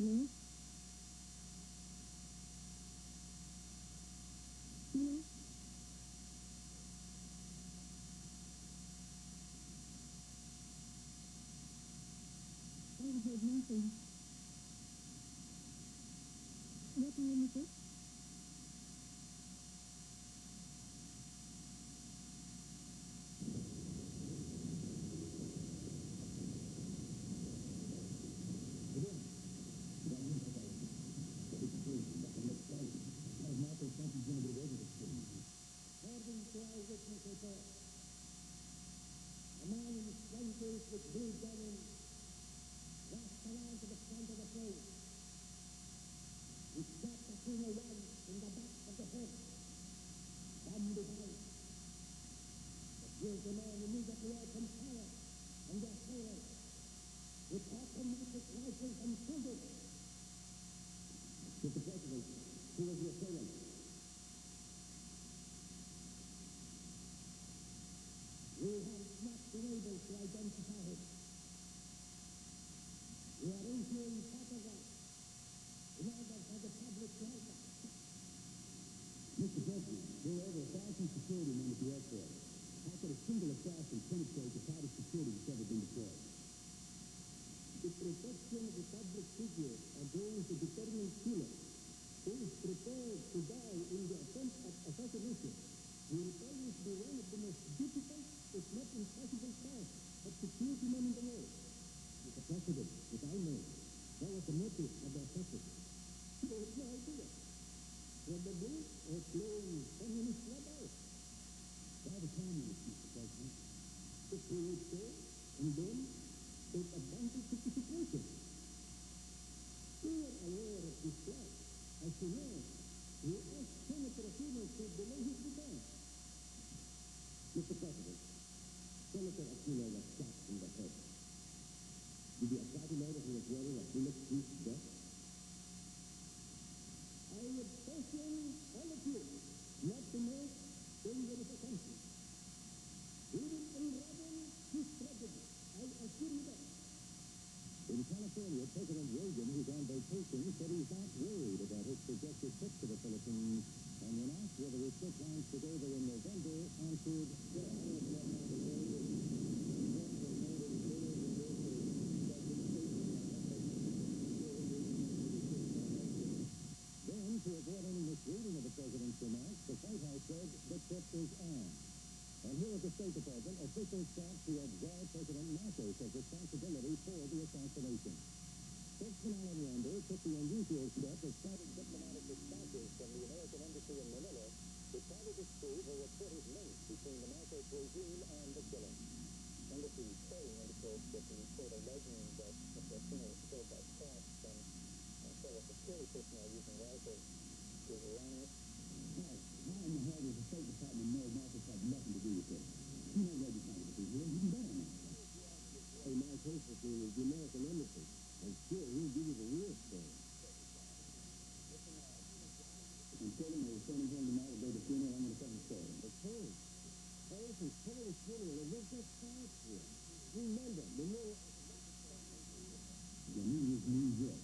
Hello? Hello? I heard nothing. What time is it? A man in slingers with blue denim walked around to the front of the plane. He shot Aquino once in the back of the head, from behind. The guilty man immediately opened fire on the assailant with automatic rifles and triggers. Mr. President, who was the assailant? We have not been able to identify him. We are issuing photographs in order for the public to help us. Mr. President, there are over 1,000 security men at the airport. How could a single assassin penetrate the tightest security that's ever been deployed? The protection of the public figure against a determined killer who is prepared to die in the attempt at assassination will always be one of the most difficult, if not impossible, tasks of security men in the world. Mr. President, if I may, what was the motive of the assassin? They have no idea. Probably a plain communist rebel. Why the communist, Mr. President? To create fear and then take advantage of the situation. We are aware of this plot. As you know, we asked Senator Aquino to delay his defense. Mr. President, Senator Aquino was shot in the head. Did you apply to know that he was wearing a bulletproof vest? I would caution all of you not to make dangerous assumptions. We will unravel this tragedy. I assure you that. In California, President Reagan, who's on vacation, said he's not worried about his projected trip to the Philippines, and when asked whether he still plans to go there in November, answered, Then, to avoid any misreading of the president's remarks, the White House said the trip is on. And here at the State Department, officials sought to absolve President Marcos of responsibility for the assassination. Spokesman Alan Rander took the unusual step of citing diplomatic dispatches from the American embassy in Manila to try to disprove a reported link between the Marcos regime and the killing. Embassy reporting indicates that the report alleging that Mr. Aquino was killed by cops and several security personnel using rifles is erroneous. How in the hell does the State Department know Marcos had nothing to do with this? You know where you find the people. You can bet on that. Hey, my case is the American embassy. And sure, we'll give you the real story. I'm telling you, we're sending him tonight to go to the funeral. I'm going to tell the story. Okay. Hey, listen, tell him the funeral. And we'll get fast here. Remember, the new... The news means this.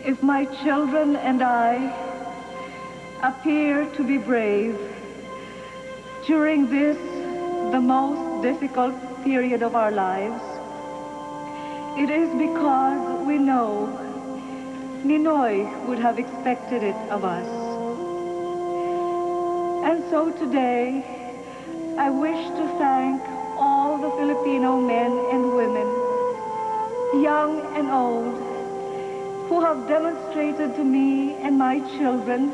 if my children and I appear to be brave during this, the most difficult period of our lives, it is because we know Ninoy would have expected it of us. And so today, I wish to thank all the Filipino men and women, young and old, who have demonstrated to me and my children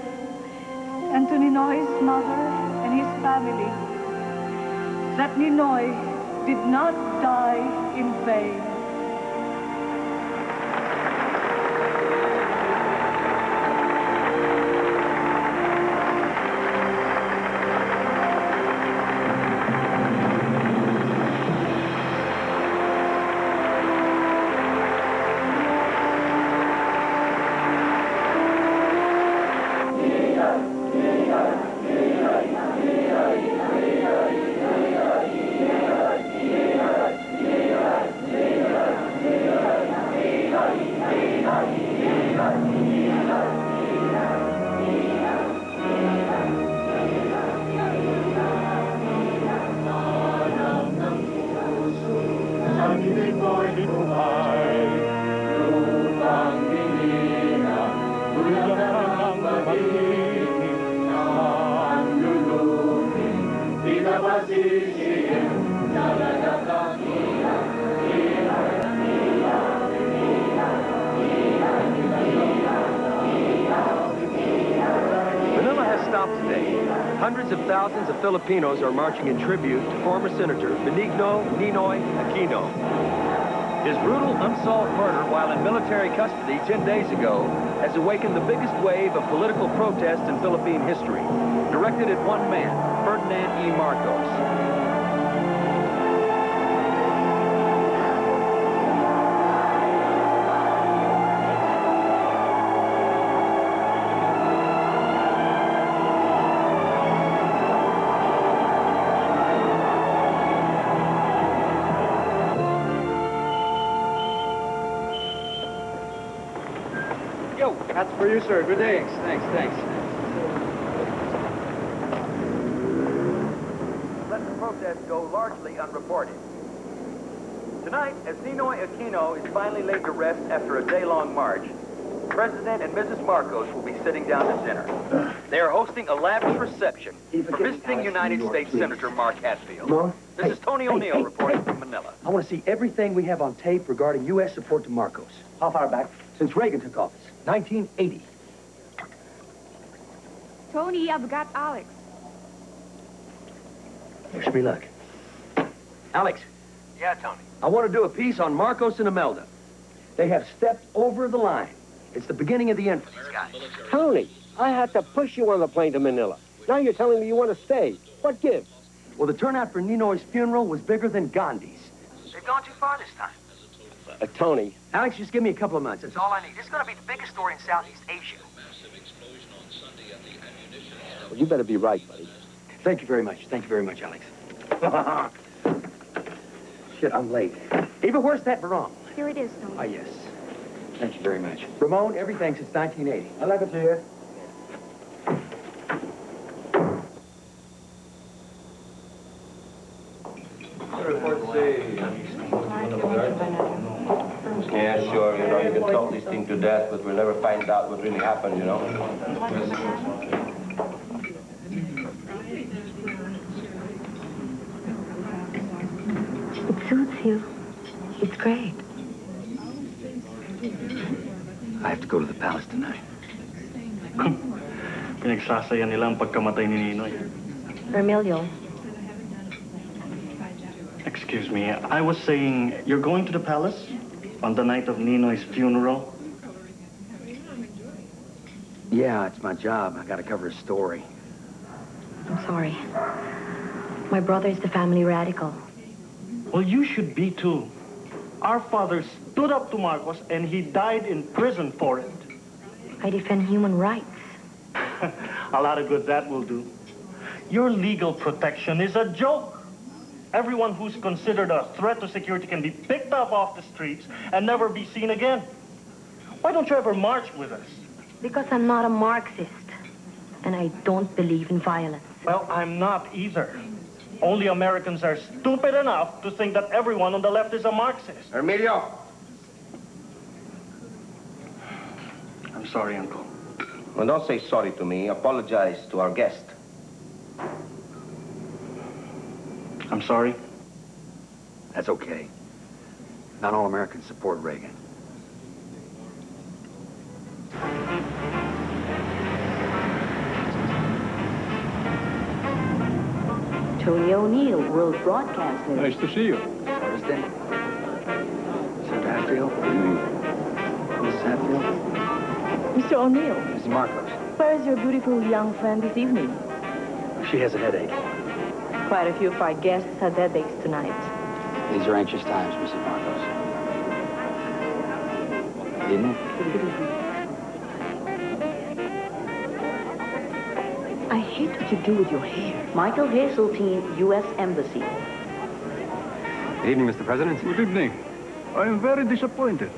and to Ninoy's mother and his family that Ninoy did not die in vain. Hundreds of thousands of Filipinos are marching in tribute to former Senator Benigno Ninoy Aquino. His brutal, unsolved murder while in military custody 10 days ago has awakened the biggest wave of political protest in Philippine history, directed at one man, Ferdinand E. Marcos. That's for you, sir. Good day. Thanks. Let the protest go largely unreported. Tonight, as Ninoy Aquino is finally laid to rest after a day-long march, President and Mrs. Marcos will be sitting down to dinner. They are hosting a lavish reception for visiting United States Senator Mark Hatfield. This is Tony O'Neill reporting from Manila. I want to see everything we have on tape regarding U.S. support to Marcos. How far back? Since Reagan took office, 1980. Tony, I've got Alex. Wish me luck. Alex. Yeah, Tony. I want to do a piece on Marcos and Imelda. They have stepped over the line. It's the beginning of the end for these guys. Tony, I had to push you on the plane to Manila. Now you're telling me you want to stay. What gives? Well, the turnout for Ninoy's funeral was bigger than Gandhi's. They've gone too far this time. Tony. Alex, just give me a couple of months. That's all I need. This is going to be the biggest story in Southeast Asia. Well, you better be right, buddy. Thank you very much. Thank you very much, Alex. Shit, I'm late. Eva, where's that barong? Here it is, Tony. Ah, yes. Thank you very much. Ramon, everything since 1980. I like it here. Yeah, sure, you know, you can talk this thing to death, but we'll never find out what really happened, you know. It suits you. It's great. I have to go to the palace tonight. Pinagsasaya nila ang pagkamatay ni Ninoy. Emilio. Excuse me, I was saying, you're going to the palace on the night of Ninoy's funeral? Yeah, it's my job. I gotta cover a story. I'm sorry. My brother is the family radical. Well, you should be too. Our father stood up to Marcos and he died in prison for it. I defend human rights. A lot of good that will do. Your legal protection is a joke. Everyone who's considered a threat to security can be picked up off the streets and never be seen again. Why don't you ever march with us? Because I'm not a Marxist. And I don't believe in violence. Well, I'm not either. Only Americans are stupid enough to think that everyone on the left is a Marxist. Emilio! I'm sorry, Uncle. Well, don't say sorry to me. Apologize to our guest. I'm sorry. That's okay. Not all Americans support Reagan. Tony O'Neill, World Broadcasting. Nice to see you. Thursday. Mr. Hatfield. Miss Hatfield. Mr. O'Neill, Mrs. Marcos. where is your beautiful young friend this evening? She has a headache. Quite a few of our guests had headaches tonight. These are anxious times, Mrs. Marcos. Evening. I hate what you do with your hair. Michael Hazeltine, U.S. Embassy. Good evening, Mr. President. Good evening. I am very disappointed.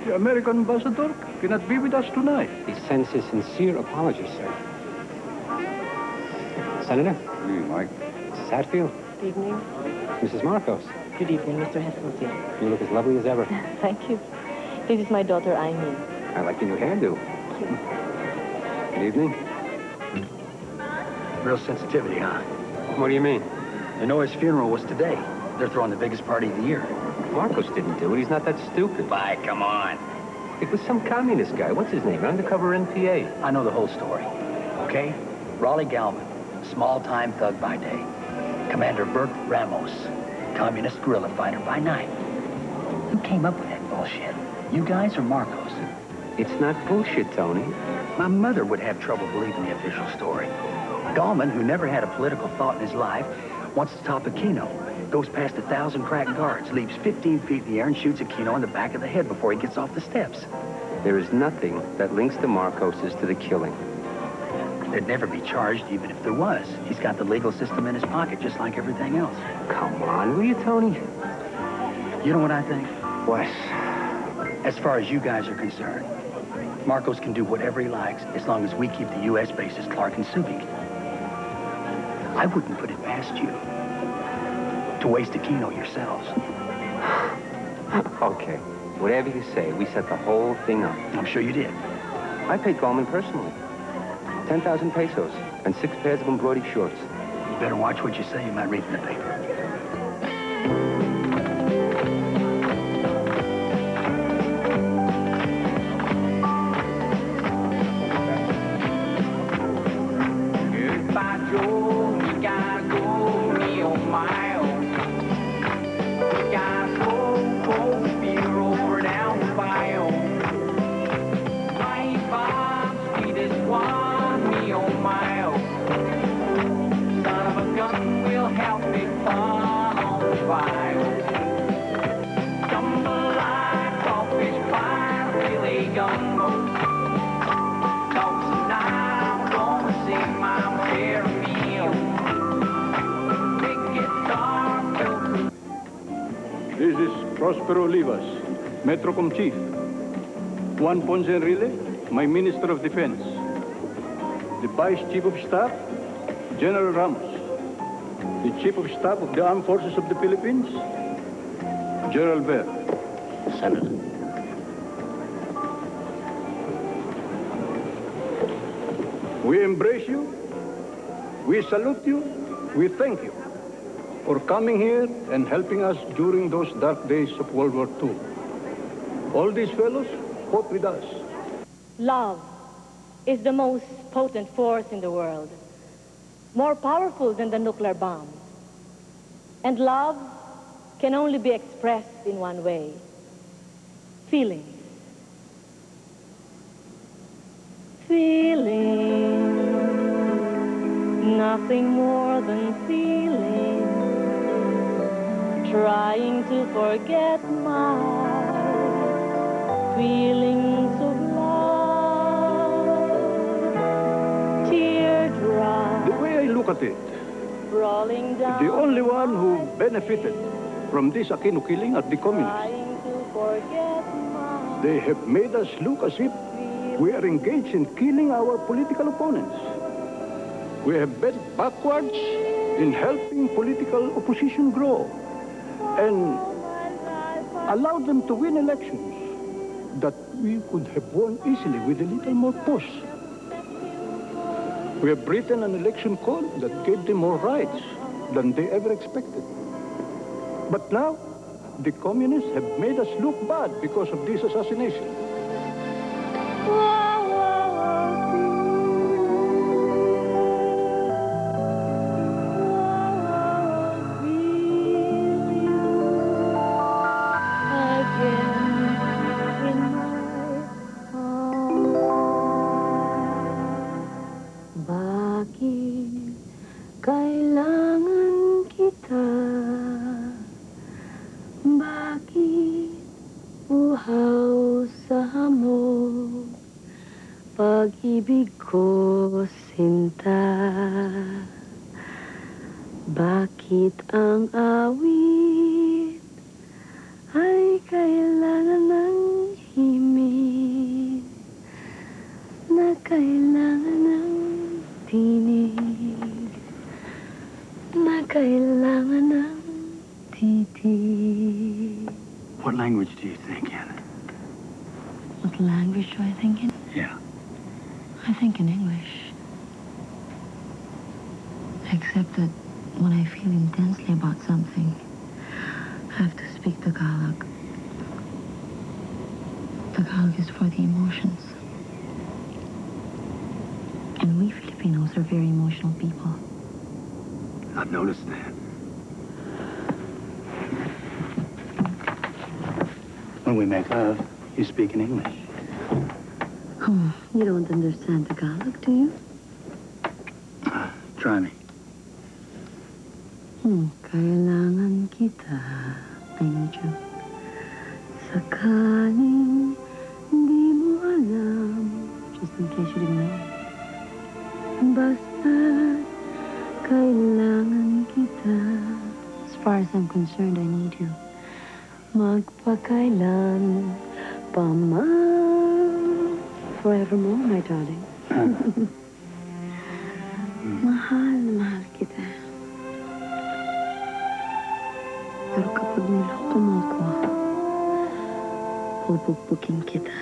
The American ambassador cannot be with us tonight. He sends his sincere apologies, sir. Senator? Good evening, Mike. Mrs. Hatfield? Good evening. Mrs. Marcos? Good evening, Mr. Hazeltine. You look as lovely as ever. Thank you. This is my daughter, Aileen. I like your new hairdo. Good evening. Real sensitivity, huh? What do you mean? Ninoy's funeral was today. They're throwing the biggest party of the year. Marcos didn't do it. He's not that stupid. Bye, come on. It was some communist guy. What's his name? An undercover NPA. I know the whole story. Okay? Raleigh Galvin, small-time thug by day. Commander Bert Ramos, communist guerrilla fighter by night. Who came up with that bullshit? You guys or Marcos? It's not bullshit, Tony. My mother would have trouble believing the official story. Gallman, who never had a political thought in his life, wants to top Aquino. Goes past 1,000 crack guards, leaps 15 feet in the air and shoots Aquino in the back of the head before he gets off the steps. There is nothing that links the Marcoses to the killing. They'd never be charged even if there was. He's got the legal system in his pocket just like everything else. Come on, will you, Tony? You know what I think? What? As far as you guys are concerned, Marcos can do whatever he likes as long as we keep the U.S. bases Clark and Subic. I wouldn't put it past you to waste Aquino yourselves. Okay, whatever you say, we set the whole thing up. I'm sure you did. I paid Gallman personally. 10,000 pesos and 6 pairs of embroidered shorts. You better watch what you say. You might read in the paper. This is Prospero Olivas, Metrocom Chief. Juan Ponce Enrile, my Minister of Defense. The Vice Chief of Staff, General Ramos. The Chief of Staff of the Armed Forces of the Philippines, General Ver. Senator. We embrace you, we salute you, we thank you for coming here and helping us during those dark days of World War II. All these fellows fought with us. Love is the most potent force in the world, more powerful than the nuclear bomb. And love can only be expressed in one way: feelings. Feeling, nothing more than feeling, trying to forget my feelings of love. Teardrops. The way I look at it, Rolling down. the only one who benefited from this Aquino killing are the communists. Trying to forget my They have made us look as if we are engaged in killing our political opponents. We have bent backwards in helping political opposition grow and allowed them to win elections that we could have won easily with a little more push. We have written an election code that gave them more rights than they ever expected. But now, the communists have made us look bad because of this assassination. Pag-ibig ko, sinta, bakit ang awit ay kailangan ng himig na kailangan ng tinig na kailangan ng titig? What language do you think in? What language do I think in? Yeah. I think in English. Except that when I feel intensely about something, I have to speak Tagalog. Tagalog is for the emotions. And we Filipinos are very emotional people. I've noticed that. When we make love, you speak in English. Oh, you don't understand Tagalog, do you? Try me. Kailangan kita, I need you. Sakaling hindi mo alam, just in case you didn't know. Basta kailangan kita. As far as I'm concerned, I need you. Magpakailan pa man. Forevermore, my darling. Mahal na mahal kita. Pero kapag niloko mo ko, pupukpukin kita.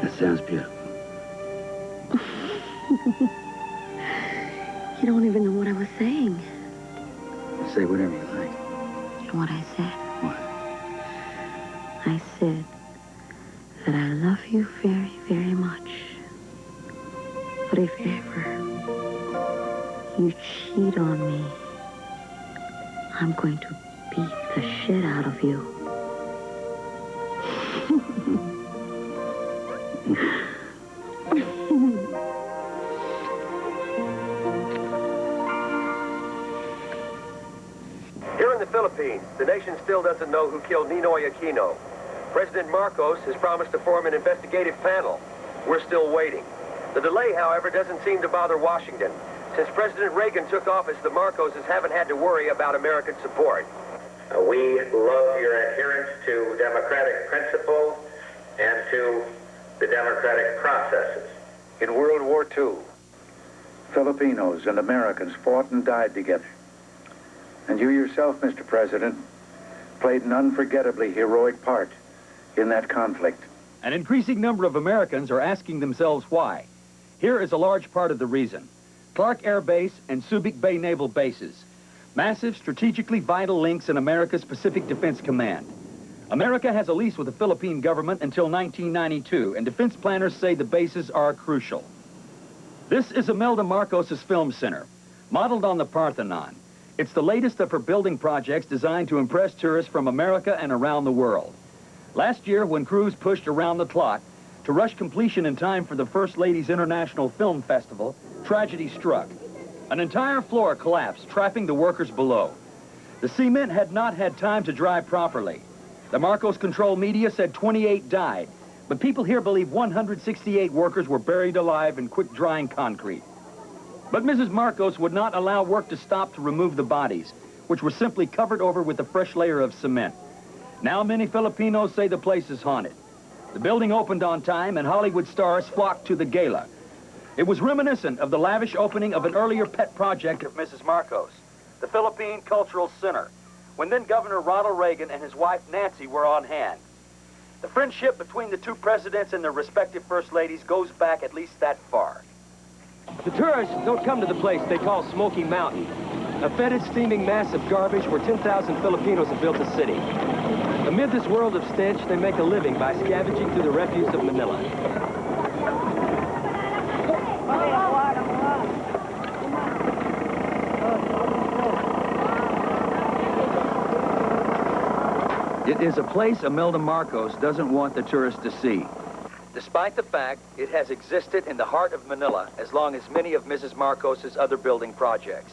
That sounds beautiful. You don't even know what I was saying. Say whatever you like. You know what I said? What? I said that I love you very, very much. But if ever you cheat on me, I'm going to beat the shit out of you. Here in the Philippines, the nation still doesn't know who killed Ninoy Aquino. President Marcos has promised to form an investigative panel. We're still waiting. The delay, however, doesn't seem to bother Washington. Since President Reagan took office, the Marcoses haven't had to worry about American support. We love your adherence to democratic principles and to the democratic processes. In World War II, Filipinos and Americans fought and died together. And you yourself, Mr. President, played an unforgettably heroic part in that conflict. An increasing number of Americans are asking themselves why. Here is a large part of the reason. Clark Air Base and Subic Bay Naval Bases. Massive, strategically vital links in America's Pacific Defense Command. America has a lease with the Philippine government until 1992, and defense planners say the bases are crucial. This is Imelda Marcos' film center, modeled on the Parthenon. It's the latest of her building projects designed to impress tourists from America and around the world. Last year, when crews pushed around the clock to rush completion in time for the First Lady's International Film Festival, tragedy struck. An entire floor collapsed, trapping the workers below. The cement had not had time to dry properly. The Marcos Control media said 28 died, but people here believe 168 workers were buried alive in quick-drying concrete. But Mrs. Marcos would not allow work to stop to remove the bodies, which were simply covered over with a fresh layer of cement. Now many Filipinos say the place is haunted. The building opened on time, and Hollywood stars flocked to the gala. It was reminiscent of the lavish opening of an earlier pet project of Mrs. Marcos, the Philippine Cultural Center, when then Governor Ronald Reagan and his wife Nancy were on hand. The friendship between the two presidents and their respective first ladies goes back at least that far. The tourists don't come to the place they call Smoky Mountain, a fetid, steaming mass of garbage where 10,000 Filipinos have built a city. Amid this world of stench, they make a living by scavenging through the refuse of Manila. It is a place Imelda Marcos doesn't want the tourists to see. Despite the fact it has existed in the heart of Manila as long as many of Mrs. Marcos's other building projects.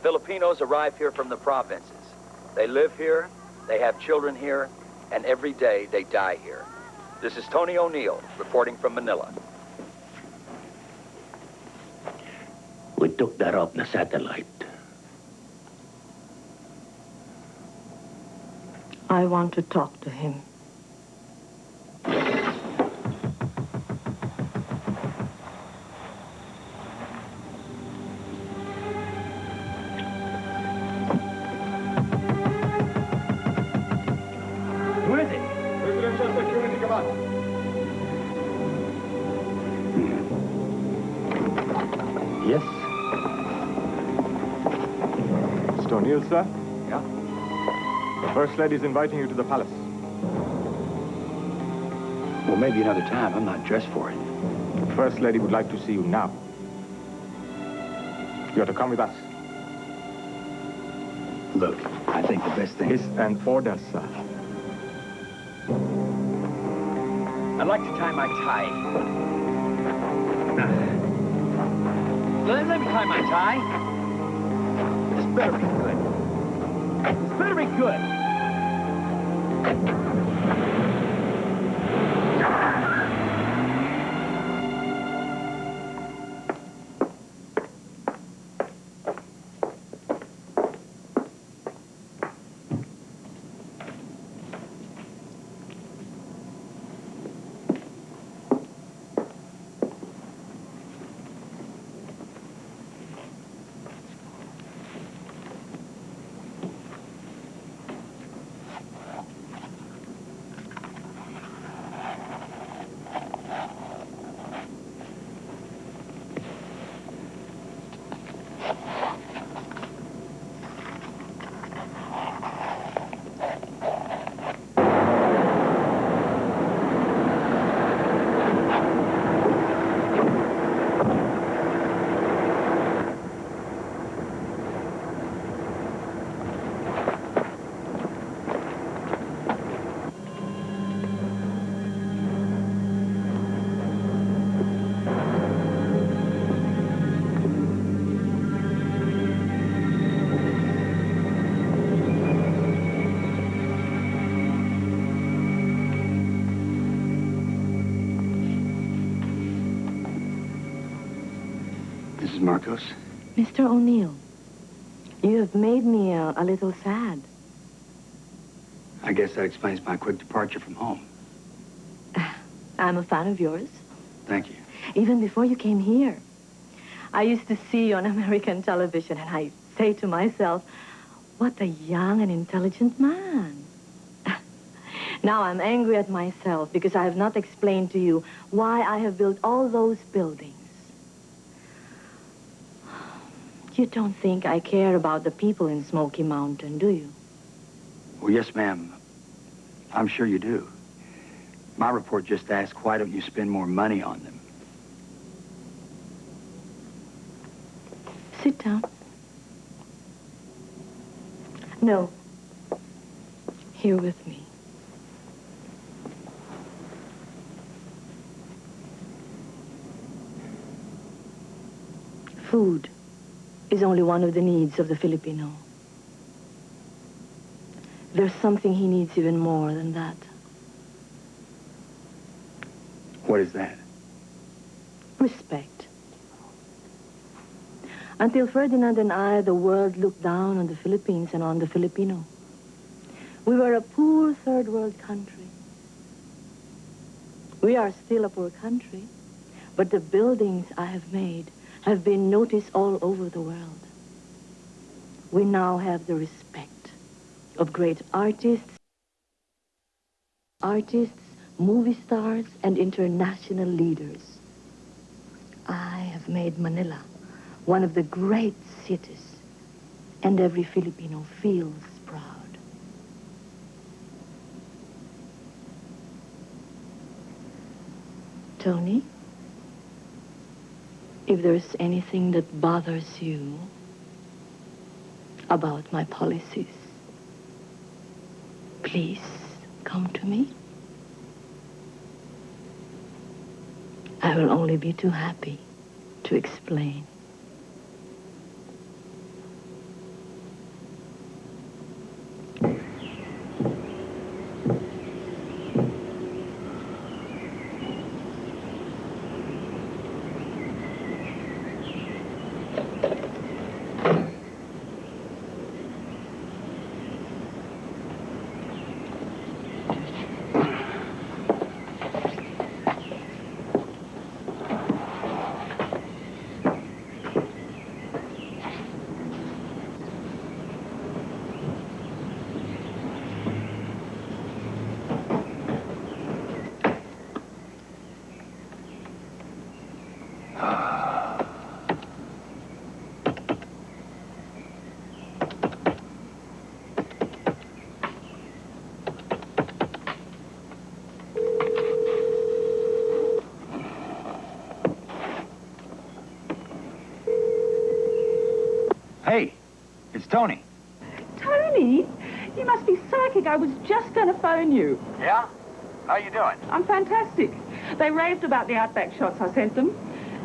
Filipinos arrive here from the provinces. They live here, they have children here, and every day they die here. This is Tony O'Neill reporting from Manila. We took that off the satellite. I want to talk to him. Who is it? Presidential Security Command. Yes? Mr. O'Neill, sir? Yeah? The First Lady's inviting you to the palace. Well, maybe another time. I'm not dressed for it. The First Lady would like to see you now. You're to come with us. Look, I think the best thing... It's an order, sir. I'd like to tie my tie. Let me tie my tie. This better be good. This better be good. Mrs. Marcos? Mr. O'Neill, you have made me a little sad. I guess that explains my quick departure from home. I'm a fan of yours. Thank you. Even before you came here. I used to see you on American television, and I say to myself, what a young and intelligent man. Now I'm angry at myself because I have not explained to you why I have built all those buildings. You don't think I care about the people in Smoky Mountain, do you? Well, yes, ma'am. I'm sure you do. My report just asked, why don't you spend more money on them? Sit down. No. Here with me. Food is only one of the needs of the Filipino. There's something he needs even more than that. What is that? Respect. Until Ferdinand and I, the world looked down on the Philippines and on the Filipino. We were a poor third world country. We are still a poor country, but the buildings I have made have been noticed all over the world. We now have the respect of great artists, movie stars, and international leaders. I have made Manila one of the great cities, and every Filipino feels proud. Tony, if there's anything that bothers you about my policies, please come to me. I will only be too happy to explain. Hey, it's Tony. Tony? You must be psychic. I was just going to phone you. Yeah? How you doing? I'm fantastic. They raved about the Outback shots I sent them,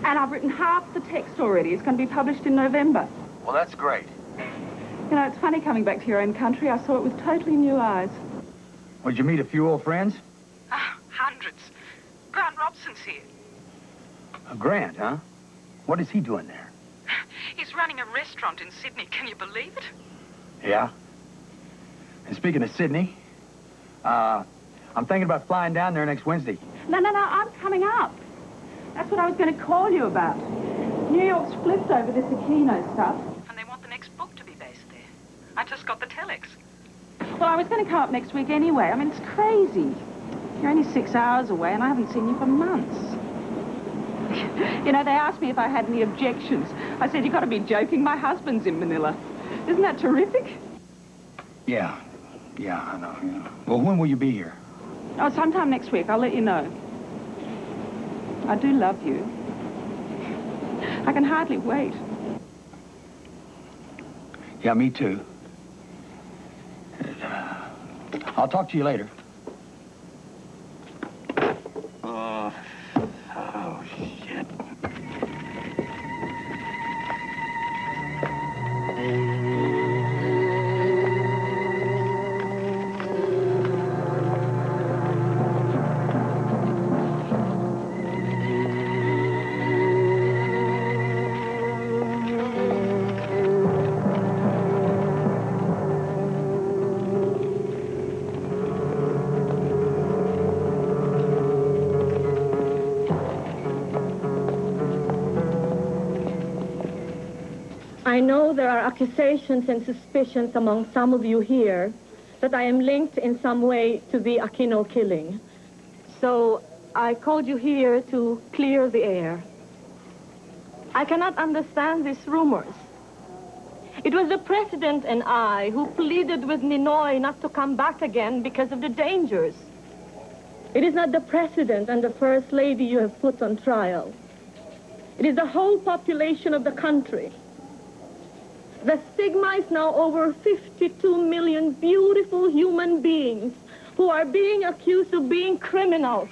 and I've written half the text already. It's going to be published in November. Well, that's great. You know, it's funny coming back to your own country. I saw it with totally new eyes. Well, did you meet a few old friends? Hundreds. Grant Robson's here. Grant, huh? What is he doing there? He's running a restaurant in Sydney. Can you believe it? Yeah. And speaking of Sydney, I'm thinking about flying down there next Wednesday. No, I'm coming up. That's what I was going to call you about. New York's flipped over this Aquino stuff. And they want the next book to be based there. I just got the telex. Well, I was going to come up next week anyway. I mean, it's crazy. You're only 6 hours away, and I haven't seen you for months. You know, they asked me if I had any objections. I said, you've got to be joking. My husband's in Manila. Isn't that terrific? Yeah, I know, yeah. Well, when will you be here? Oh, sometime next week. I'll let you know. I do love you. I can hardly wait. Yeah, me too. I'll talk to you later. Oh, shit. I know there are accusations and suspicions among some of you here that I am linked in some way to the Aquino killing. So I called you here to clear the air. I cannot understand these rumors. It was the president and I who pleaded with Ninoy not to come back again because of the dangers. It is not the president and the first lady you have put on trial. It is the whole population of the country. The stigma is now over 52 million beautiful human beings who are being accused of being criminals.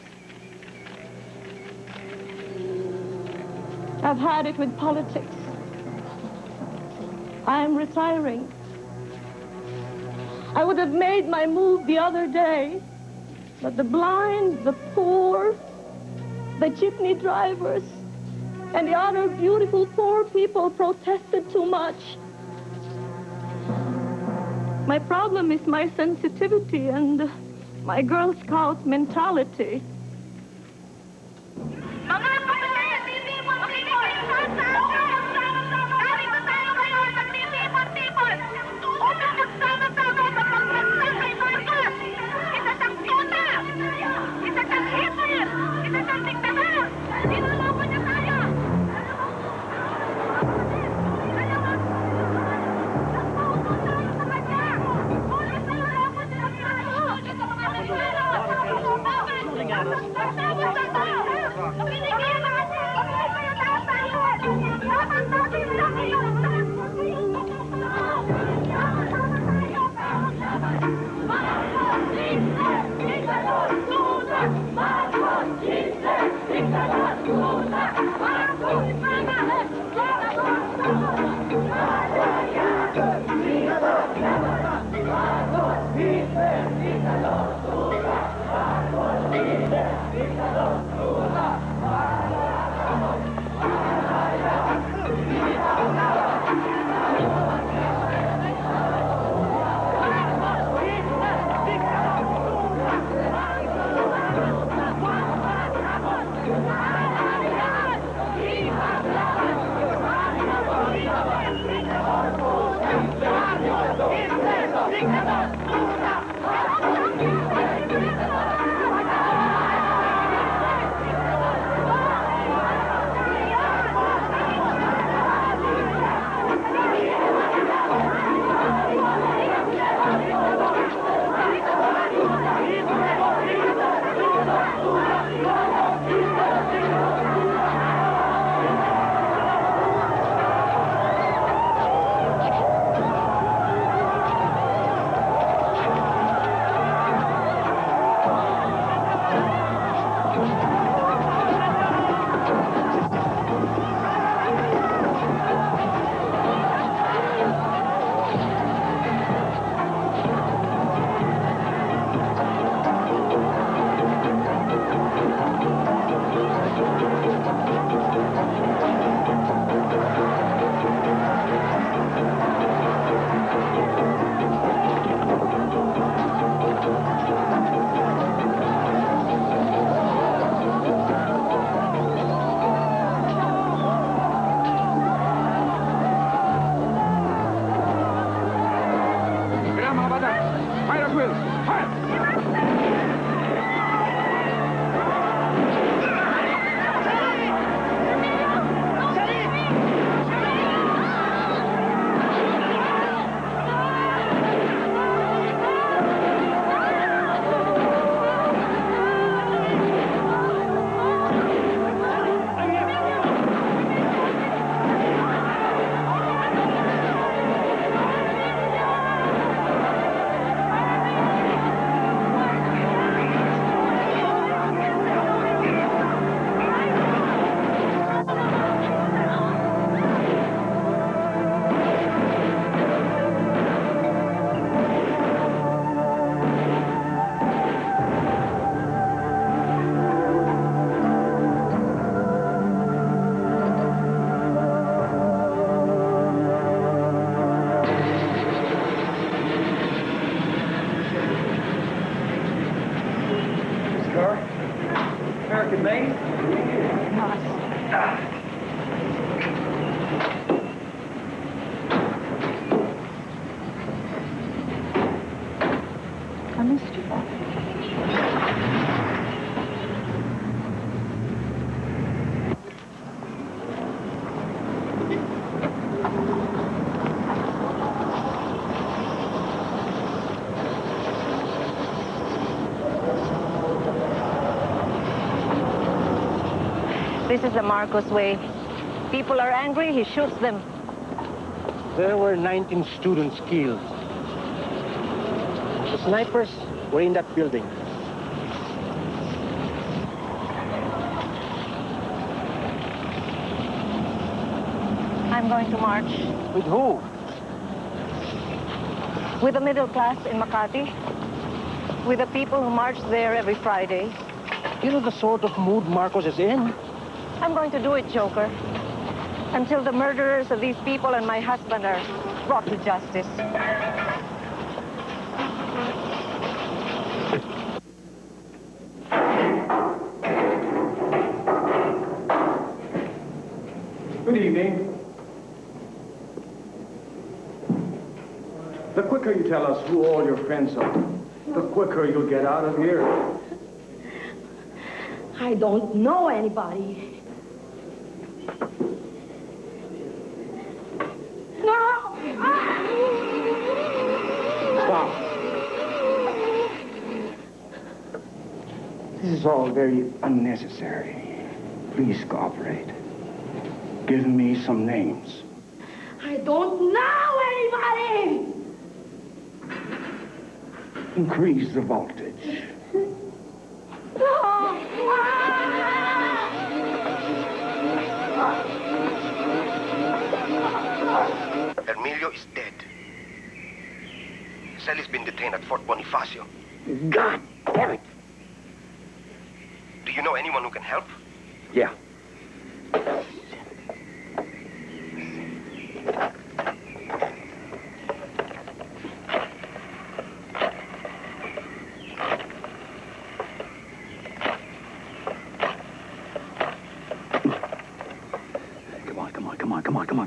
I've had it with politics. I am retiring. I would have made my move the other day, but the blind, the poor, the jeepney drivers, and the other beautiful poor people protested too much. My problem is my sensitivity and my Girl Scout mentality. American made? Not. I missed you. This is the Marcos way. People are angry, he shoots them. There were 19 students killed. The snipers were in that building. I'm going to march. With who? With the middle class in Makati. With the people who march there every Friday. You know the sort of mood Marcos is in? I'm going to do it, Joker. Until the murderers of these people and my husband are brought to justice. Good evening. The quicker you tell us who all your friends are, the quicker you'll get out of here. I don't know anybody. No! Stop. This is all very unnecessary. Please cooperate. Give me some names. I don't know anybody! Increase the voltage. Emilio is dead. Sally's been detained at Fort Bonifacio. God damn it! Do you know anyone who can help? Yeah.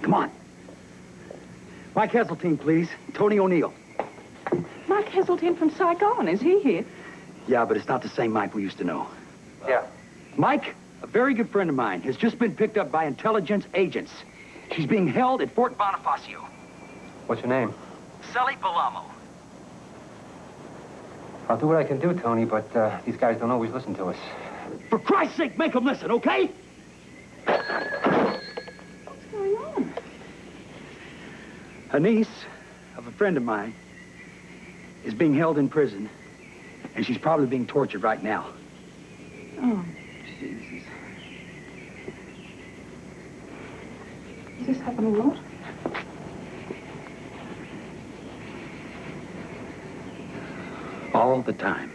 Come on. Mike Heseltine, please. Tony O'Neill. Mike Heseltine from Saigon, is he here? Yeah, but it's not the same Mike we used to know. Yeah. Mike, a very good friend of mine, has just been picked up by intelligence agents. She's being held at Fort Bonifacio. What's your name? Sully Balamo. I'll do what I can do, Tony, but these guys don't always listen to us. For Christ's sake, make them listen, okay? What's going on? A niece of a friend of mine is being held in prison, and she's probably being tortured right now. Oh, Jesus. Does this happen a lot? All the time.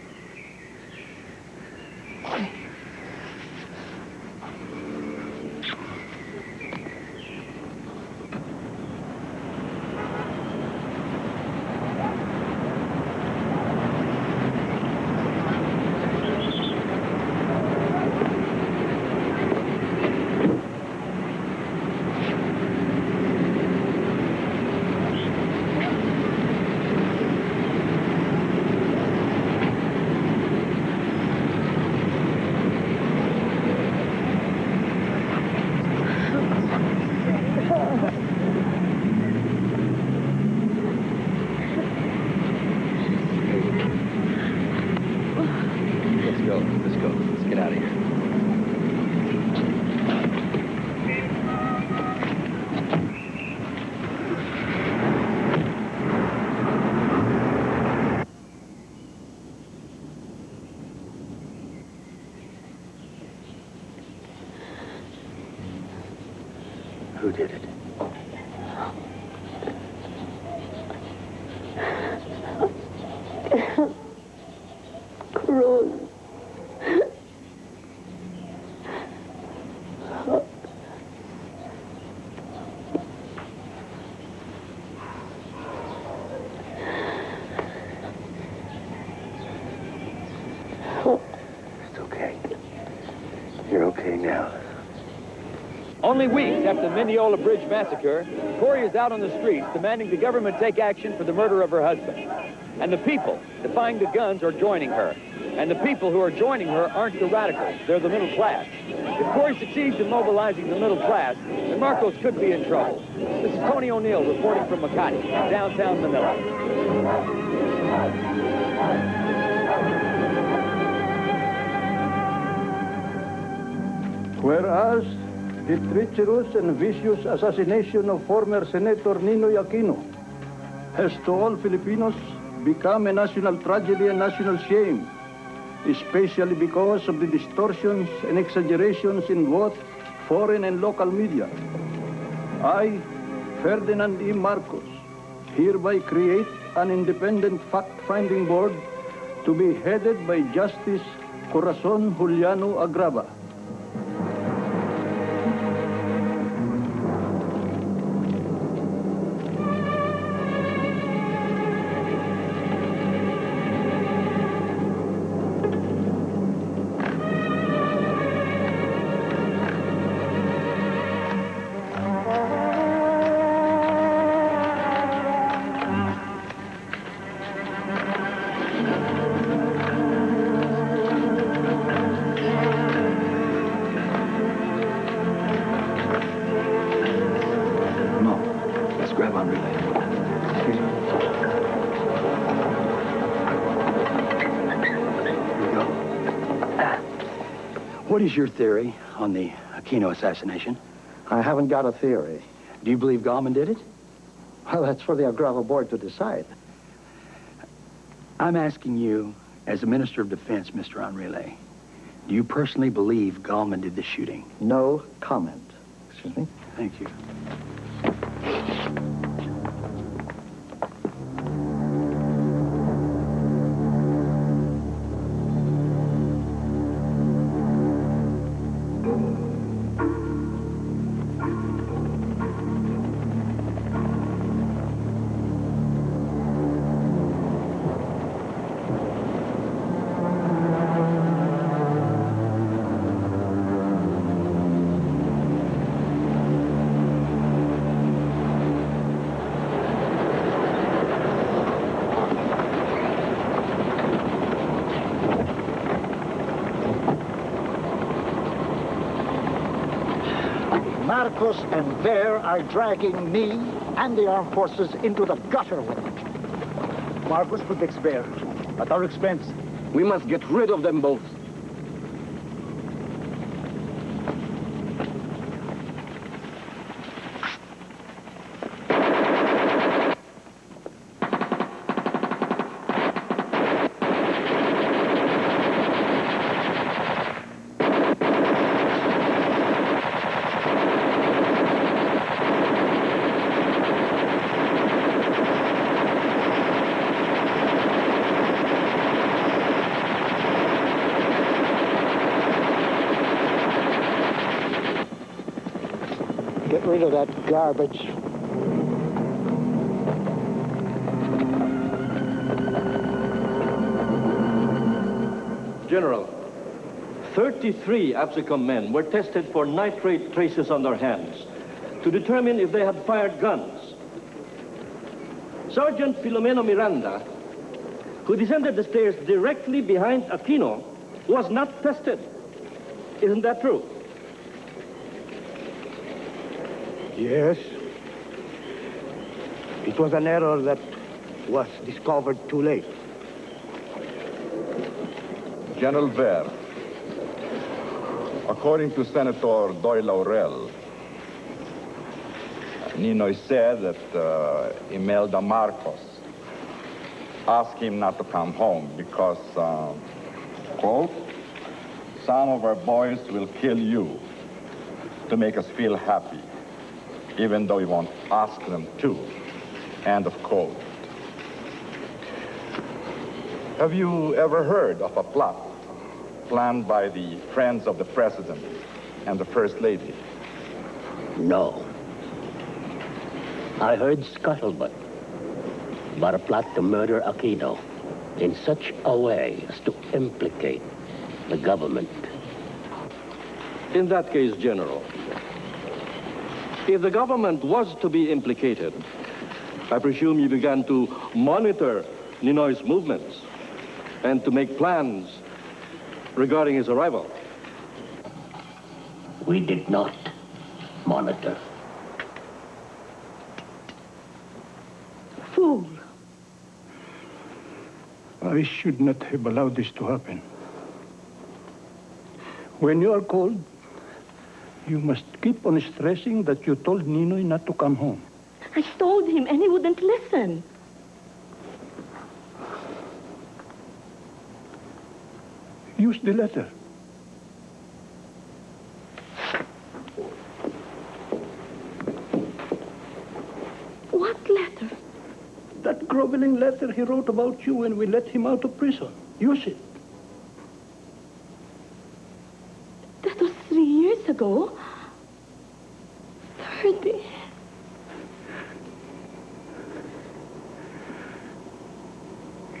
Let's get out of here. Who did it? Cruz. It's okay. You're okay now. Only weeks after the Mineola Bridge massacre, Cory is out on the streets demanding the government take action for the murder of her husband. And the people defying the guns are joining her. And the people who are joining her aren't the radicals, they're the middle class. If Cory succeeds in mobilizing the middle class, then Marcos could be in trouble. This is Tony O'Neill reporting from Makati, downtown Manila. Whereas the treacherous and vicious assassination of former Senator Ninoy Aquino has to all Filipinos become a national tragedy and national shame, especially because of the distortions and exaggerations in both foreign and local media. I, Ferdinand E. Marcos, hereby create an independent fact-finding board to be headed by Justice Corazon Juliano Agrava. What is your theory on the Aquino assassination? I haven't got a theory. Do you believe Gallman did it? Well, that's for the Agravo board to decide. I'm asking you, as the Minister of Defense, Mr. Enrile, do you personally believe Gallman did the shooting? No comment. Excuse me? Thank you. Marcos and Ver are dragging me and the armed forces into the gutter with them. Marcos protects Ver at our expense. We must get rid of them both. Get rid of that garbage. General, 33 Absecom men were tested for nitrate traces on their hands to determine if they had fired guns. Sergeant Filomeno Miranda, who descended the stairs directly behind Aquino, was not tested. Isn't that true? Yes. It was an error that was discovered too late. General Ver, according to Senator Doyle Laurel, Ninoy said that Imelda Marcos asked him not to come home because, quote, some of our boys will kill you to make us feel happy, even though we won't ask them to, end of quote. Have you ever heard of a plot planned by the friends of the President and the First Lady? No. I heard scuttlebutt about a plot to murder Aquino in such a way as to implicate the government. In that case, General, if the government was to be implicated, I presume you began to monitor Ninoy's movements and to make plans regarding his arrival. We did not monitor. Fool! I should not have allowed this to happen. When you are called, you must keep on stressing that you told Ninoy not to come home. I told him and he wouldn't listen. Use the letter. What letter? That groveling letter he wrote about you when we let him out of prison. Use it. That was 3 years ago. 30.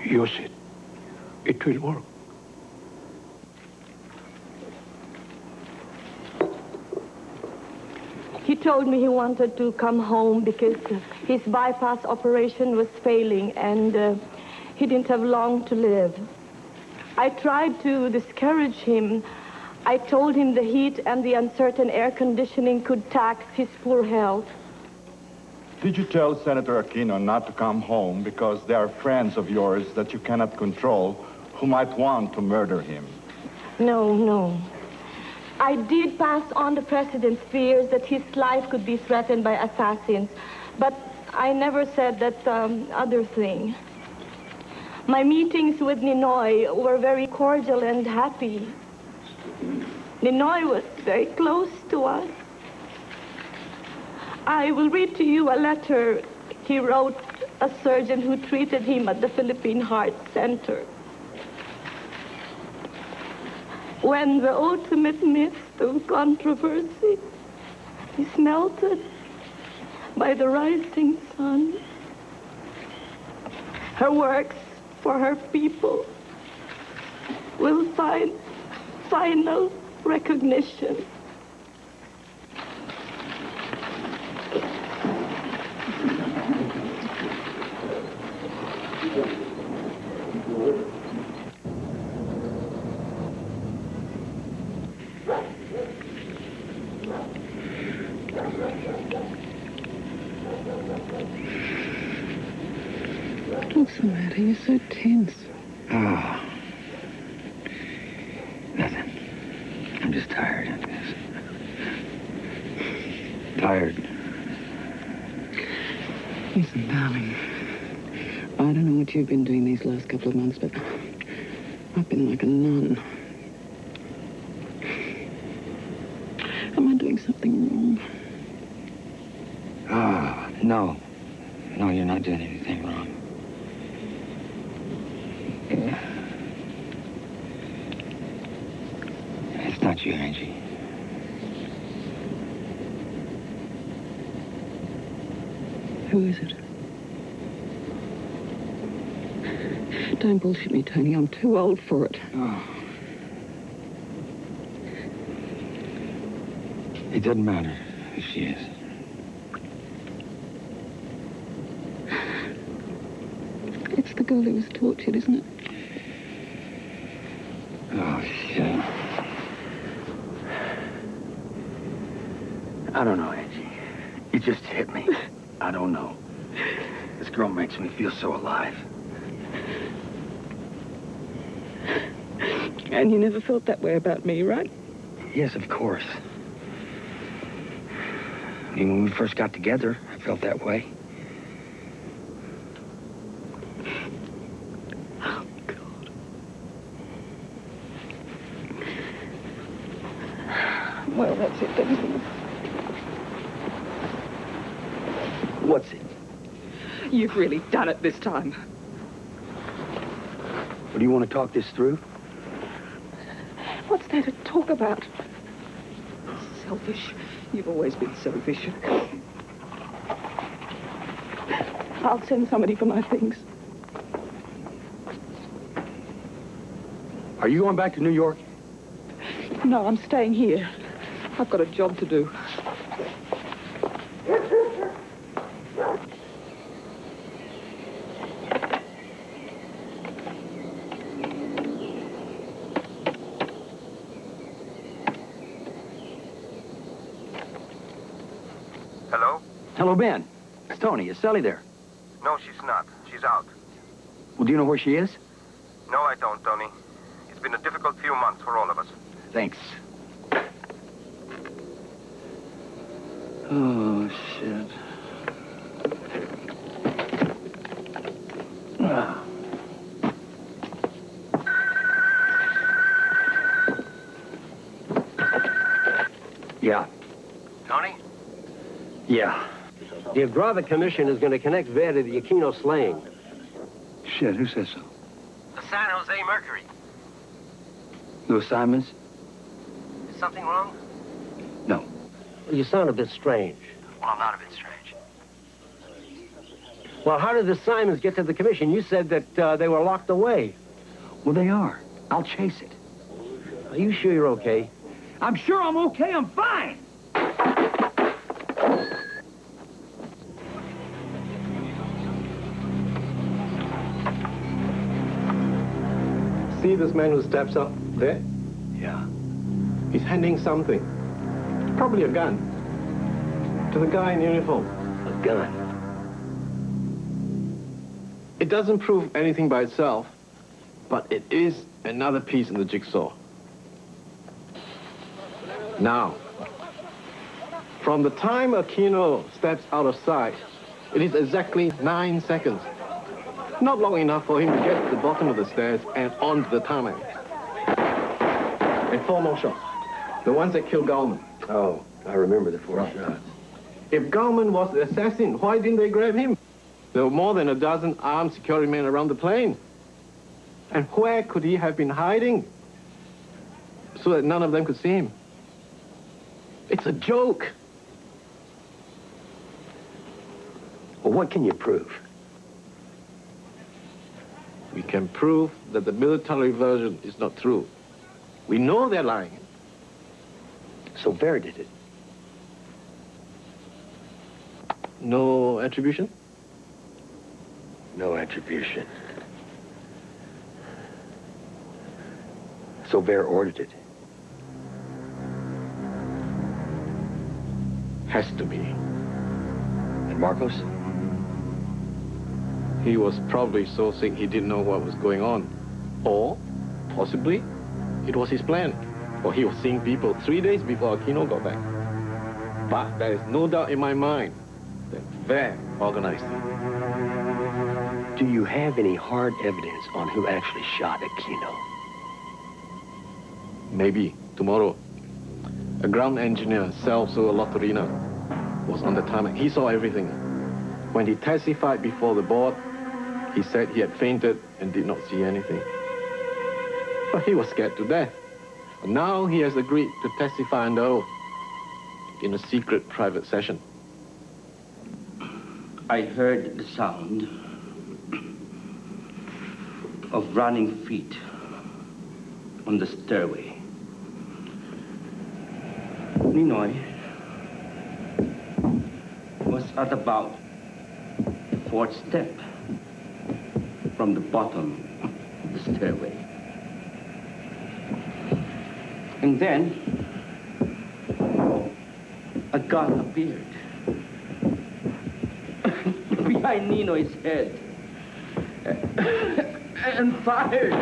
Use it. It will work. He told me he wanted to come home because his bypass operation was failing and he didn't have long to live. I tried to discourage him. I told him the heat and the uncertain air conditioning could tax his poor health. Did you tell Senator Aquino not to come home because there are friends of yours that you cannot control who might want to murder him? No. I did pass on the president's fears that his life could be threatened by assassins, but I never said that other thing. My meetings with Ninoy were very cordial and happy. Ninoy was very close to us. I will read to you a letter he wrote a surgeon who treated him at the Philippine Heart Center. When the ultimate mist of controversy is melted by the rising sun, her works for her people will find final recognition. What's the matter? You're so tense. Oh. Nothing. I'm just tired, I guess. Tired. Listen, darling. I don't know what you've been doing these last couple of months, but I've been like a nun. Am I doing something wrong? Oh, no. No, you're not doing anything wrong. It's not you, Angie. Who is it? Don't bullshit me, Tony. I'm too old for it. Oh. It doesn't matter who she is. It's the girl who was tortured, isn't it? Oh, shit. I don't know, Angie. It just hit me. I don't know. This girl makes me feel so alive. And you never felt that way about me, right? Yes, of course. I mean, when we first got together, I felt that way. Oh, God. Well, that's it, then, isn't it? What's it? You've really done it this time. Well, do you want to talk this through? What's there to talk about? Selfish. You've always been selfish. I'll send somebody for my things. Are you going back to New York? No, I'm staying here. I've got a job to do. Hello? Hello, Ben. It's Tony. Is Sally there? No, she's not. She's out. Well, do you know where she is? No, I don't, Tony. It's been a difficult few months for all of us. Thanks. Oh, shit. Ah. Yeah. Tony? Yeah. The Agrava Commission is going to connect Ver to the Aquino slaying. Shit, who says so? The San Jose Mercury. Louis Simons? Is something wrong? No. You sound a bit strange. Well, I'm not a bit strange. Well, how did the Simons get to the commission? You said that they were locked away. Well, they are. I'll chase it. Are you sure you're okay? I'm sure I'm okay. I'm fine. See this man who steps up there? Yeah. He's handing something. Probably a gun. To the guy in uniform. A gun? It doesn't prove anything by itself, but it is another piece in the jigsaw. Now, from the time Aquino steps out of sight, it is exactly 9 seconds. Not long enough for him to get to the bottom of the stairs and onto the tarmac. And 4 more shots. The ones that killed Gallman. Oh, I remember the 4 shots. If Gallman was the assassin, why didn't they grab him? There were more than a dozen armed security men around the plane. And where could he have been hiding? So that none of them could see him. It's a joke. Well, what can you prove? We can prove that the military version is not true. We know they're lying. So Ver did it. No attribution? No attribution. So Ver ordered it. Has to be. And Marcos? He was probably so sick he didn't know what was going on. Or, possibly, it was his plan. For he was seeing people 3 days before Aquino got back. But there is no doubt in my mind that Ver organized it. Do you have any hard evidence on who actually shot Aquino? Maybe tomorrow. A ground engineer, Celso Lotorina, was on the tarmac. He saw everything. When he testified before the board, he said he had fainted and did not see anything. But he was scared to death. And now he has agreed to testify under oath in a secret private session. I heard the sound of running feet on the stairway. Ninoy was at about the 4th step from the bottom of the stairway. And then a gun appeared behind Ninoy's head and fired.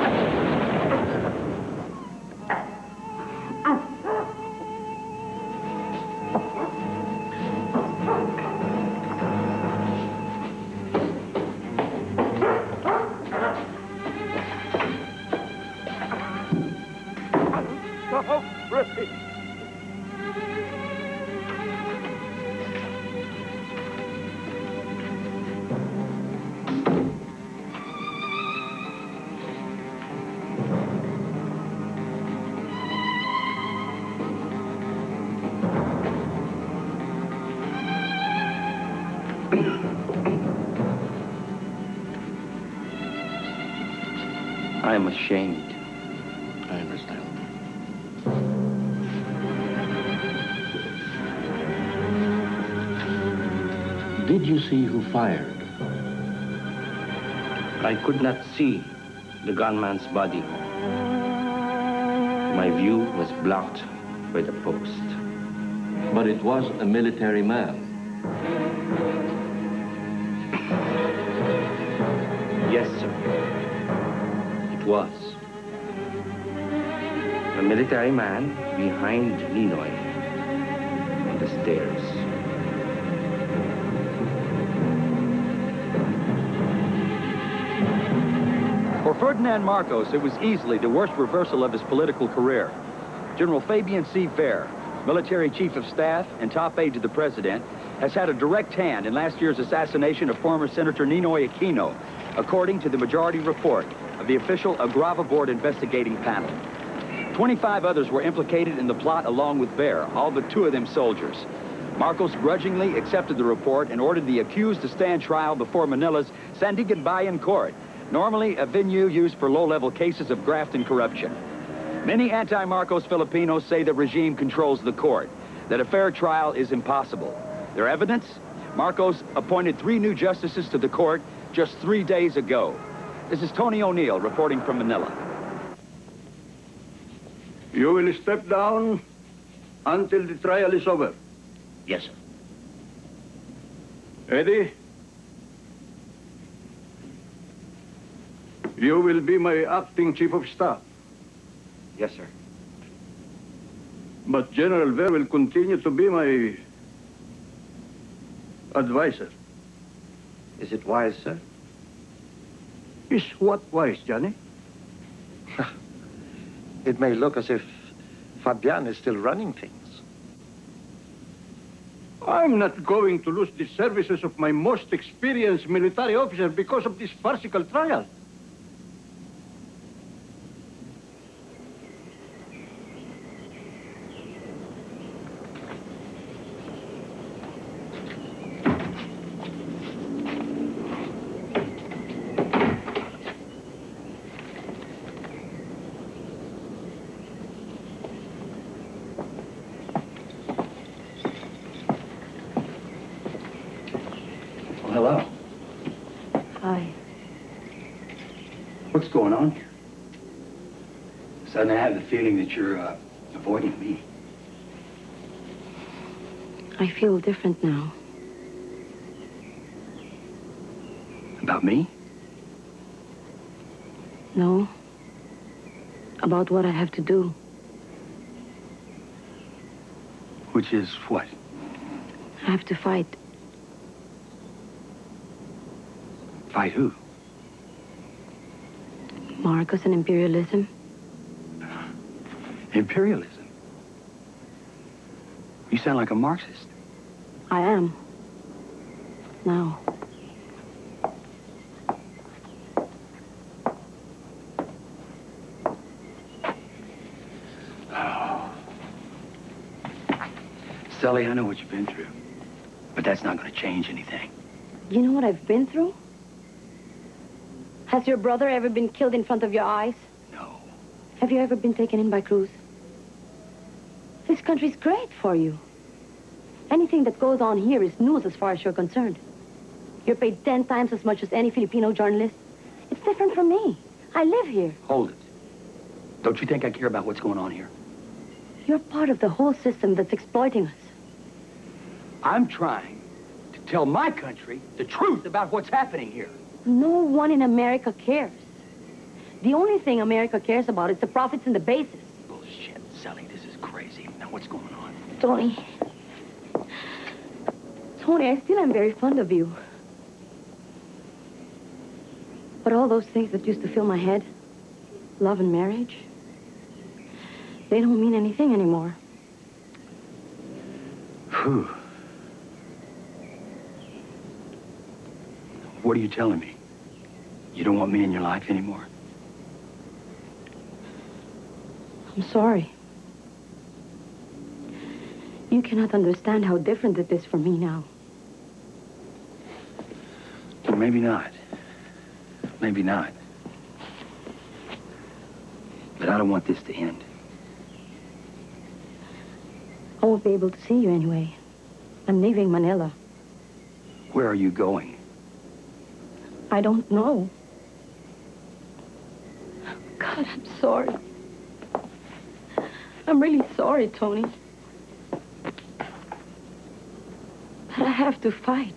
I am ashamed. I understand. Did you see who fired? I could not see the gunman's body. My view was blocked by the post. But it was a military man. Yes, sir. It was. A military man behind Ninoy on the stairs. For Ferdinand Marcos, it was easily the worst reversal of his political career. General Fabian C. Ver, military chief of staff and top aide to the president, has had a direct hand in last year's assassination of former Senator Ninoy Aquino, according to the majority report of the official Agrava Board investigating panel. 25 others were implicated in the plot along with Ver, all but 2 of them soldiers. Marcos grudgingly accepted the report and ordered the accused to stand trial before Manila's Sandigan Bayan Court, normally a venue used for low-level cases of graft and corruption. Many anti-Marcos Filipinos say the regime controls the court, that a fair trial is impossible. Their evidence? Marcos appointed 3 new justices to the court just 3 days ago. This is Tony O'Neill reporting from Manila. You will step down until the trial is over. Yes, sir. Eddie? You will be my acting chief of staff. Yes, sir. But General Ver will continue to be my advisor. Is it wise, sir? Is what wise, Johnny? It may look as if Fabian is still running things. I'm not going to lose the services of my most experienced military officer because of this farcical trial. Hello. Hi. What's going on here? Suddenly I have the feeling that you're avoiding me. I feel different now. About me? No. About what I have to do. Which is what? I have to fight. Fight who? Marcos and imperialism. Imperialism? You sound like a Marxist. I am. Now. Sully, I know what you've been through. But that's not going to change anything. You know what I've been through? Has your brother ever been killed in front of your eyes? No. Have you ever been taken in by crews? This country's great for you. Anything that goes on here is news as far as you're concerned. You're paid 10 times as much as any Filipino journalist. It's different from me. I live here. Hold it. Don't you think I care about what's going on here? You're part of the whole system that's exploiting us. I'm trying to tell my country the truth about what's happening here. No one in America cares. The only thing America cares about is the profits and the bases. Bullshit, Sully, this is crazy. Now what's going on? Tony. Tony, I still am very fond of you. But all those things that used to fill my head, love and marriage, they don't mean anything anymore. Whew. What are you telling me? You don't want me in your life anymore? I'm sorry. You cannot understand how different it is from me now. Well, maybe not. Maybe not. But I don't want this to end. I won't be able to see you anyway. I'm leaving Manila. Where are you going? I don't know. God, I'm sorry. I'm really sorry, Tony. But I have to fight.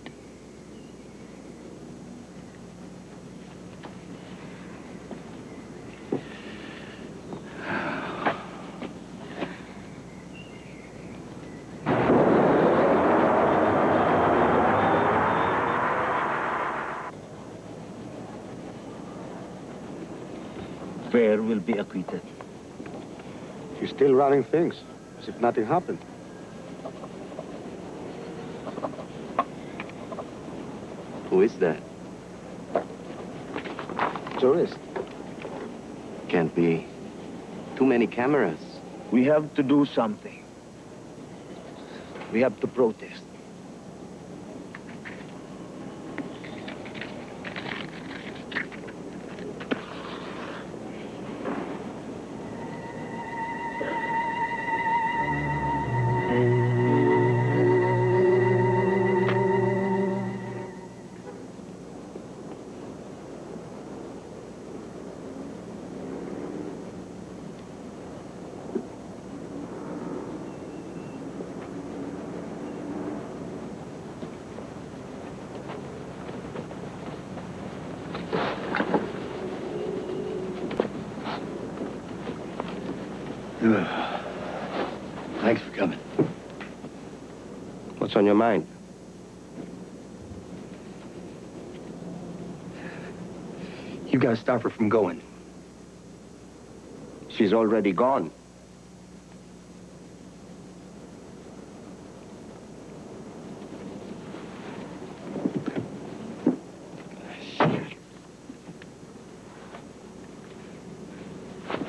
Bear will be acquitted. You're still running things, as if nothing happened. Who is that? Tourist. Can't be. Too many cameras. We have to do something. We have to protest. Thanks for coming. What's on your mind? You gotta stop her from going. She's already gone.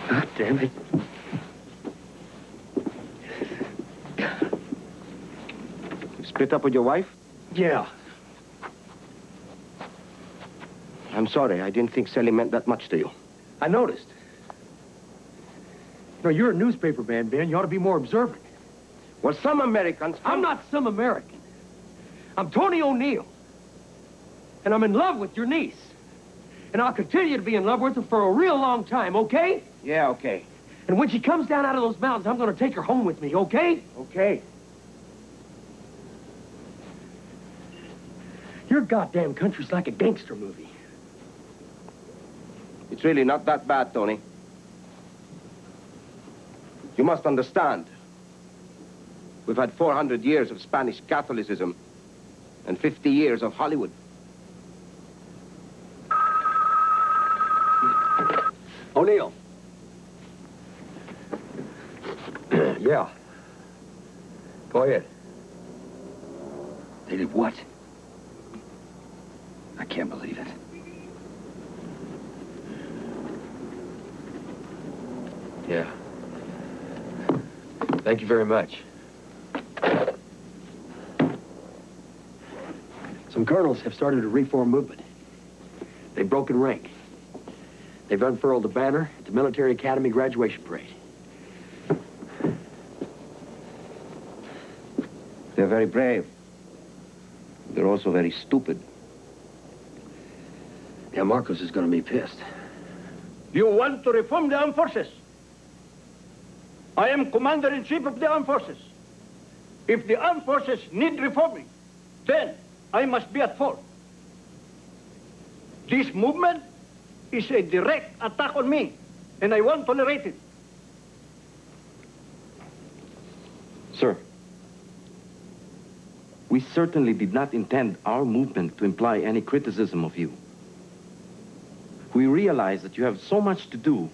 God damn it. You split up with your wife? Yeah. I'm sorry. I didn't think Sally meant that much to you. I noticed. No, you're a newspaper man, Ben. You ought to be more observant. Well, some Americans... I'm not some American. I'm Tony O'Neill. And I'm in love with your niece. And I'll continue to be in love with her for a real long time, okay? Yeah, okay. And when she comes down out of those mountains, I'm going to take her home with me, okay? Okay. Your goddamn country's like a gangster movie. It's really not that bad, Tony. You must understand. We've had 400 years of Spanish Catholicism and 50 years of Hollywood. O'Neill. Yeah. Go ahead. They did what? I can't believe it. Yeah. Thank you very much. Some colonels have started a reform movement. They've broken rank. They've unfurled the banner at the military academy graduation parade. They're very brave. They're also very stupid. Yeah, Marcos is going to be pissed. You want to reform the armed forces? I am Commander-in-Chief of the armed forces. If the armed forces need reforming, then I must be at fault. This movement is a direct attack on me, and I won't tolerate it. Sir, we certainly did not intend our movement to imply any criticism of you. We realize that you have so much to do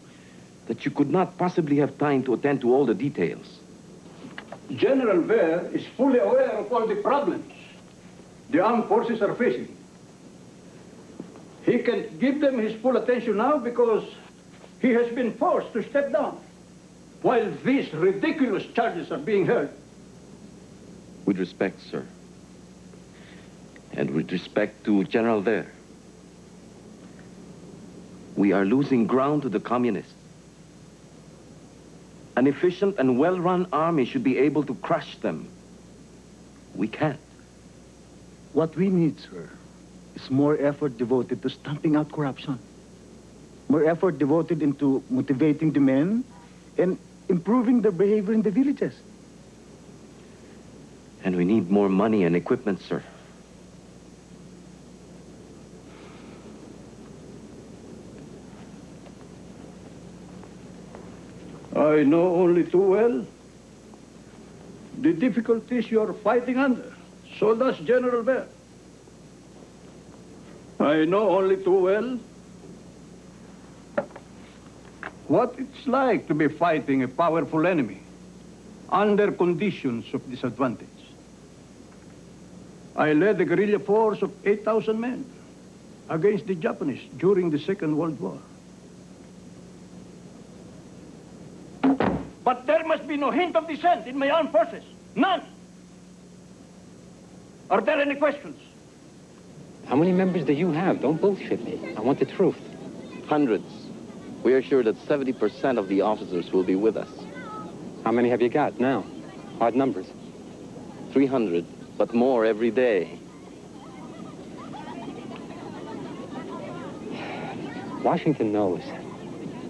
that you could not possibly have time to attend to all the details. General Ver is fully aware of all the problems the armed forces are facing. He can give them his full attention now because he has been forced to step down while these ridiculous charges are being heard. With respect, sir, and with respect to General Ver, we are losing ground to the communists. An efficient and well-run army should be able to crush them. We can't. What we need, sir, is more effort devoted to stamping out corruption. More effort devoted into motivating the men and improving their behavior in the villages. And we need more money and equipment, sir. I know only too well the difficulties you are fighting under. So does General Ver. I know only too well what it's like to be fighting a powerful enemy under conditions of disadvantage. I led a guerrilla force of 8,000 men against the Japanese during the Second World War. But there must be no hint of dissent in my armed forces. None. Are there any questions? How many members do you have? Don't bullshit me. I want the truth. Hundreds. We are sure that 70% of the officers will be with us. How many have you got now? Odd numbers. 300, but more every day. Washington knows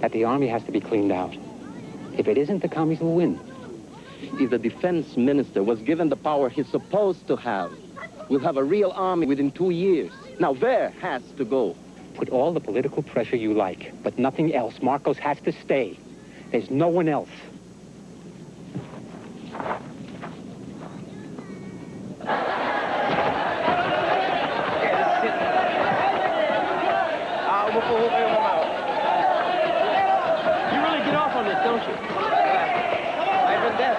that the army has to be cleaned out. If it isn't, the commies will win. If the defense minister was given the power he's supposed to have, we'll have a real army within 2 years. Now, Ver has to go. Put all the political pressure you like, but nothing else. Marcos has to stay. There's no one else.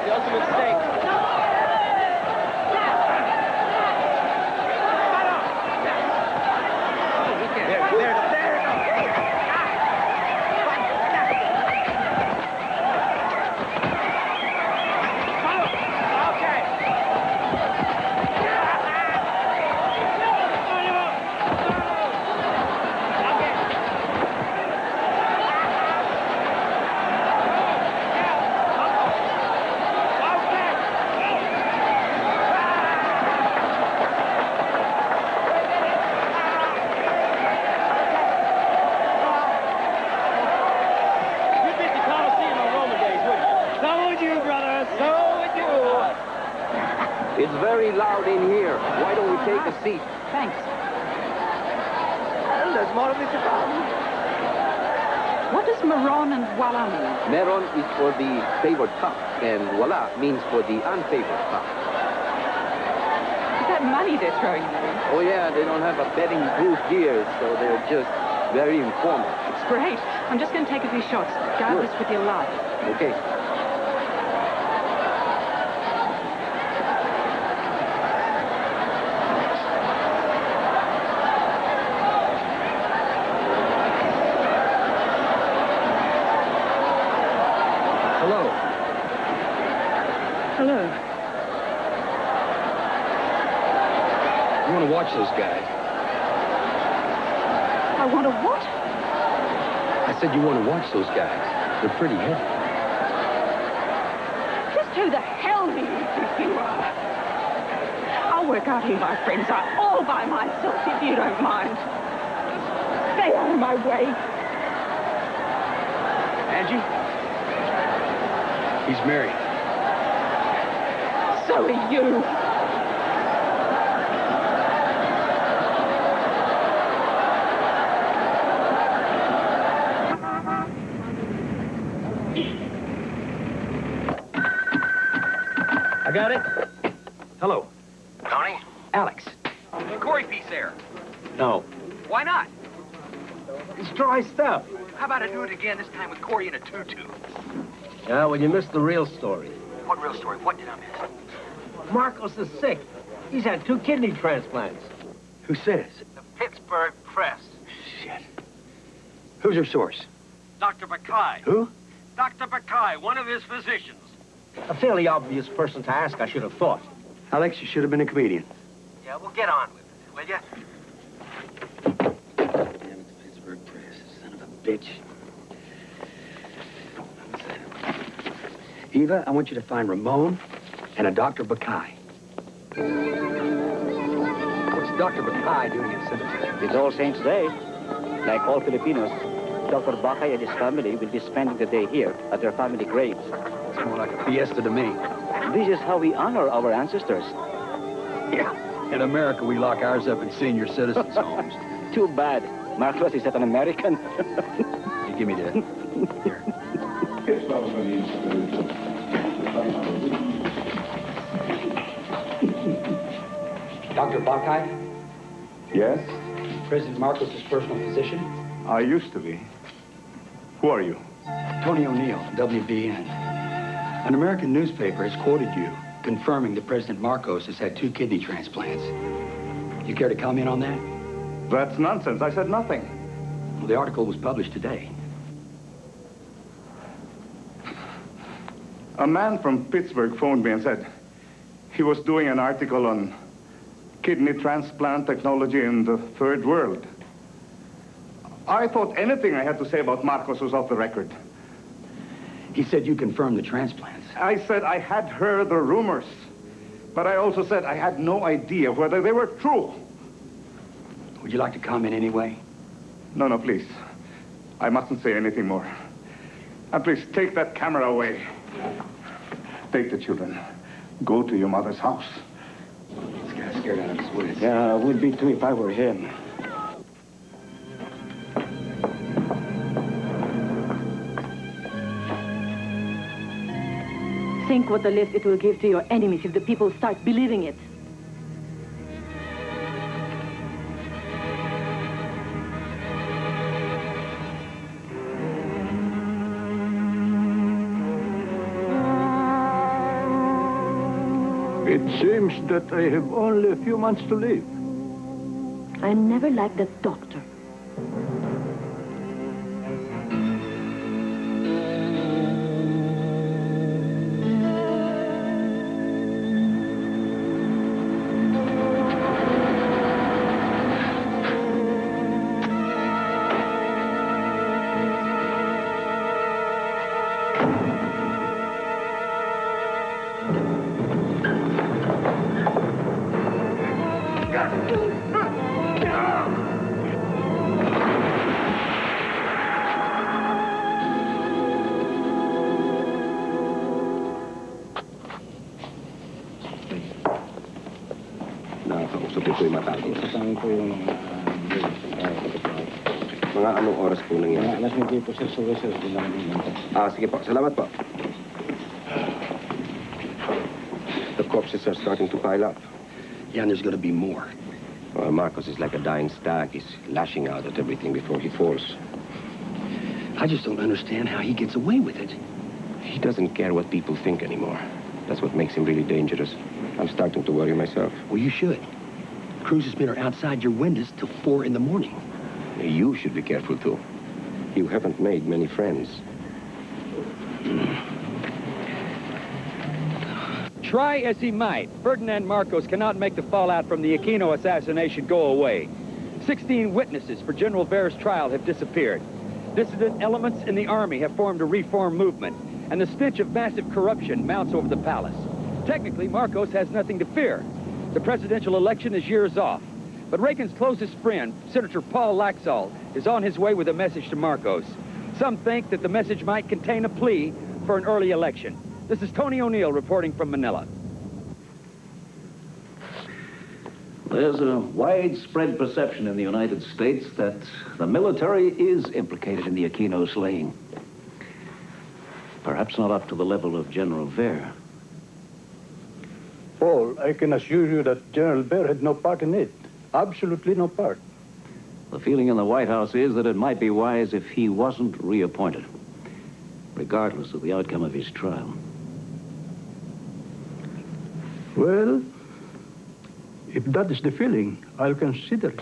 the ultimate stake. It's very loud in here. Why don't we take a seat? Thanks. There's more of this to come. What does Maron and voila mean? Meron is for the favored cup, and voila means for the unfavored cup. Is that money they're throwing at you? Oh, yeah, they don't have a betting booth here, so they're just very informal. It's great. I'm just going to take a few shots. Guard this with your life. Okay. Hello. You want to watch those guys? I want to what? I said you want to watch those guys. They're pretty heavy. Just who the hell do you think you are? I'll work out who my friends are all by myself, if you don't mind. Stay out of my way. Angie? He's married. So are you. I got it. Hello. Tony? Alex. Cory piece there. No. Why not? It's dry stuff. How about I do it again, this time with Cory in a tutu? Yeah, well, you missed the real story. What real story? What did I miss? Marcos is sick. He's had 2 kidney transplants. Who says? The Pittsburgh Press. Shit. Who's your source? Dr. Bakay. Who? Dr. Bakay, one of his physicians. A fairly obvious person to ask, I should have thought. Alex, you should have been a comedian. Yeah, we'll get on with it, will ya? Damn it, the Pittsburgh Press, son of a bitch. Eva, I want you to find Ramon and a Dr. Bakay. What's Dr. Bakay doing in cemetery? It's All Saints' Day. Like all Filipinos, Dr. Bakay and his family will be spending the day here at their family graves. It's more like a fiesta to me. This is how we honor our ancestors. Yeah. In America, we lock ours up in senior citizens' homes. Too bad. Marcos is an American. You give me that. Here. Dr. Bakay? Yes? President Marcos' personal physician? I used to be. Who are you? Tony O'Neill, WBN. An American newspaper has quoted you, confirming that President Marcos has had 2 kidney transplants. You care to comment on that? That's nonsense. I said nothing. Well, the article was published today. A man from Pittsburgh phoned me and said he was doing an article on kidney transplant technology in the third world. I thought anything I had to say about Marcos was off the record. He said you confirmed the transplants. I said I had heard the rumors, but I also said I had no idea whether they were true. Would you like to comment anyway? No, no, please. I mustn't say anything more. And please, take that camera away. Take the children. Go to your mother's house. This guy's scared out of his wits. Yeah, I would be too if I were him. Think what a lift it will give to your enemies if the people start believing it. It seems that I have only a few months to live. I'm never like that doctor. Nakakausapin ko yung mata ko. Mga anong oras po nangyari? Alas 9 po, sir. Sir. Sige po. Salamat po. The corpses are starting to pile up. Yeah, and there's going to be more. Well, Marcos is like a dying stag. He's lashing out at everything before he falls. I just don't understand how he gets away with it. He doesn't care what people think anymore. That's what makes him really dangerous. I'm starting to worry myself. Well, you should. Cruises are outside your windows till 4 in the morning. You should be careful, too. You haven't made many friends. Try as he might, Ferdinand Marcos cannot make the fallout from the Aquino assassination go away. 16 witnesses for General Vere's trial have disappeared. Dissident elements in the army have formed a reform movement, and the stench of massive corruption mounts over the palace. Technically, Marcos has nothing to fear. The presidential election is years off. But Reagan's closest friend, Senator Paul Laxalt, is on his way with a message to Marcos. Some think that the message might contain a plea for an early election. This is Tony O'Neill reporting from Manila. There's a widespread perception in the United States that the military is implicated in the Aquino slaying. Perhaps not up to the level of General Vere. Paul, I can assure you that General Vere had no part in it. Absolutely no part. The feeling in the White House is that it might be wise if he wasn't reappointed, regardless of the outcome of his trial. Well, if that is the feeling, I'll consider it.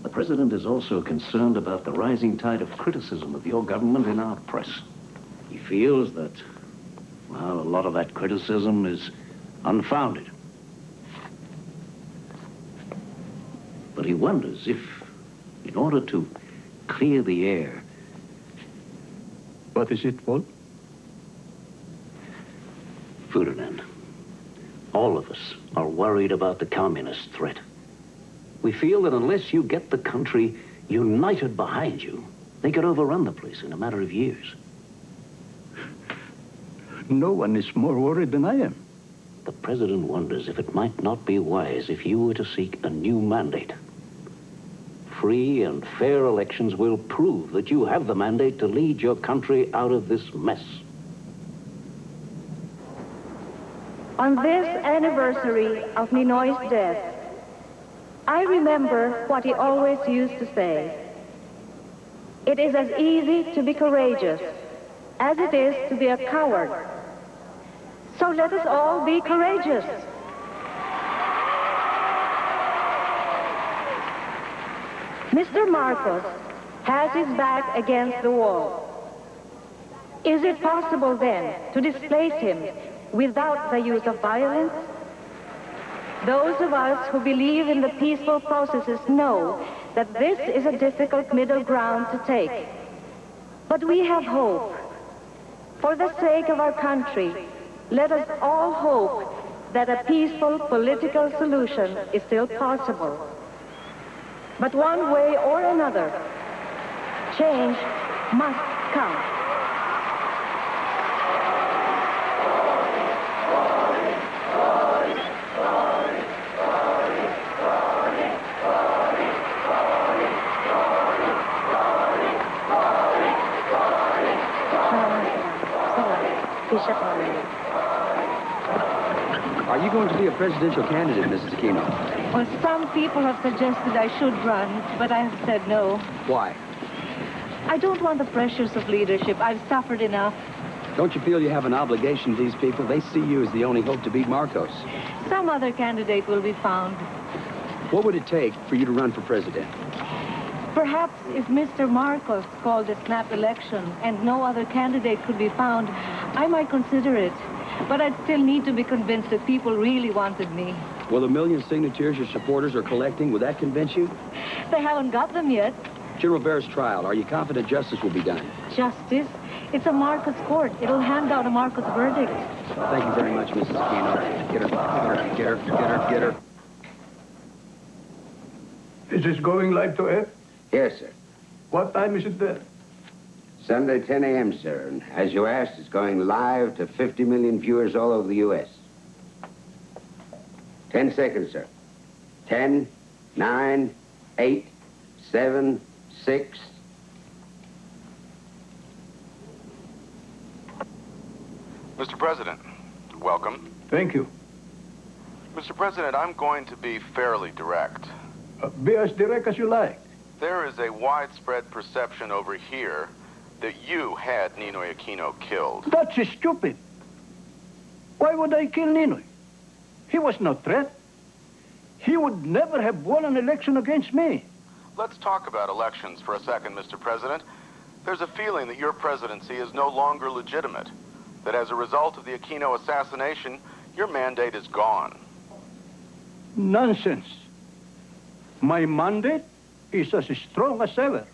The president is also concerned about the rising tide of criticism of your government in our press. He feels that, well, a lot of that criticism is unfounded. But he wonders if, in order to clear the air... What is it, Paul? Ferdinand, all of us are worried about the communist threat. We feel that unless you get the country united behind you, they could overrun the place in a matter of years. No one is more worried than I am. The president wonders if it might not be wise if you were to seek a new mandate. Free and fair elections will prove that you have the mandate to lead your country out of this mess. On this anniversary of Ninoy's death, I remember what he always used to say. It is as easy to be courageous as it is to be a coward. So let us all be courageous. Mr. Marcos has his back against the wall. Is it possible then to displace him without the use of violence? Those of us who believe in the peaceful processes know that this is a difficult middle ground to take. But we have hope. For the sake of our country, let us all hope that a peaceful political solution is still possible. But one way or another, change must come. Are you going to be a presidential candidate, Mrs. Aquino? Well, some people have suggested I should run, but I have said no. Why? I don't want the pressures of leadership. I've suffered enough. Don't you feel you have an obligation to these people? They see you as the only hope to beat Marcos. Some other candidate will be found. What would it take for you to run for president? Perhaps if Mr. Marcos called a snap election and no other candidate could be found, I might consider it. But I'd still need to be convinced that people really wanted me. Well, the million signatures your supporters are collecting, would that convince you? They haven't got them yet. General Bear's trial, are you confident justice will be done? Justice? It's a Marcos court. It'll hand out a Marcos verdict. Thank you very much, Mrs. Aquino. Get her. Is this going live to air? Yes, sir. What time is it there? Sunday, 10 a.m., sir. And as you asked, it's going live to 50 million viewers all over the U.S. 10 seconds, sir. 10, 9, 8, 7, 6. Mr. President, welcome. Thank you. Mr. President, I'm going to be fairly direct. Be as direct as you like. There is a widespread perception over here that you had Ninoy Aquino killed. That's stupid. Why would I kill Ninoy? He was no threat. He would never have won an election against me. Let's talk about elections for a second, Mr. President. There's a feeling that your presidency is no longer legitimate, that as a result of the Aquino assassination, your mandate is gone. Nonsense. My mandate is as strong as ever.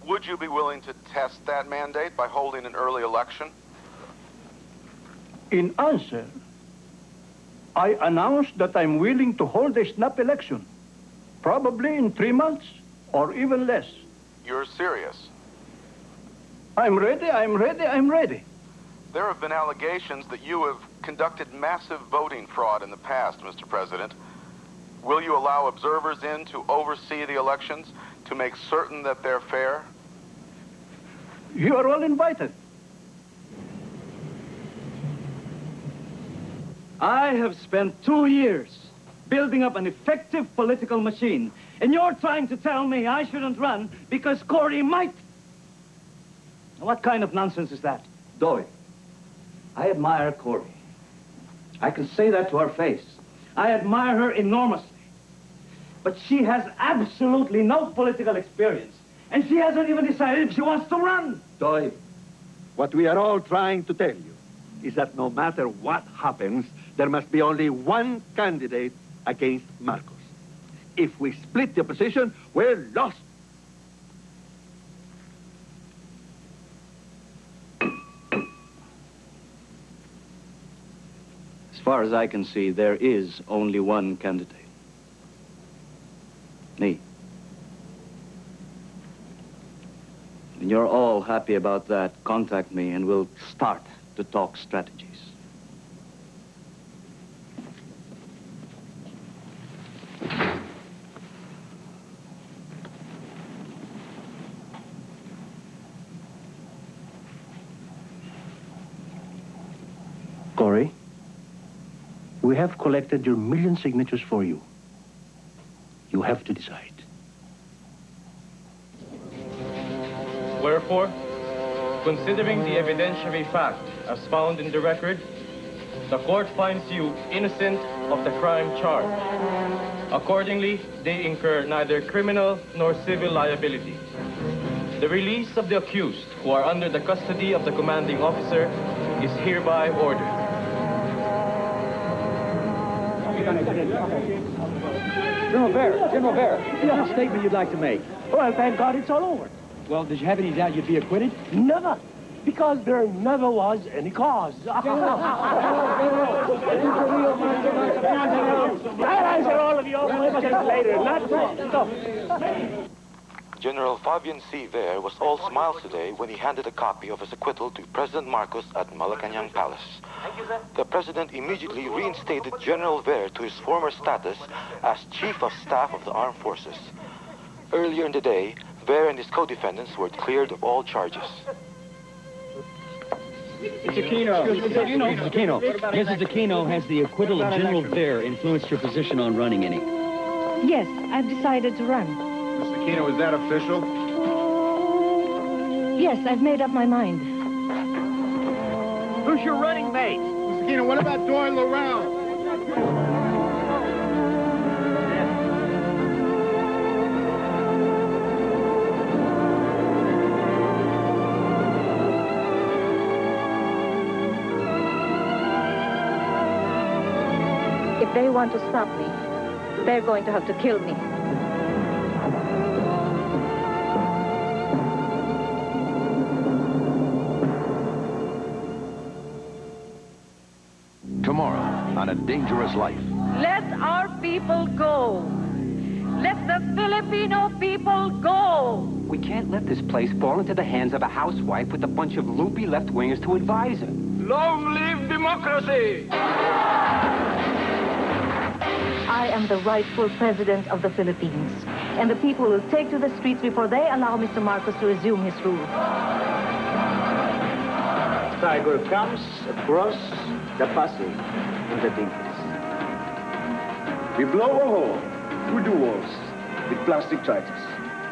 Would you be willing to test that mandate by holding an early election? In answer, I announced that I'm willing to hold a snap election, probably in 3 months or even less. You're serious? I'm ready. There have been allegations that you have conducted massive voting fraud in the past, Mr. President. Will you allow observers in to oversee the elections to make certain that they're fair? You are all invited. I have spent 2 years building up an effective political machine, and you're trying to tell me I shouldn't run because Cory might? What kind of nonsense is that? Doy, I admire Cory. I can say that to her face. I admire her enormously. But she has absolutely no political experience, and she hasn't even decided if she wants to run. Doy, what we are all trying to tell you is that no matter what happens, there must be only one candidate against Marcos. If we split the opposition, we're lost. As far as I can see, there is only one candidate. Me. When you're all happy about that, contact me and we'll start to talk strategies. Cory, we have collected your 1 million signatures for you. You have to decide. Wherefore, considering the evidentiary fact as found in the record, the court finds you innocent of the crime charged. Accordingly, they incur neither criminal nor civil liability. The release of the accused who are under the custody of the commanding officer is hereby ordered. General Bear, is there a statement you'd like to make? Well, thank God it's all over. Well, did you have any doubt you'd be acquitted? Never. Because there never was any cause. I'll answer all of your questions later. Not now. General Fabian C. Ver was all smiles today when he handed a copy of his acquittal to President Marcos at Malacanang Palace. The president immediately reinstated General Ver to his former status as Chief of Staff of the Armed Forces. Earlier in the day, Ver and his co-defendants were cleared of all charges. It's Aquino. Mrs. Aquino. Mrs. Aquino, has the acquittal of General Ver influenced your position on running any? Yes, I've decided to run. Mrs. Aquino, is that official? Yes, I've made up my mind. Who's your running mate? Mr. Aquino, what about Doyle Laurel? If they want to stop me, they're going to have to kill me. Tomorrow, on A Dangerous Life. Let our people go. Let the Filipino people go. We can't let this place fall into the hands of a housewife with a bunch of loopy left-wingers to advise her. Long live democracy! I am the rightful president of the Philippines, and the people will take to the streets before they allow Mr. Marcos to resume his rule. Tiger comes across the Pasig in the dimples. We blow a hole through the walls with plastic charges.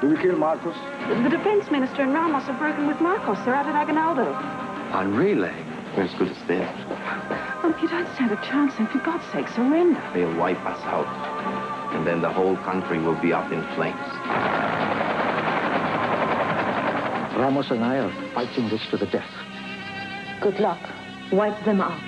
Do we kill Marcos? The defense minister and Ramos have broken with Marcos. They're out at Aguinaldo. On relay? We're as good as dead. You don't stand a chance, and for God's sake, surrender. They'll wipe us out. And then the whole country will be up in flames. Ramos and I are fighting this to the death. Good luck. Wipe them out.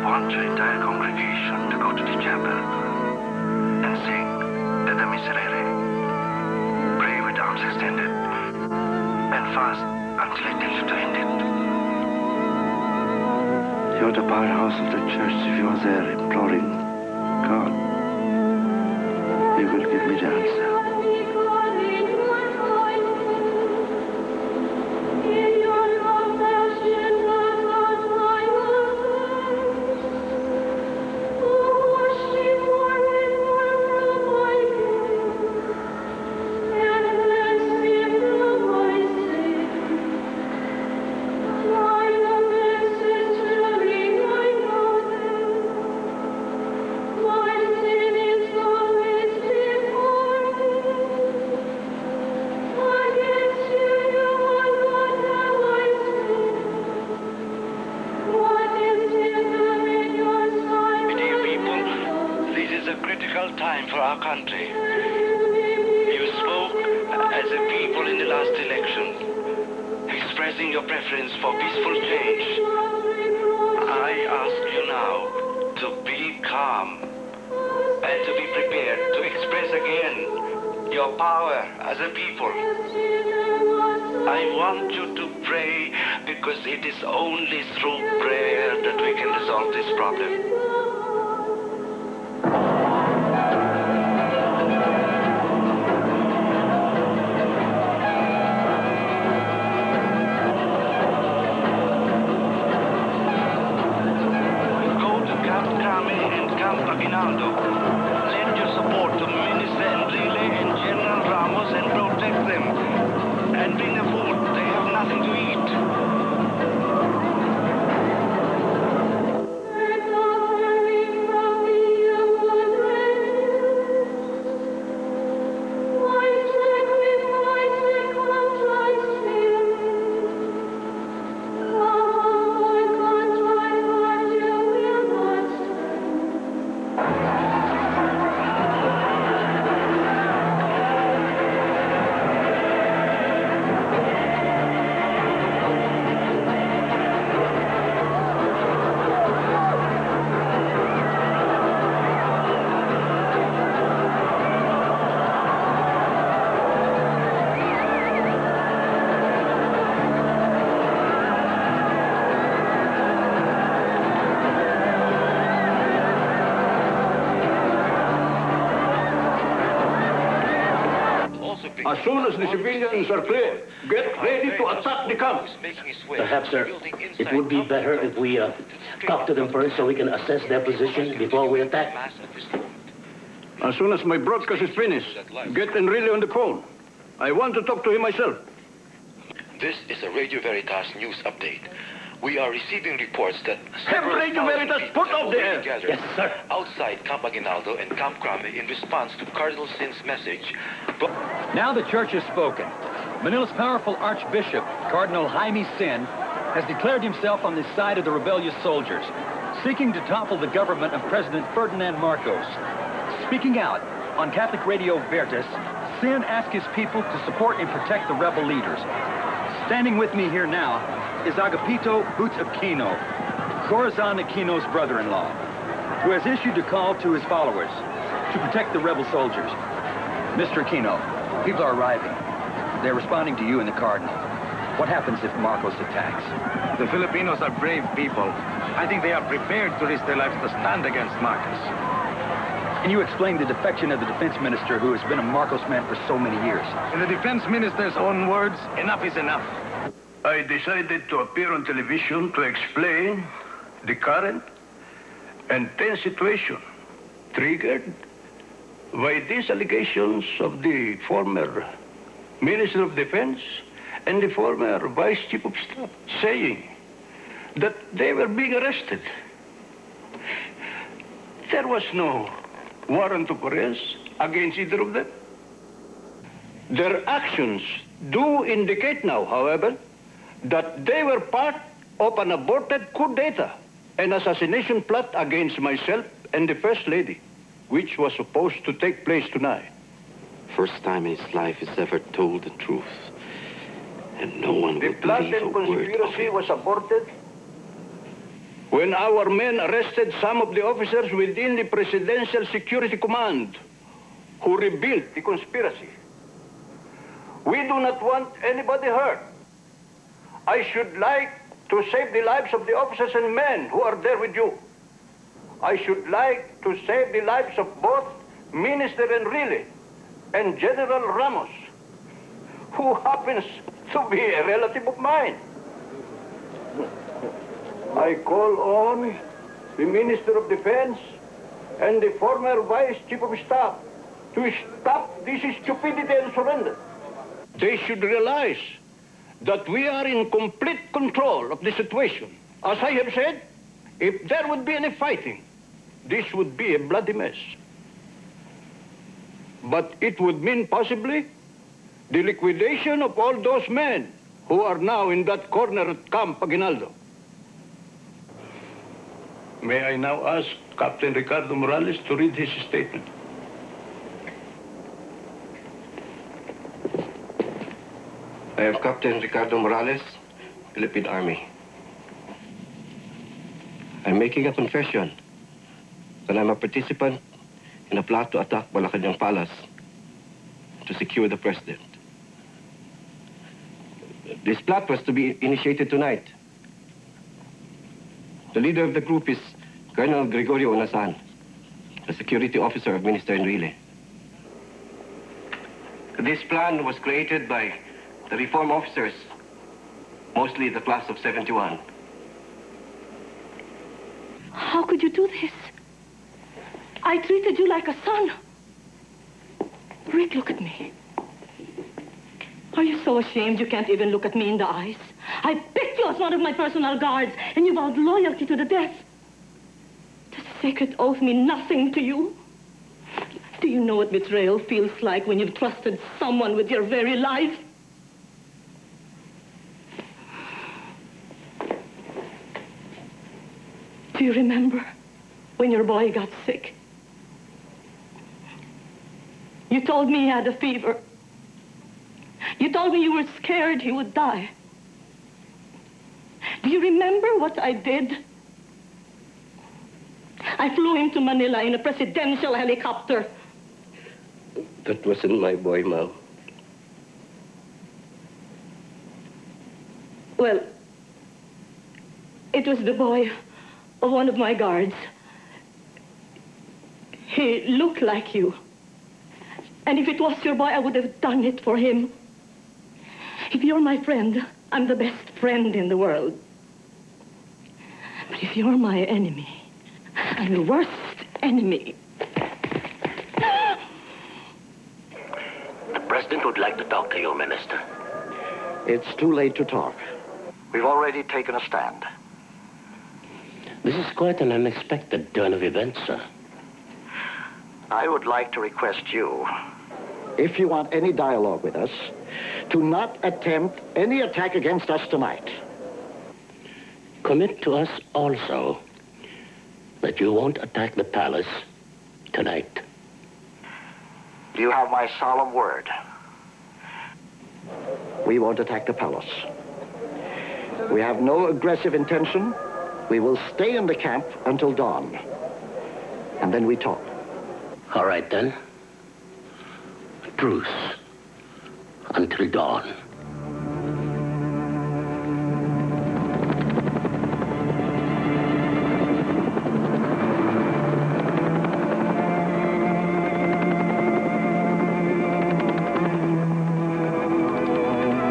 want your entire congregation to go to the chapel and sing the Miserere, pray with arms extended, and fast until I tell you to end it. You're the powerhouse of the church. If you are there imploring God, He will give me the answer. Time for our country. You spoke as a people in the last election, expressing your preference for peaceful change. I ask you now to be calm and to be prepared to express again your power as a people. I want you to pray because it is only through prayer that we can resolve this problem. Aguinaldo. Lend your support to Minister Enrile and General Ramos. As soon as the civilians are clear, get ready to attack the camp. Perhaps, sir, it would be better if we talk to them first so we can assess their position before we attack. As soon as my broadcast is finished, get Enrile on the phone. I want to talk to him myself. This is a Radio Veritas news update. We are receiving reports that Have Radio Veritas put out the air. Yes, sir. Outside Camp Aguinaldo and Camp Crame in response to Cardinal Sin's message. Now the church has spoken. Manila's powerful Archbishop, Cardinal Jaime Sin, has declared himself on the side of the rebellious soldiers, seeking to topple the government of President Ferdinand Marcos. Speaking out on Catholic Radio Veritas, Sin asked his people to support and protect the rebel leaders. Standing with me here now is Agapito Boots Aquino, Corazon Aquino's brother-in-law, who has issued a call to his followers to protect the rebel soldiers. Mr. Aquino, people are arriving. They're responding to you and the Cardinal. What happens if Marcos attacks? The Filipinos are brave people. I think they are prepared to risk their lives to stand against Marcos. Can you explain the defection of the defense minister who has been a Marcos man for so many years? In the defense minister's own words, enough is enough. I decided to appear on television to explain the current and tense situation triggered by these allegations of the former Minister of Defense and the former Vice Chief of Staff saying that they were being arrested. There was no warrant of arrest against either of them. Their actions do indicate now, however, that they were part of an aborted coup d'etat, an assassination plot against myself and the First Lady, which was supposed to take place tonight. First time in his life he's ever told the truth. And no one The will plot believe a and word of conspiracy it. was aborted when our men arrested some of the officers within the Presidential Security Command who revealed the conspiracy. We do not want anybody hurt. I should like to save the lives of the officers and men who are there with you. I should like to save the lives of both Minister Enrile and General Ramos, who happens to be a relative of mine. I call on the Minister of Defense and the former Vice Chief of Staff to stop this stupidity and surrender. They should realize that we are in complete control of the situation. As I have said, if there would be any fighting, this would be a bloody mess. But it would mean possibly the liquidation of all those men who are now in that corner at Camp Aguinaldo. May I now ask Captain Ricardo Morales to read his statement? I am Captain Ricardo Morales, Philippine Army. I'm making a confession that I'm a participant in a plot to attack Malacanang Palace to secure the president. This plot was to be initiated tonight. The leader of the group is Colonel Gregorio Unasan, the security officer of Minister Enrile. This plan was created by the reform officers, mostly the class of 71. How could you do this? I treated you like a son. Rick, look at me. Are you so ashamed you can't even look at me in the eyes? I picked you as one of my personal guards, and you vowed loyalty to the death. Does sacred oath mean nothing to you? Do you know what betrayal feels like when you've trusted someone with your very life? Do you remember when your boy got sick? You told me he had a fever. You told me you were scared he would die. Do you remember what I did? I flew him to Manila in a presidential helicopter. That wasn't my boy, Ma'am. Well, it was the boy of one of my guards. He looked like you. And if it was your boy, I would have done it for him. If you're my friend, I'm the best friend in the world. But if you're my enemy, I'm the worst enemy. The president would like to talk to you, Minister. It's too late to talk. We've already taken a stand. This is quite an unexpected turn of events, sir. I would like to request you, If you want any dialogue with us, to not attempt any attack against us tonight. commit to us also that you won't attack the palace tonight. Do you have my solemn word? We won't attack the palace. We have no aggressive intention. We will stay in the camp until dawn. And then we talk. All right, then. Truce until dawn.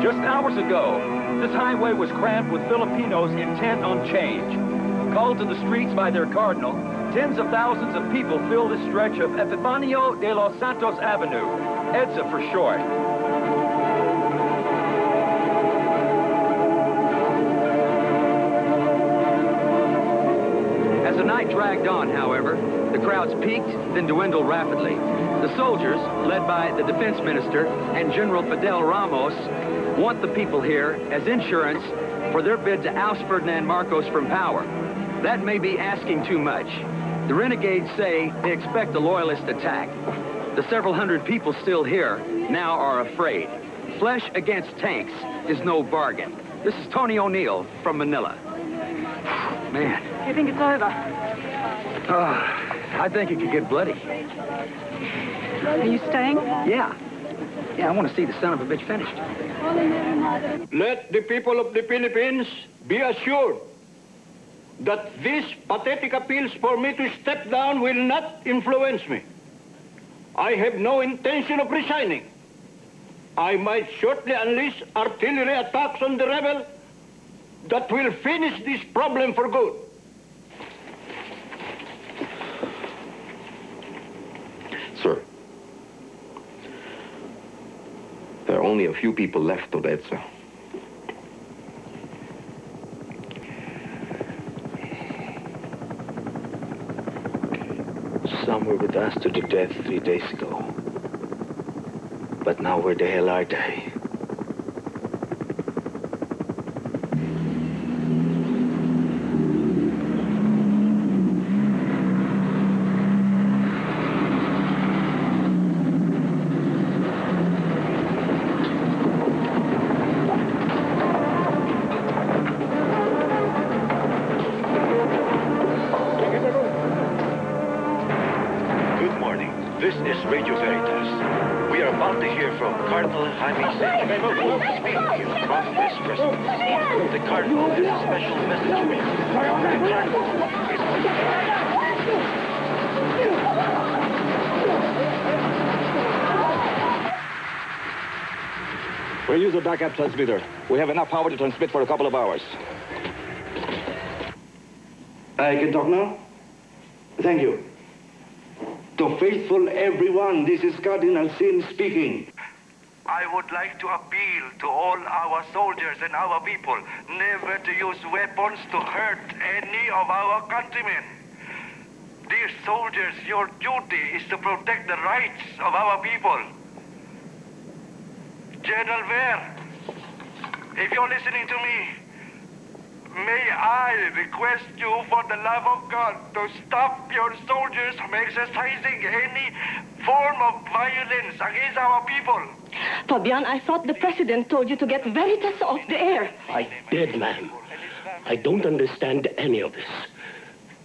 Just hours ago, this highway was crammed with Filipinos intent on change. Called to the streets by their cardinal, tens of thousands of people fill this stretch of Epifanio de los Santos Avenue, EDSA for short. As the night dragged on, however, the crowds peaked, then dwindled rapidly. The soldiers, led by the defense minister and General Fidel Ramos, want the people here as insurance for their bid to oust Ferdinand Marcos from power. That may be asking too much. The renegades say they expect a loyalist attack. The several hundred people still here now are afraid. Flesh against tanks is no bargain. This is Tony O'Neill from Manila. Man. You think it's over? I think it could get bloody. Are you staying? Yeah. Yeah, I want to see the son of a bitch finished. Let the people of the Philippines be assured that these pathetic appeals for me to step down will not influence me. I have no intention of resigning. I might shortly unleash artillery attacks on the rebel that will finish this problem for good. Sir, there are only a few people left of EDSA. Some were with us to the death 3 days ago. But now where the hell are they? We'll use a backup transmitter. We have enough power to transmit for a couple of hours. I can talk now? Thank you. To faithful everyone, this is Cardinal Sin speaking. I would like to appeal to all our soldiers and our people never to use weapons to hurt any of our countrymen. Dear soldiers, your duty is to protect the rights of our people. General Ver, if you're listening to me, may I request you for the love of God to stop your soldiers from exercising any form of violence against our people. Fabian, I thought the president told you to get Veritas off the air. I did, ma'am. I don't understand any of this.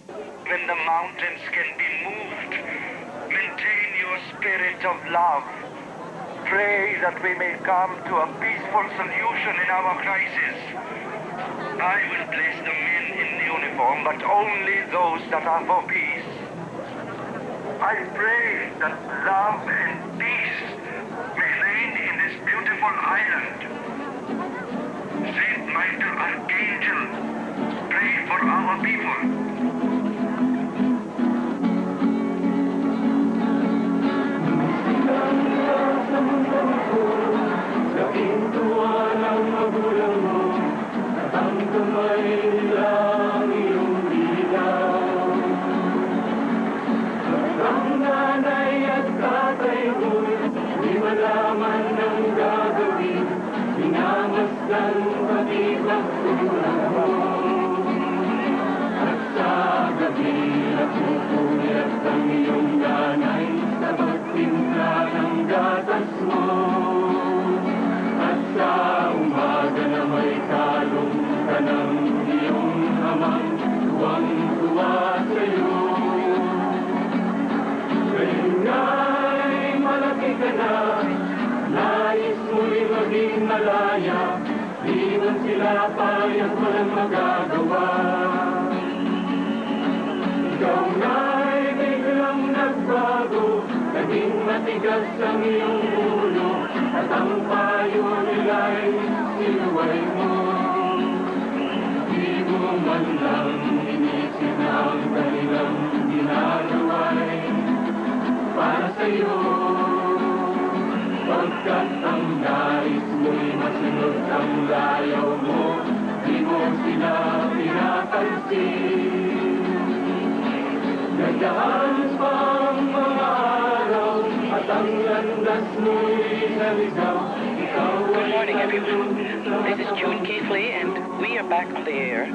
When the mountains can be moved, maintain your spirit of love. Pray that we may come to a peaceful solution in our crisis. I will place the men in uniform, but only those that are for peace. I pray that love and peace may reign in this beautiful island. Saint Michael Archangel, pray for our people. Good morning, everyone. This is June Keithley, and we are back on the air,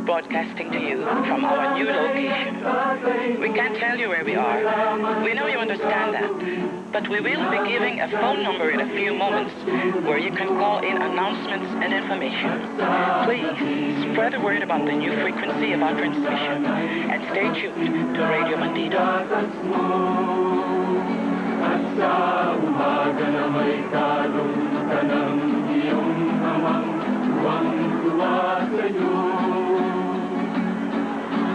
broadcasting to you from our new location. We can't tell you where we are. We know you understand that. But we will be giving a phone number in a few moments where you can call in announcements and information. Please spread the word about the new frequency of our transmission and stay tuned to Radio Bandito. At sa umaga na may kalong ka ng iyong amang tuwang-tuwa sa'yo.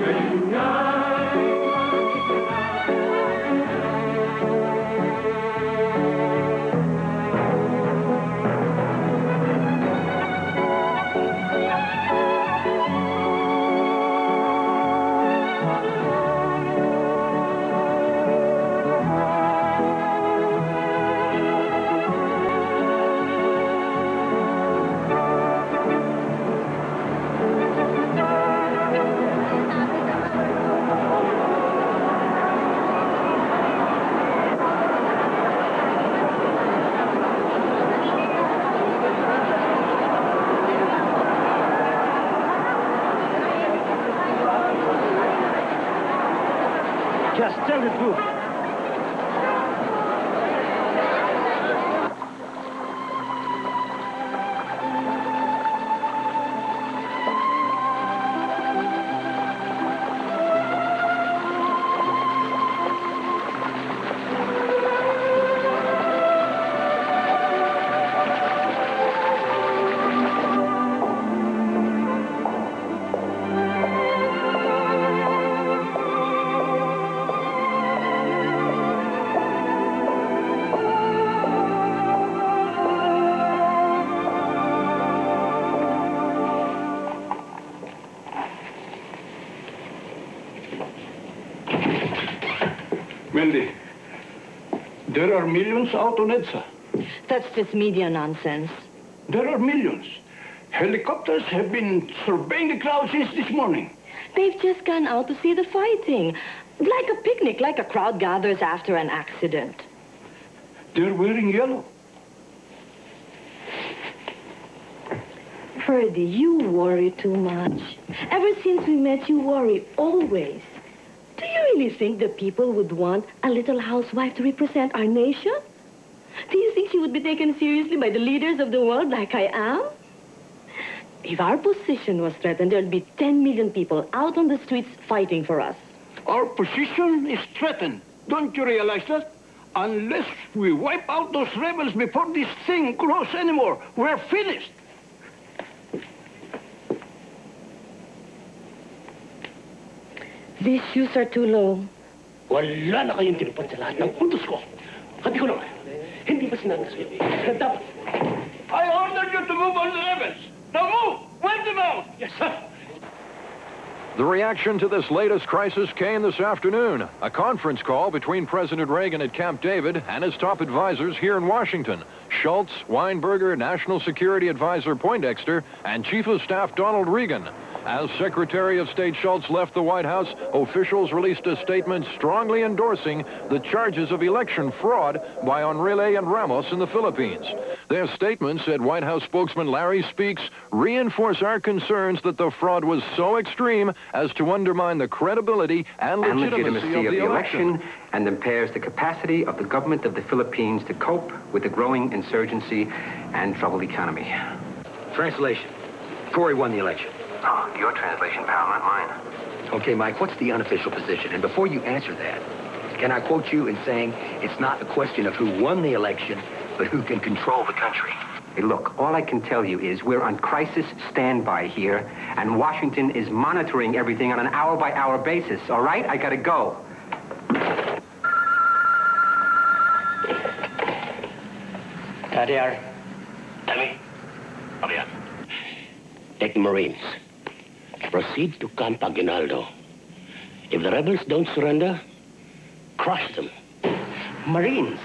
Ngayon nga'y Just tell the truth. Wendy, there are millions out on EDSA. That's just media nonsense. There are millions. Helicopters have been surveying the crowd since this morning. They've just gone out to see the fighting. Like a picnic, like a crowd gathers after an accident. They're wearing yellow. Ferdy, you worry too much. Ever since we met, you worry always. Do you really think the people would want a little housewife to represent our nation? Do you think she would be taken seriously by the leaders of the world like I am? If our position was threatened, there'd be 10 million people out on the streets fighting for us. Our position is threatened. Don't you realize that? Unless we wipe out those rebels before this thing grows anymore, we're finished. These shoes are too low. Wala na kayong tinupad sa lahat ng puntos ko. Sabi ko naman, hindi ba sinabi sa'yo na dapat... I ordered you to move on the rebels. Now move! Wipe them out! Yes, sir. The reaction to this latest crisis came this afternoon. A conference call between President Reagan at Camp David and his top advisors here in Washington. Schultz, Weinberger, National Security Advisor Poindexter, and Chief of Staff Donald Regan. As Secretary of State Schultz left the White House, officials released a statement strongly endorsing the charges of election fraud by Enrile and Ramos in the Philippines. Their statement, said White House spokesman Larry Speaks, reinforce our concerns that the fraud was so extreme as to undermine the credibility and legitimacy of the election and impairs the capacity of the government of the Philippines to cope with the growing insurgency and troubled economy. Translation. Cory won the election. Oh, your translation, pal, not mine. Okay, Mike, what's the unofficial position? And before you answer that, can I quote you in saying it's not a question of who won the election, but who can control the country? Hey, look, all I can tell you is we're on crisis standby here, and Washington is monitoring everything on an hour-by-hour basis, all right? I gotta go. There. Tell me. Oh, yeah. Take the Marines. Proceed to Camp Aguinaldo. If the rebels don't surrender, crush them. Marines.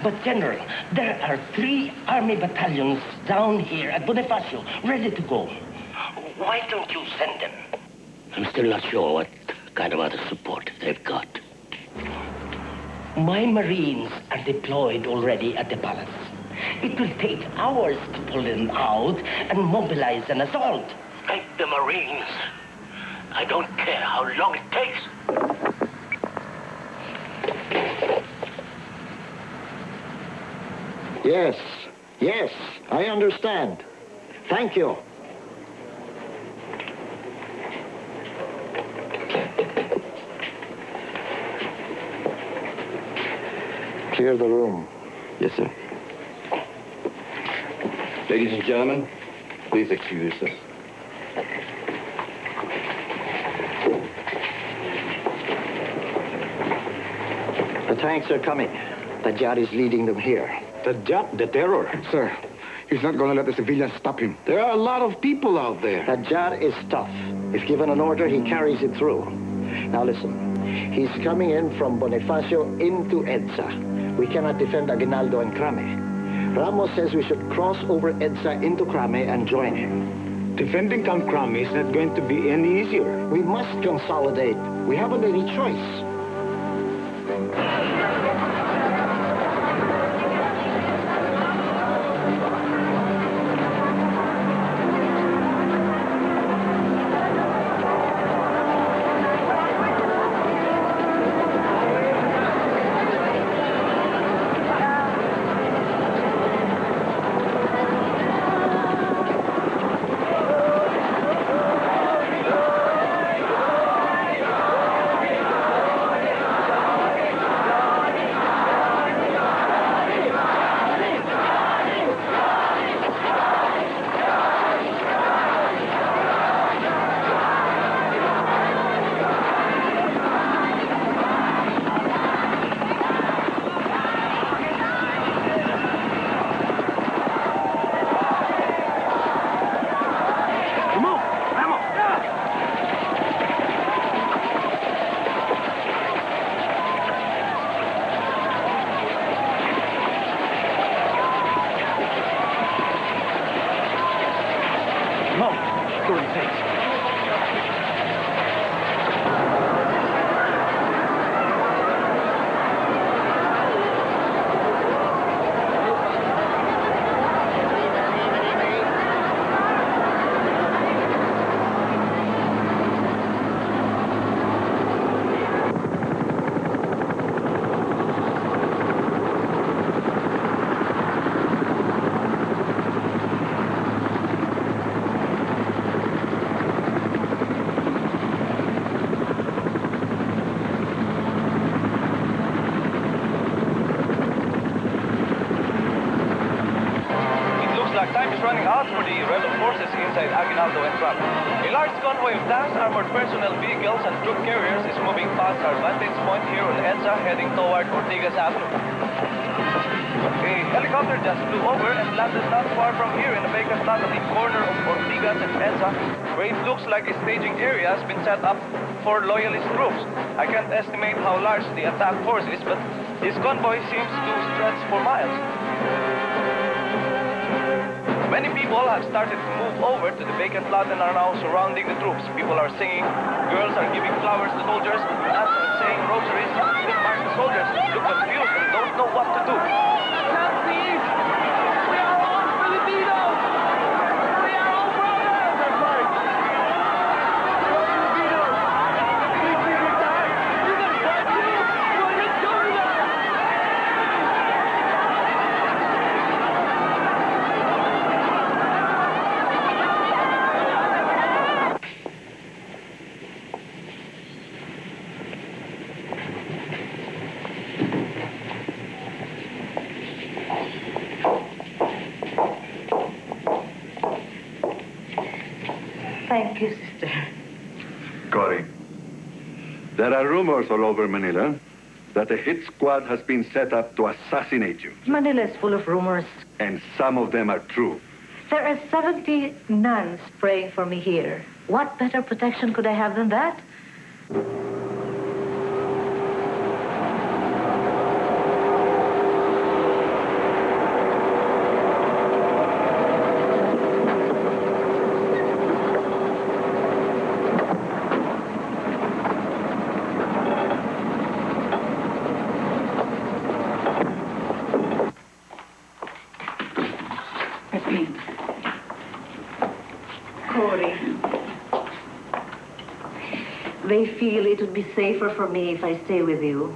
But, General, there are 3 army battalions down here at Bonifacio, ready to go. Why don't you send them? I'm still not sure what kind of other support they've got. My Marines are deployed already at the palace. It will take hours to pull them out and mobilize an assault. Take the Marines. I don't care how long it takes. Yes, I understand. Thank you. Clear the room. Yes, sir. Ladies and gentlemen, please excuse us. The tanks are coming. Tajad is leading them here. Tajad, the terror? Sir, he's not going to let the civilians stop him. There are a lot of people out there. Tajad is tough. If given an order, he carries it through. Now listen, he's coming in from Bonifacio into Edsa. We cannot defend Aguinaldo and Crame. Ramos says we should cross over Edsa into Crame and join him. Defending Camp Crame is not going to be any easier. We must consolidate. We haven't any choice. is running out for the rebel forces inside Aguinaldo and Trump. A large convoy of tanks, armored personnel vehicles, and troop carriers is moving past our vantage point here on EDSA, heading toward Ortigas Avenue. A helicopter just flew over and landed not far from here in a vacant lot at the corner of Ortigas and EDSA, where it looks like a staging area has been set up for loyalist groups. I can't estimate how large the attack force is, but this convoy seems to stretch for miles. Many people have started to move over to the vacant lot and are now surrounding the troops. People are singing, girls are giving flowers to soldiers, nuns are saying rosaries, the Marcos soldiers look confused and don't know what to do. Please! We are all Filipinos! We are all brothers! That's right! We are Filipinos! We give you time! You can fight you! What are you doing there? Thank you, sister. Cory, there are rumors all over Manila that a hit squad has been set up to assassinate you. Manila is full of rumors. And some of them are true. There are 70 nuns praying for me here. What better protection could I have than that? Cory. They feel it would be safer for me if I stay with you.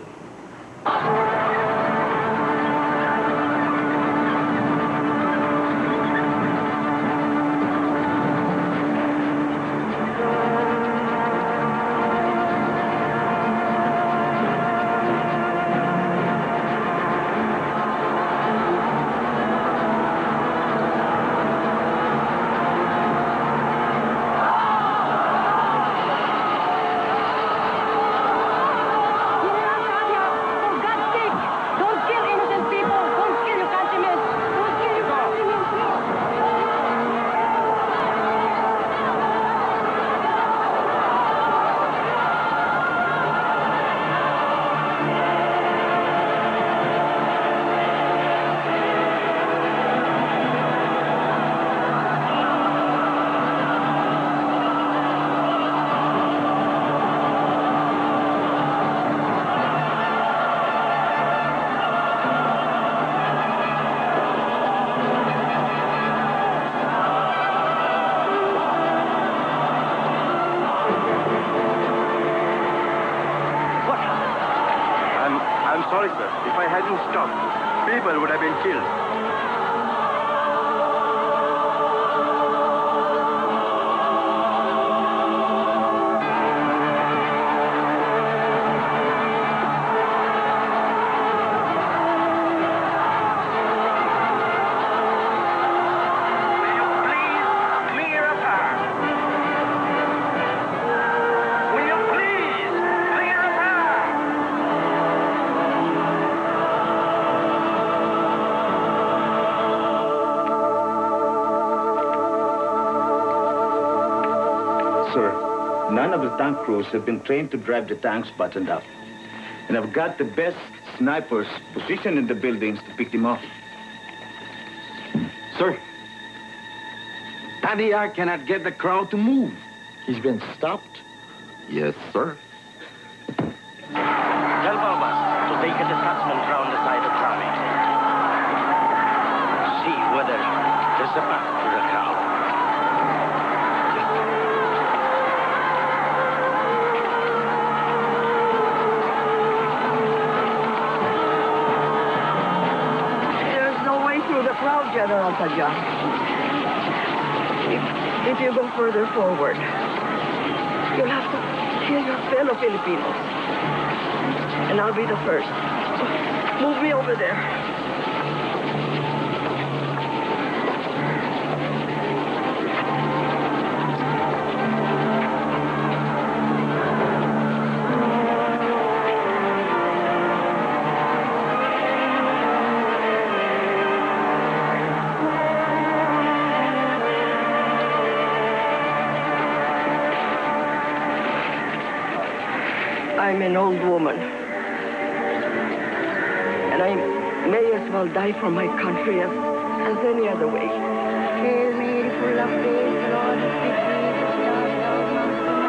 I'm sorry, sir. If I hadn't stopped, people would have been killed. Sir, none of the tank crews have been trained to drive the tanks buttoned up. And I've got the best snipers positioned in the buildings to pick them off. Sir, Tadiar cannot get the crowd to move. He's been stopped? Yes, sir. Tell Balbas to take a detachment round the side of Trami. See whether there's a path to the crowd. There's no way through the crowd, General Padilla. If you go further forward, you'll have to kill your fellow Filipinos. And I'll be the first. Move me over there. I'm an old woman. And I may as well die for my country as any other way. Hail Mary, full of grace, the Lord is with thee. Blessed art thou amongst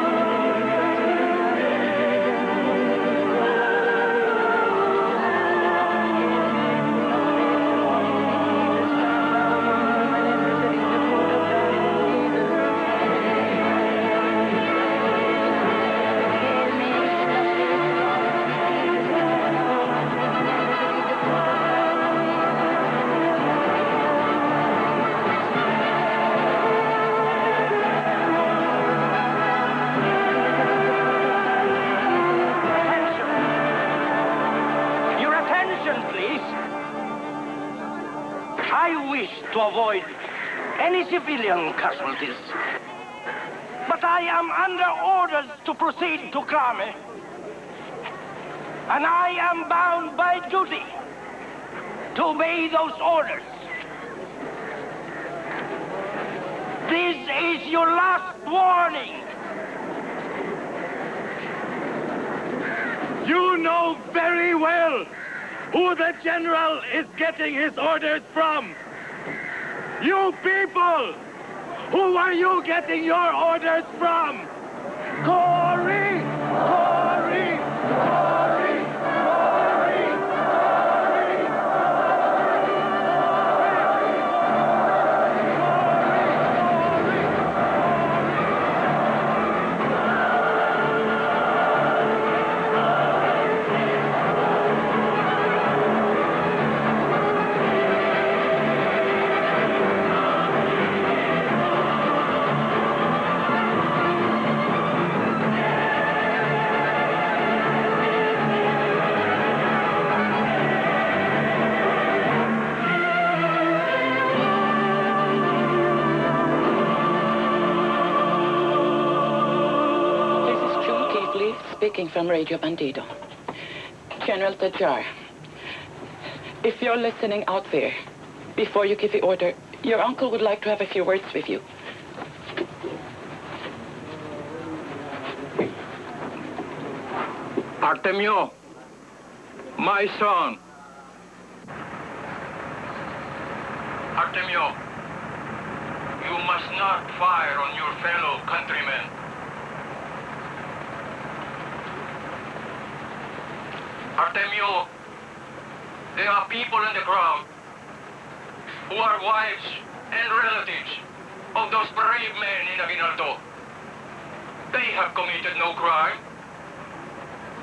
Your attention, please. I wish to avoid any civilian casualties. But I am under orders to proceed to Krame. And I am bound by duty to obey those orders. This is your last warning. You know very well who the general is getting his orders from. You people! Who are you getting your orders from? Cory! Cory! Cory! Cory! Speaking from Radio Bandido. General Tajar, if you're listening out there, before you give the order, your uncle would like to have a few words with you. Artemio, my son. Artemio, you must not fire on your fellow countrymen. Artemio, there are people in the crowd who are wives and relatives of those brave men in Aguinaldo. They have committed no crime.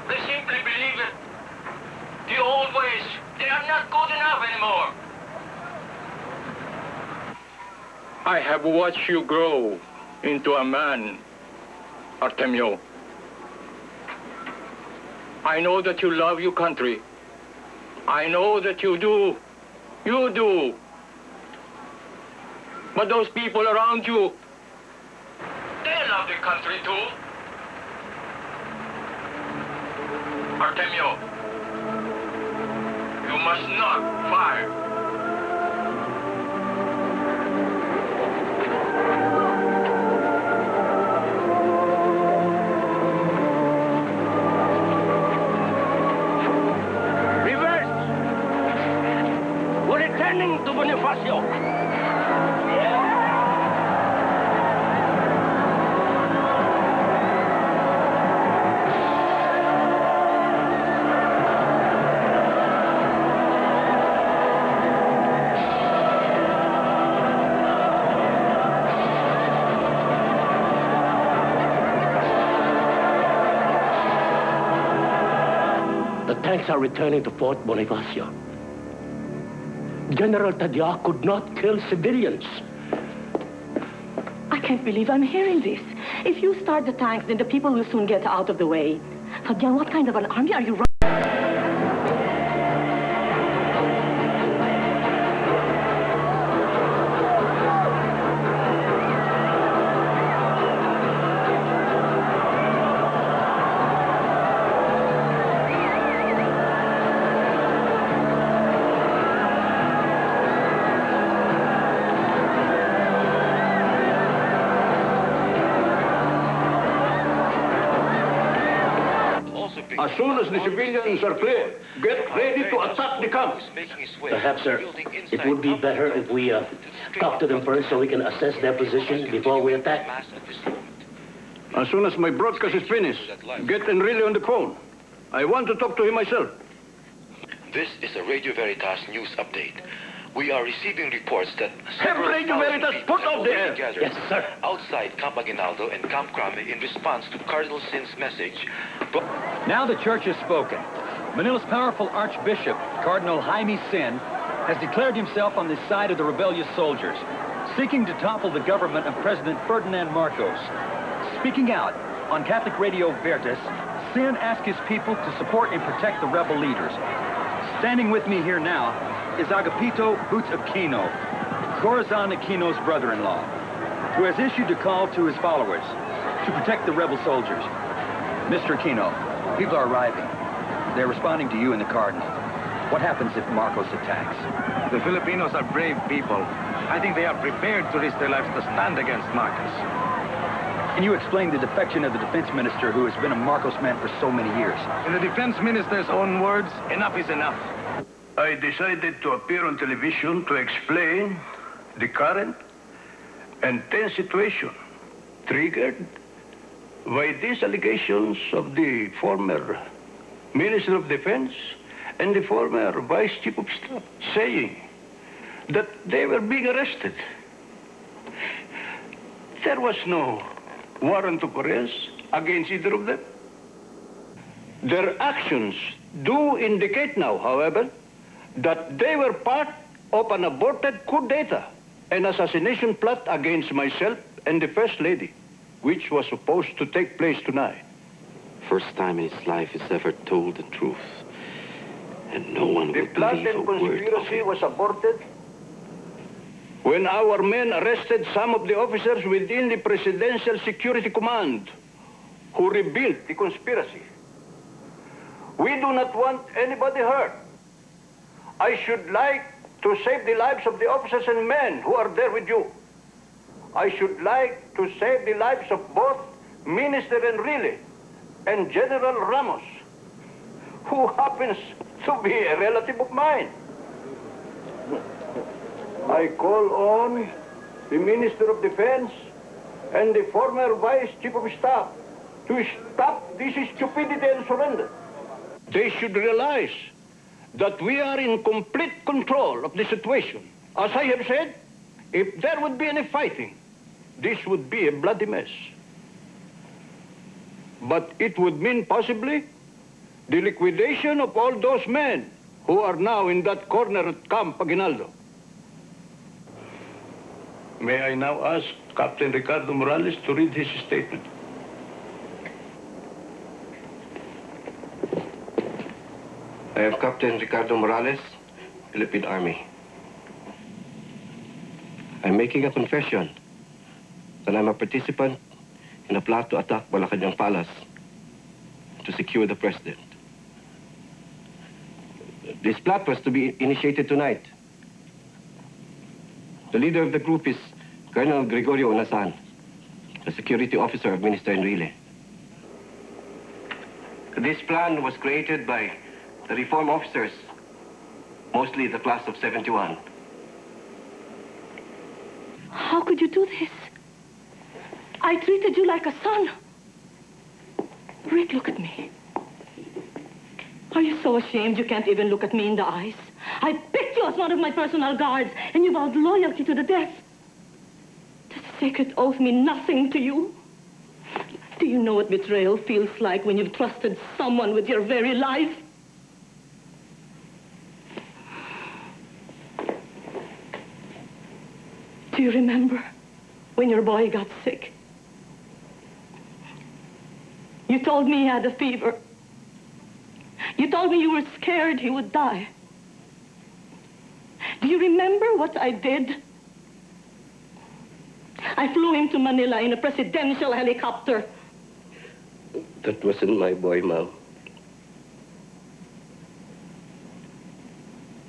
They simply believe it. The old ways, they are not good enough anymore. I have watched you grow into a man, Artemio. I know that you love your country. I know that you do. You do. But those people around you, they love the country too. Artemio, you must not fire. Returning to Bonifacio. The tanks are returning to Fort Bonifacio. General Tadia could not kill civilians. I can't believe I'm hearing this. If you start the tanks, then the people will soon get out of the way. Tadia, what kind of an army are you running? As soon as the civilians are clear, get ready to attack the camp. Perhaps, sir, it would be better if we talk to them first so we can assess their position before we attack. As soon as my broadcast is finished, get Enrile on the phone. I want to talk to him myself. This is a Radio Veritas news update. We are receiving reports that several Radio Veritas put out the air. gathered Yes, sir. outside Camp Aguinaldo and Camp Crame in response to Cardinal Sin's message. Now the church has spoken. Manila's powerful Archbishop, Cardinal Jaime Sin, has declared himself on the side of the rebellious soldiers, seeking to topple the government of President Ferdinand Marcos. Speaking out on Catholic Radio Veritas, Sin asked his people to support and protect the rebel leaders. Standing with me here now is Agapito Boots Aquino, Corazon Aquino's brother-in-law, who has issued a call to his followers to protect the rebel soldiers. Mr. Aquino, people are arriving. They're responding to you and the Cardinal. What happens if Marcos attacks? The Filipinos are brave people. I think they are prepared to risk their lives to stand against Marcos. Can you explain the defection of the defense minister who has been a Marcos man for so many years? In the defense minister's own words, enough is enough. I decided to appear on television to explain the current and tense situation triggered by these allegations of the former Minister of Defense and the former Vice Chief of Staff saying that they were being arrested. There was no warrant of arrest against either of them. Their actions do indicate now, however, that they were part of an aborted coup d'etat, an assassination plot against myself and the First Lady, which was supposed to take place tonight. First time in his life he's ever told the truth. And no one will believe a word of it. The plot and conspiracy was aborted when our men arrested some of the officers within the Presidential Security Command who revealed the conspiracy. We do not want anybody hurt. I should like to save the lives of the officers and men who are there with you. I should like to save the lives of both Minister Enrile and General Ramos, who happens to be a relative of mine. I call on the Minister of Defense and the former Vice Chief of Staff to stop this stupidity and surrender. They should realize that we are in complete control of the situation. As I have said, if there would be any fighting, this would be a bloody mess. But it would mean possibly the liquidation of all those men who are now in that corner at Camp Aguinaldo. May I now ask Captain Ricardo Morales to read his statement? I am Captain Ricardo Morales, Philippine Army. I'm making a confession that I'm a participant in a plot to attack Malacanang Palace to secure the president. This plot was to be initiated tonight. The leader of the group is Colonel Gregorio Onasan, the security officer of Minister Enrile. This plan was created by the reform officers, mostly the class of 71. How could you do this? I treated you like a son. Rick, look at me. Are you so ashamed you can't even look at me in the eyes? I picked you as one of my personal guards, and you vowed loyalty to the death. Does the sacred oath mean nothing to you? Do you know what betrayal feels like when you've trusted someone with your very life? Do you remember when your boy got sick? You told me he had a fever. You told me you were scared he would die. Do you remember what I did? I flew him to Manila in a presidential helicopter. That wasn't my boy, Ma'am.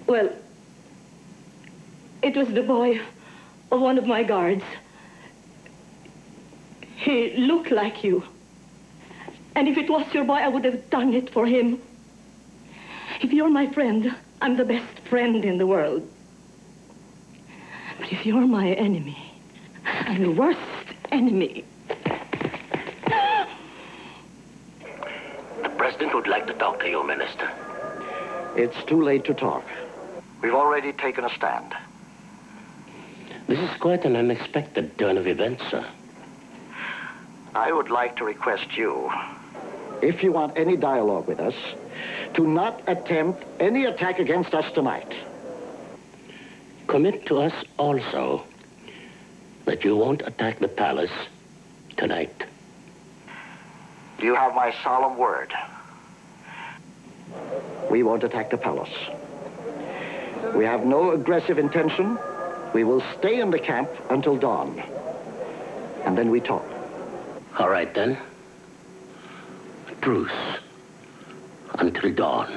Well, it was the boy of one of my guards. He looked like you. And if it was your boy, I would have done it for him. If you're my friend, I'm the best friend in the world. But if you're my enemy, I'm the worst enemy. The president would like to talk to you, Minister. It's too late to talk. We've already taken a stand. This is quite an unexpected turn of events, sir. I would like to request you, if you want any dialogue with us, to not attempt any attack against us tonight. Commit to us also that you won't attack the palace tonight. Do you have my solemn word? We won't attack the palace. We have no aggressive intention. We will stay in the camp until dawn. And then we talk. All right, then. Truce until dawn.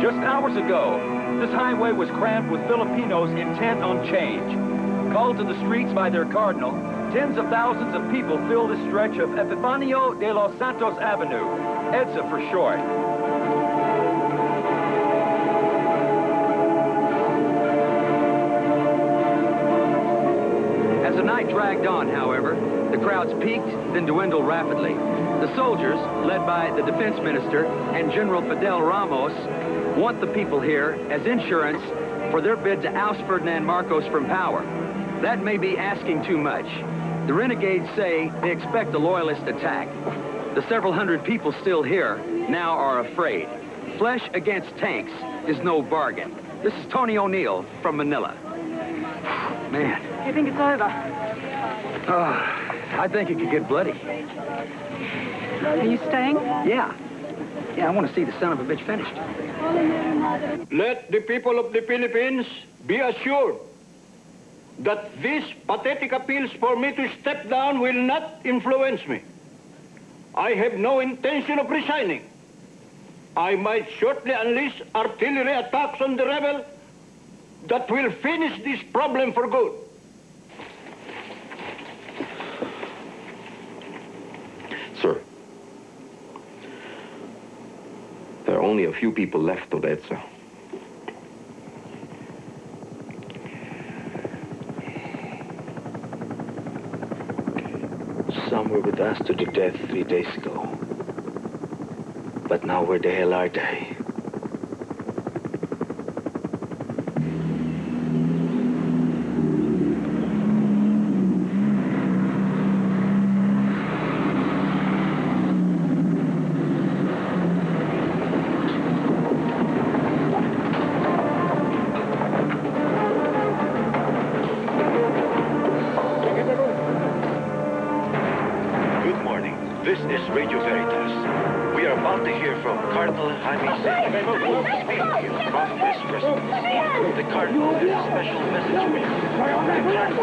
Just hours ago, this highway was crammed with Filipinos intent on change. Called to the streets by their cardinal, tens of thousands of people fill this stretch of Epifanio de los Santos Avenue, EDSA for short. As the night dragged on, however, the crowds peaked, then dwindled rapidly. The soldiers, led by the defense minister and General Fidel Ramos, want the people here as insurance for their bid to oust Ferdinand Marcos from power. That may be asking too much. The renegades say they expect a loyalist attack. The several hundred people still here now are afraid. Flesh against tanks is no bargain. This is Tony O'Neill from Manila. Man. You think it's over? I think it could get bloody. Are you staying? Yeah, I want to see the son of a bitch finished. Let the people of the Philippines be assured that these pathetic appeals for me to step down will not influence me. I have no intention of resigning. I might shortly unleash artillery attacks on the rebel that will finish this problem for good. Sir, there are only a few people left of EDSA. Some were with us to the death 3 days ago. But now where the hell are they? This is Radio Veritas. We are about to hear from Cardinal Jaime Sin, who will be speaking to you from his residence. The Cardinal has a special message for you. The Cardinal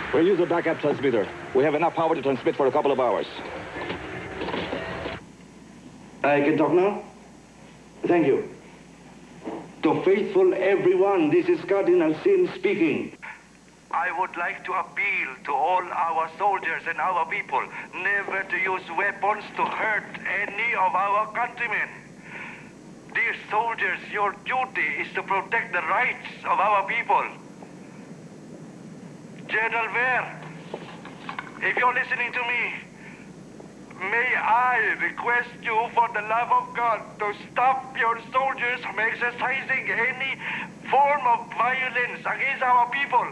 is... We'll use the backup transmitter. We have enough power to transmit for a couple of hours. I can talk now? Thank you. To faithful everyone, this is Cardinal Sin speaking. I would like to appeal to all our soldiers and our people never to use weapons to hurt any of our countrymen. Dear soldiers, your duty is to protect the rights of our people. General Ver, if you're listening to me, may I request you, for the love of God, to stop your soldiers from exercising any form of violence against our people.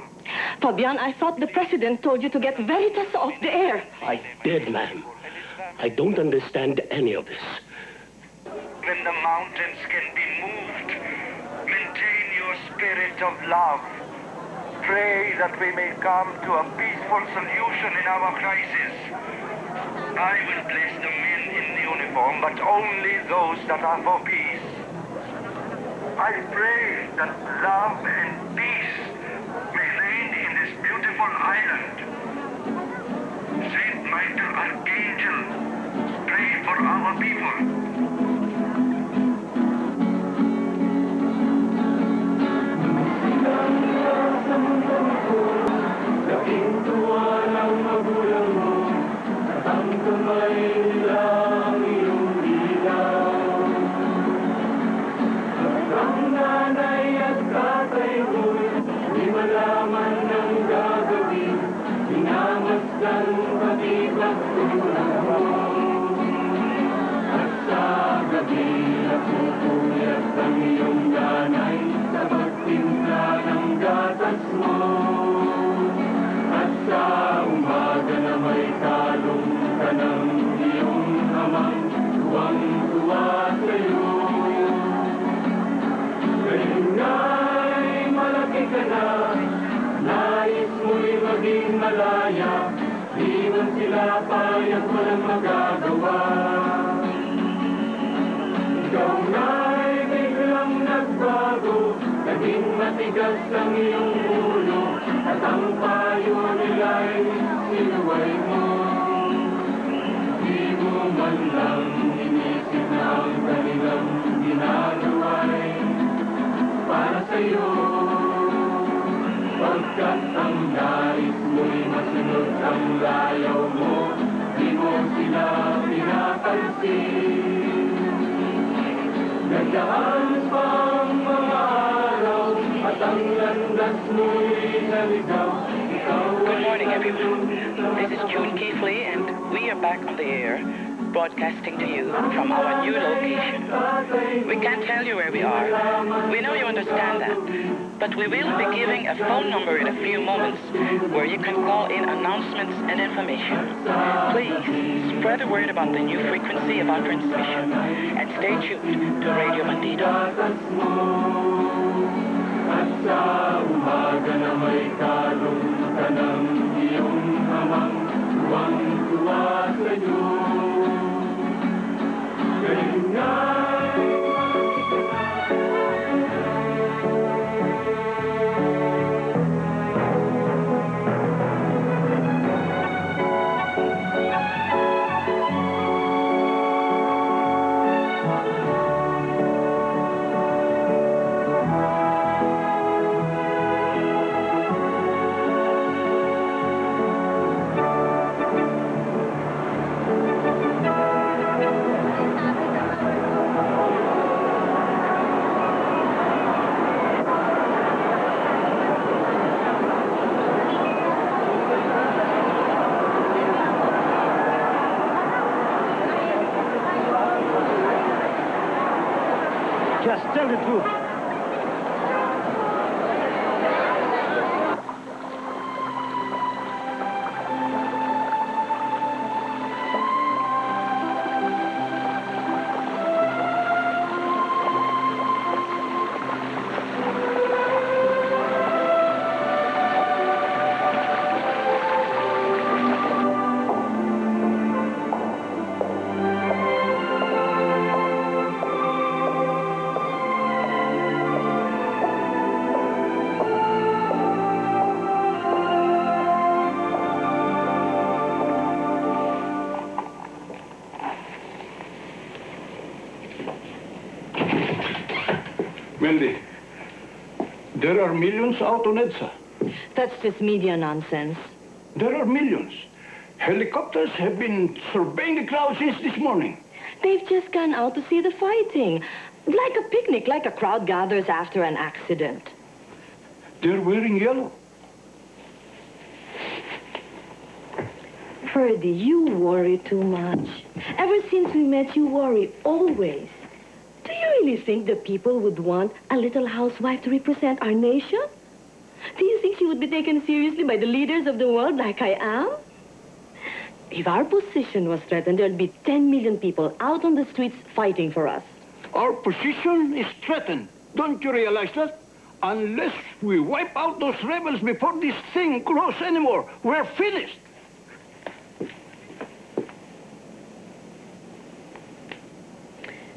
Fabian, I thought the president told you to get Veritas off the air. I did, ma'am. I don't understand any of this. When the mountains can be moved, maintain your spirit of love. Pray that we may come to a peaceful solution in our crisis. I will bless the men in the uniform, but only those that are for peace. I pray that love and peace beautiful island. Saint Michael Archangel, pray for our people. Laking tuwa ng magulang mo, at ang kamay nila ang iyong ilaw. At ang nanay at tatay mo'y di malaman ng gagawin, minamasdan pati pagtulog mo. At sa gabi napupuyat ang iyong nanay sa pagtimpla ng gatas mo. Sa umaga na may kalong ka ng iyong amang tuwang-tuwa sa'yo. Ngayon nga'y malaki ka na, nais mo'y maging malaya, di man sila payag walang magagawa. Ikaw nga'y biglang nagbago, naging matigas ang iyong ulo, at ang payo nila'y sinuway mo. Di mo man lang inisip na ang kanilang ginagawa'y para sa'yo. Pagkat ang nais mo'y masunod ang layaw mo, di mo sila pinapansin. Nagdaan pa ang mga araw, at ang landas mo'y naligaw. Good morning, everyone. This is June Keithley, and we are back on the air, broadcasting to you from our new location. We can't tell you where we are. We know you understand that. But we will be giving a phone number in a few moments where you can call in announcements and information. Please spread the word about the new frequency of our transmission and stay tuned to Radio Bandido. At sa umaga na may kalong ka ng iyong amang tuwang-tuwa sa'yo. Ngayon nga'y Just tell the truth. Wendy, there are millions out on EDSA. That's just media nonsense. There are millions. Helicopters have been surveying the crowd since this morning. They've just gone out to see the fighting. Like a picnic, like a crowd gathers after an accident. They're wearing yellow. Ferdy, you worry too much. Ever since we met, you worry, always. Do you really think the people would want a little housewife to represent our nation? Do you think she would be taken seriously by the leaders of the world like I am? If our position was threatened, there'd be 10 million people out on the streets fighting for us. Our position is threatened. Don't you realize that? Unless we wipe out those rebels before this thing grows anymore, we're finished.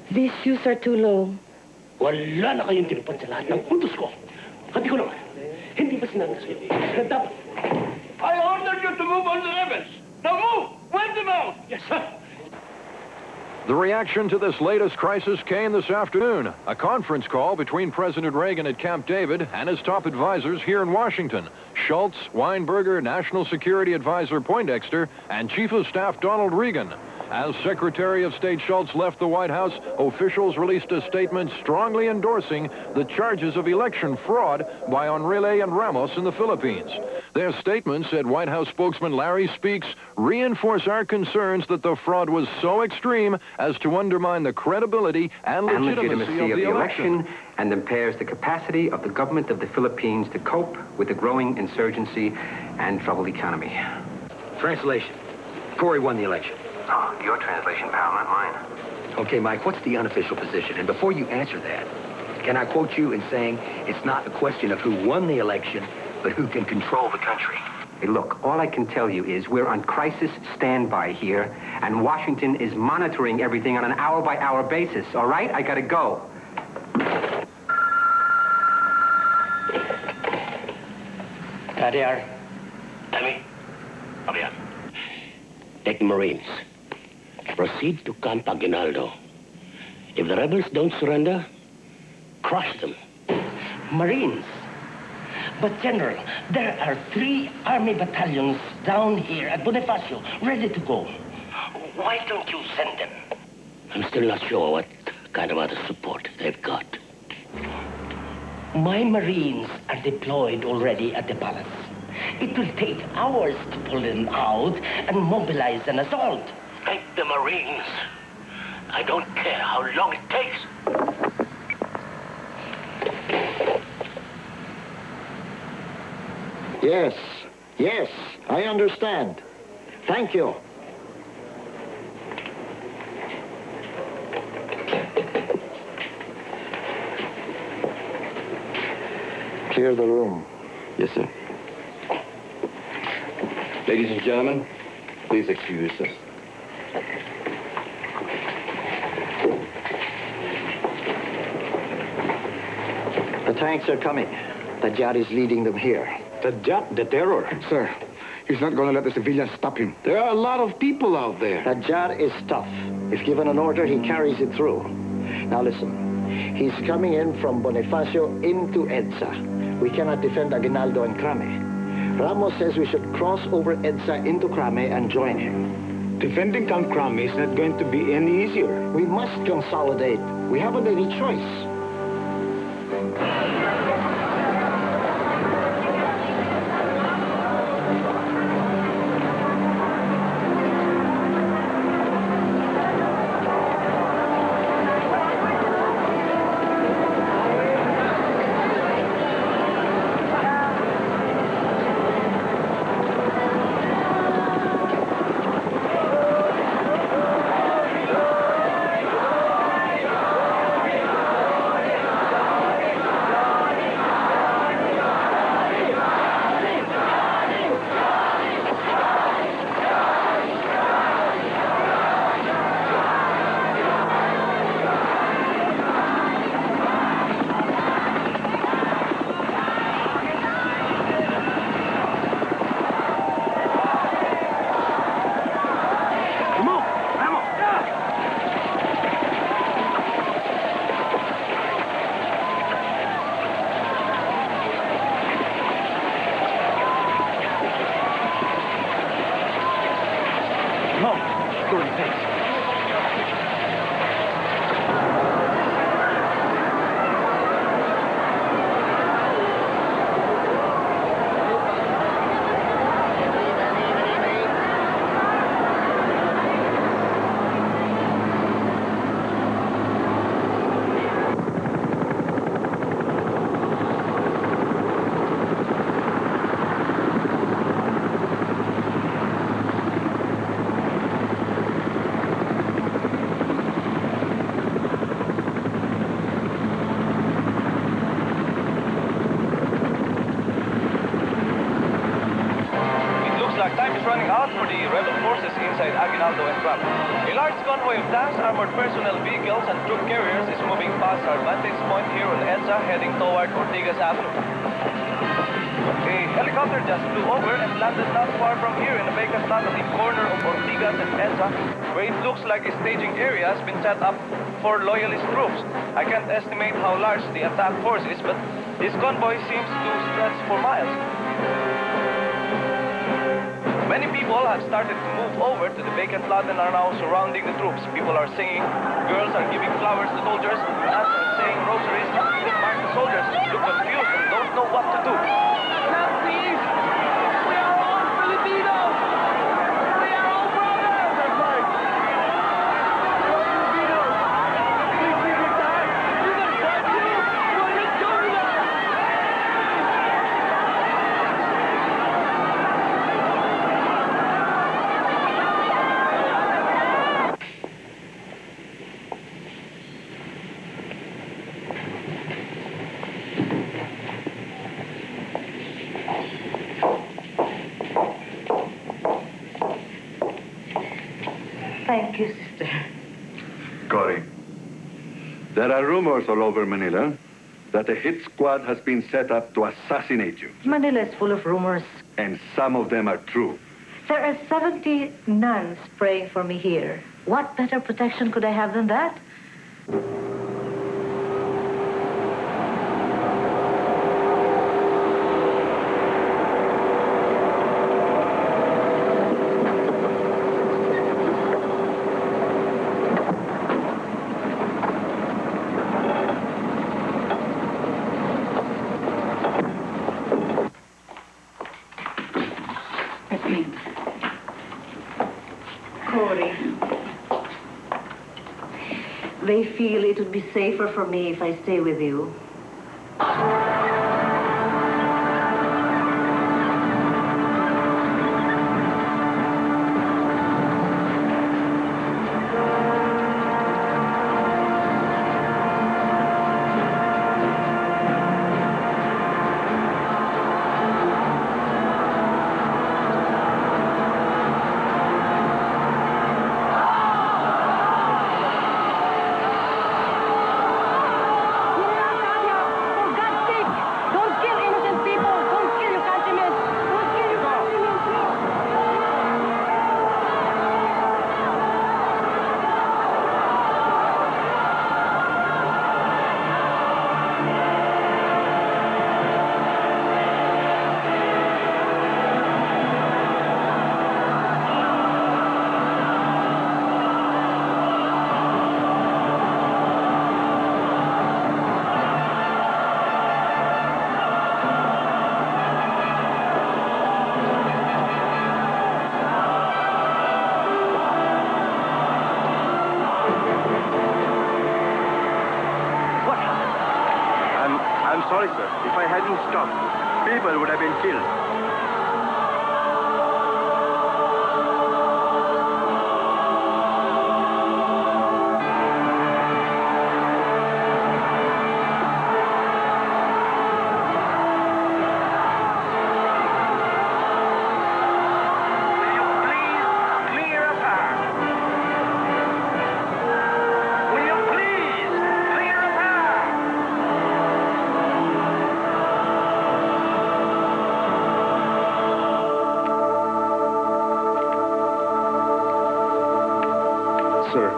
These shoes are too low. Wala na kayong tinupad sa lahat ng puntos ko. Hati ko naman. Hindi ba sinabi sa'yo na dapat to move on the rebels. Now move! Wipe them out! Yes, sir. The reaction to this latest crisis came this afternoon. A conference call between President Reagan at Camp David and his top advisors here in Washington. Schultz, Weinberger, National Security Advisor Poindexter, and Chief of Staff Donald Regan. As Secretary of State Schultz left the White House, officials released a statement strongly endorsing the charges of election fraud by Enrile and Ramos in the Philippines. Their statement, said White House spokesman Larry Speaks, reinforce our concerns that the fraud was so extreme as to undermine the credibility and legitimacy of the election and impairs the capacity of the government of the Philippines to cope with the growing insurgency and troubled economy. Translation. Cory won the election. Oh, your translation, pal, not mine. Okay, Mike, what's the unofficial position? And before you answer that, can I quote you in saying it's not a question of who won the election, but who can control the country? Hey, look, all I can tell you is we're on crisis standby here, and Washington is monitoring everything on an hour-by-hour basis, all right? I gotta go. There. Tommy, hurry up. Take the Marines. Proceed to Camp Aguinaldo. If the rebels don't surrender, crush them. Marines. But, General, there are 3 Army battalions down here at Bonifacio, ready to go. Why don't you send them? I'm still not sure what kind of other support they've got. My Marines are deployed already at the palace. It will take hours to pull them out and mobilize an assault. Take the Marines. I don't care how long it takes. Yes, I understand. Thank you. Clear the room. Yes, sir. Ladies and gentlemen, please excuse us. The tanks are coming. The Jar is leading them here. The terror. Sir, he's not going to let the civilians stop him. There are a lot of people out there. The Jar is tough. If given an order, he carries it through. Now listen, he's coming in from Bonifacio into EDSA. We cannot defend Aguinaldo and Crame. Ramos says we should cross over EDSA into Crame and join him. Defending Camp Crame is not going to be any easier. We must consolidate. We haven't any choice. running out for the rebel forces inside Aguinaldo and Crame. A large convoy of tanks, armored personnel vehicles, and troop carriers is moving past our vantage point here on EDSA, heading toward Ortigas Avenue. A helicopter just flew over and landed not far from here in the vacant lot on the corner of Ortigas and Edsa, where it looks like a staging area has been set up for loyalist troops. I can't estimate how large the attack force is, but this convoy seems to stretch for miles. Many people have started to move over to the vacant lot and are now surrounding the troops. People are singing, girls are giving flowers to soldiers, nuns are saying rosaries, the marked soldiers look confused and don't know what to do. Now, please! We are all Filipinos! We are all brothers! That's right! We are Filipinos! Please leave your time! You can fight you! What are you doing there? Thank you, sister. Cory, there are rumors all over Manila that a hit squad has been set up to assassinate you. Manila is full of rumors. And some of them are true. There are 70 nuns praying for me here. What better protection could I have than that? Cory. They feel it would be safer for me if I stay with you. I'm sorry, sir. If I hadn't stopped, people would have been killed. Sir,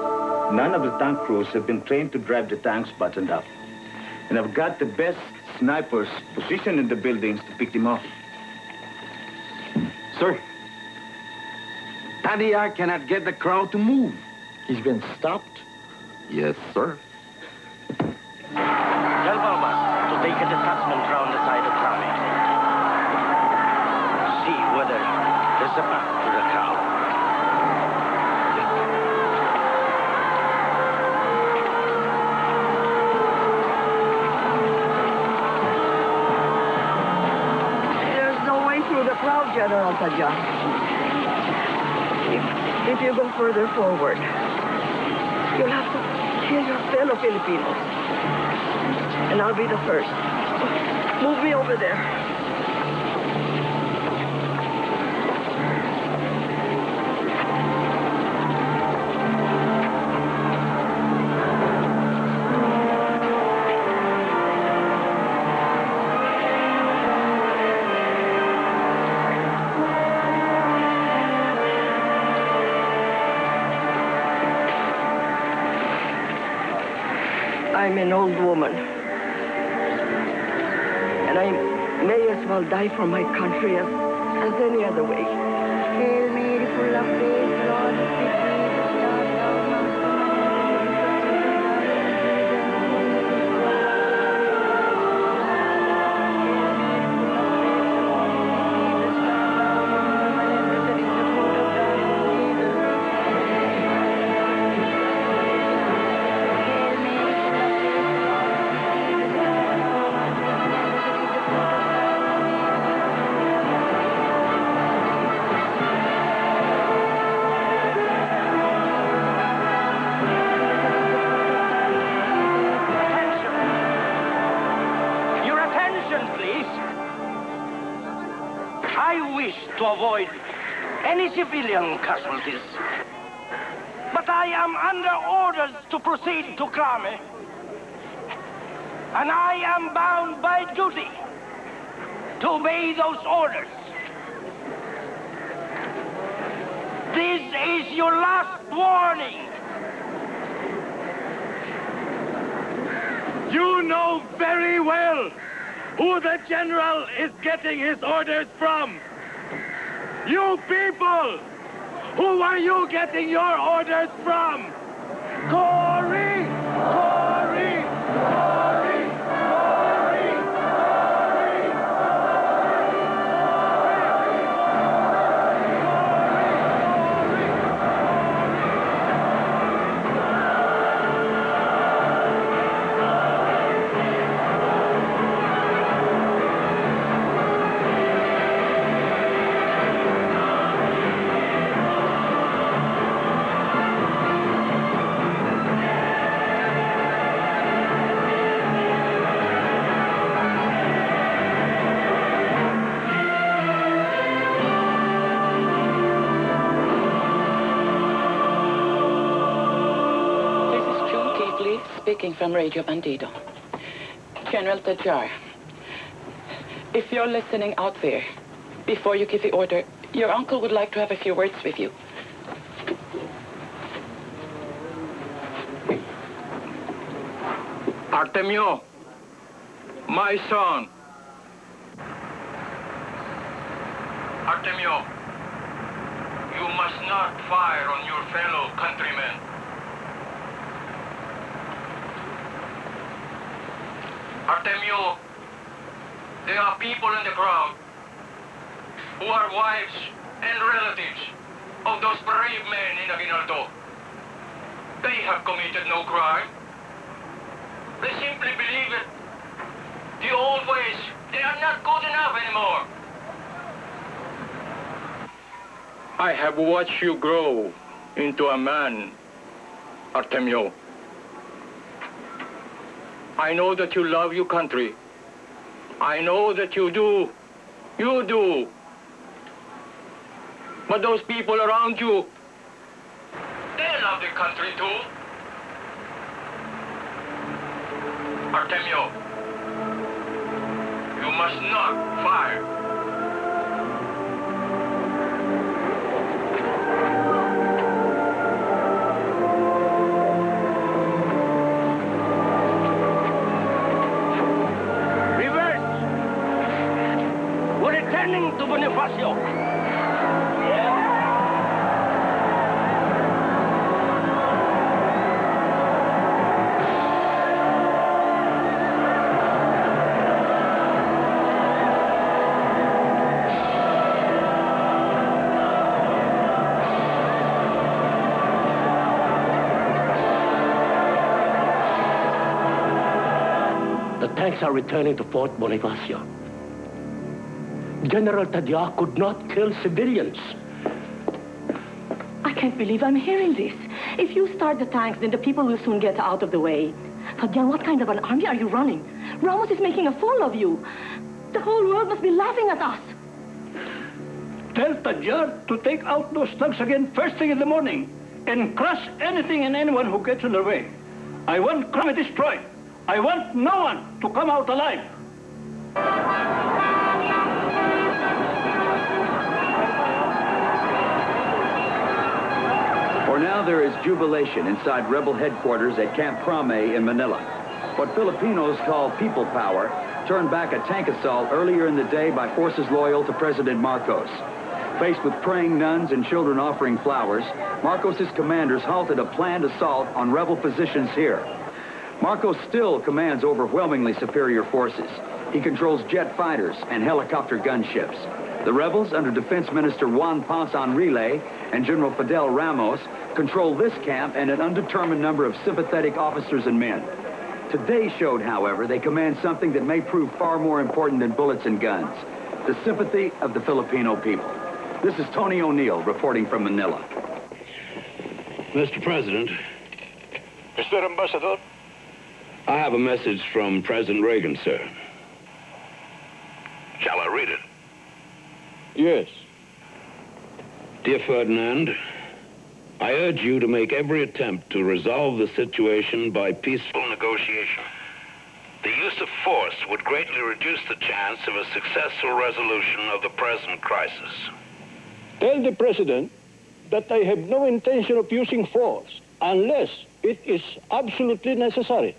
none of the tank crews have been trained to drive the tanks buttoned up. And I've got the best snipers positioned in the buildings to pick them off. Sir, Tadia cannot get the crowd to move. He's been stopped? Yes, sir. Tell Balma to take a detachment round the side of town. See whether there's a path to the crowd. There's no way through the crowd, General Tadya. If you go further forward, you'll have to kill your fellow Filipinos. And I'll be the first. Move me over there. I'm an old woman. And I may as well die for my country as any other way. Hail Mary, full of grace, Lord is with thee. Blessed art thou amongst to avoid any civilian casualties. But I am under orders to proceed to Krame. And I am bound by duty to obey those orders. This is your last warning. You know very well who the general is getting his orders from. You people! Who are you getting your orders from? Cory! Cory! Cory! Cory! Speaking from Radio Bandido. General Tajar, if you're listening out there, before you give the order, your uncle would like to have a few words with you. Artemio, my son. Artemio, you must not fire on your fellow countrymen. Artemio, there are people in the crowd who are wives and relatives of those brave men in Aguinaldo. They have committed no crime. They simply believe it. The old ways, they are not good enough anymore. I have watched you grow into a man, Artemio. I know that you love your country. I know that you do. You do. But those people around you, they love the country too. Artemio, you must not fire. To Bonifacio. The tanks are returning to Fort Bonifacio. General Tadyar could not kill civilians. I can't believe I'm hearing this. If you start the tanks, then the people will soon get out of the way. Tadyar, what kind of an army are you running? Ramos is making a fool of you. The whole world must be laughing at us. Tell Tadyar to take out those thugs again first thing in the morning and crush anything and anyone who gets in their way. I want Krame destroyed. I want no one to come out alive. For now, there is jubilation inside rebel headquarters at Camp Krame in Manila. what Filipinos call people power, turned back a tank assault earlier in the day by forces loyal to President Marcos. Faced with praying nuns and children offering flowers, Marcos's commanders halted a planned assault on rebel positions here. Marcos still commands overwhelmingly superior forces. He controls jet fighters and helicopter gunships. The rebels, under Defense Minister Juan Ponce Enrile and General Fidel Ramos, control this camp and an undetermined number of sympathetic officers and men. Today showed, however, they command something that may prove far more important than bullets and guns: the sympathy of the Filipino people. This is Tony O'Neill reporting from Manila. Mr. President. Mr. Ambassador? I have a message from President Reagan, sir. Shall I read it? Yes. Dear Ferdinand, I urge you to make every attempt to resolve the situation by peaceful negotiation. The use of force would greatly reduce the chance of a successful resolution of the present crisis. Tell the President that I have no intention of using force unless it is absolutely necessary.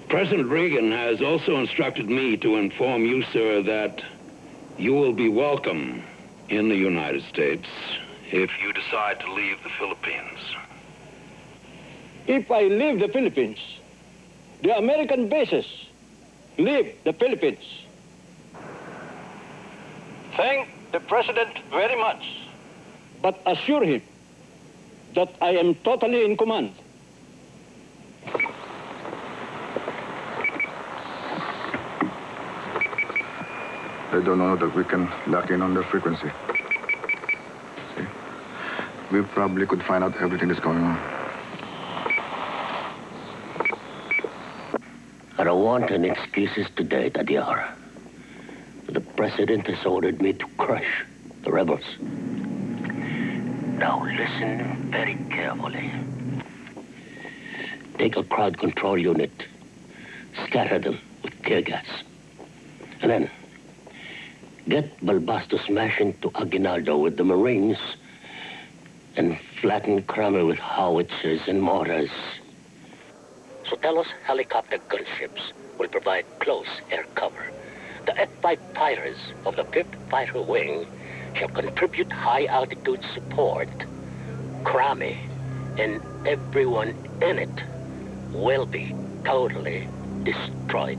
President Reagan has also instructed me to inform you, sir, that you will be welcome in the United States if you decide to leave the Philippines. If I leave the Philippines, the American bases leave the Philippines. Thank the President very much, but assure him that I am totally in command. I don't know that we can lock in on the frequency. See? We probably could find out everything that's going on. I don't want any excuses today, Tadiar. The President has ordered me to crush the rebels. Now listen very carefully. Take a crowd control unit, scatter them with tear gas, and then get Balbas to smash into Aguinaldo with the Marines and flatten Kramer with howitzers and mortars. Sotelo's helicopter gunships will provide close air cover. The F-5 fighters of the 5th Fighter Wing shall contribute high-altitude support. Kramer and everyone in it will be totally destroyed.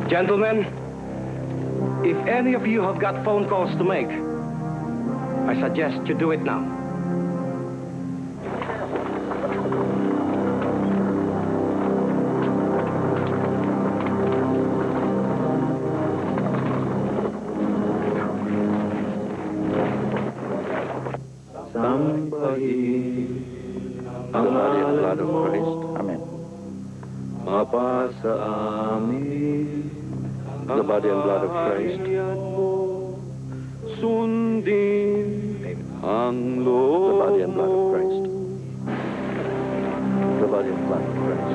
Gentlemen, if any of you have got phone calls to make, I suggest you do it now. The body and blood of Christ. Amen. Mapasa amin. The body and blood of Christ. Sundin ang Lord. The body and blood of Christ. The body and blood of Christ.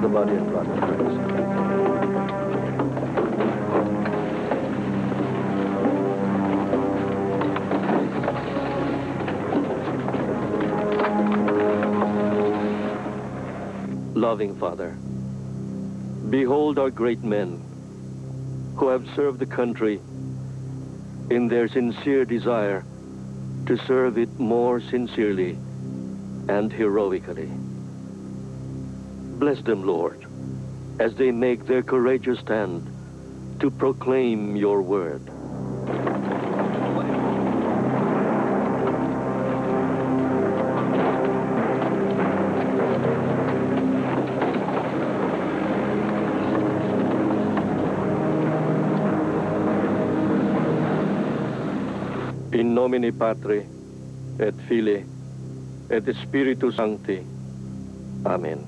The body and blood of Christ. Loving Father, behold our great men who have served the country in their sincere desire to serve it more sincerely and heroically. Bless them, Lord, as they make their courageous stand to proclaim your word. In nomine Patri, et Filii, et Spiritus Sancti. Amen.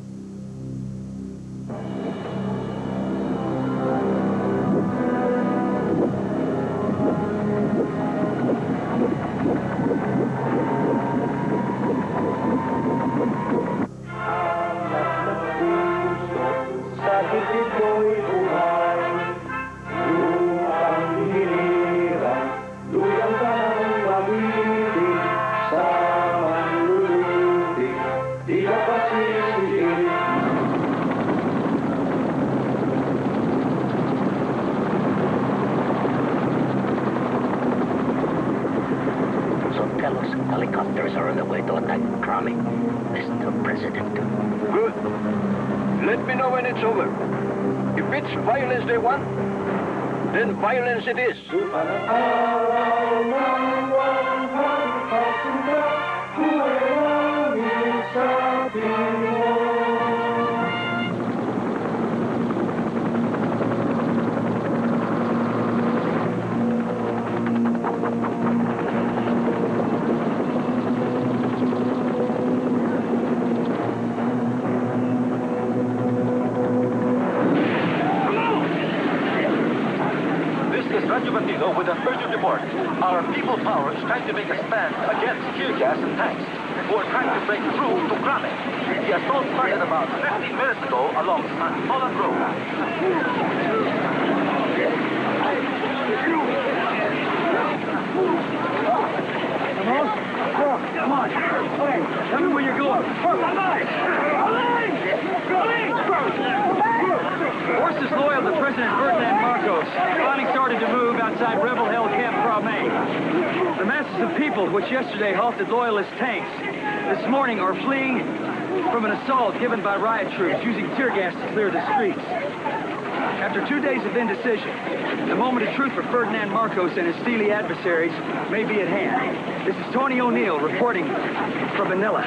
Sa puso, sa puso'y buhay. coming, Mr. President. Good. Let me know when it's over. If it's violence they want, then violence it is. With an urgent report, our people power is trying to make a stand against tear gas and tanks who are trying to break through to Grame. The assault started about 15 minutes ago along San Holland Road. Come on. Okay, tell me where you're going. Forces loyal to President Ferdinand Marcos finally started to move outside rebel-held Camp Grame. The masses of people which yesterday halted loyalist tanks this morning are fleeing from an assault given by riot troops using tear gas to clear the streets. After 2 days of indecision, the moment of truth for Ferdinand Marcos and his steely adversaries may be at hand. This is Tony O'Neill reporting from Manila.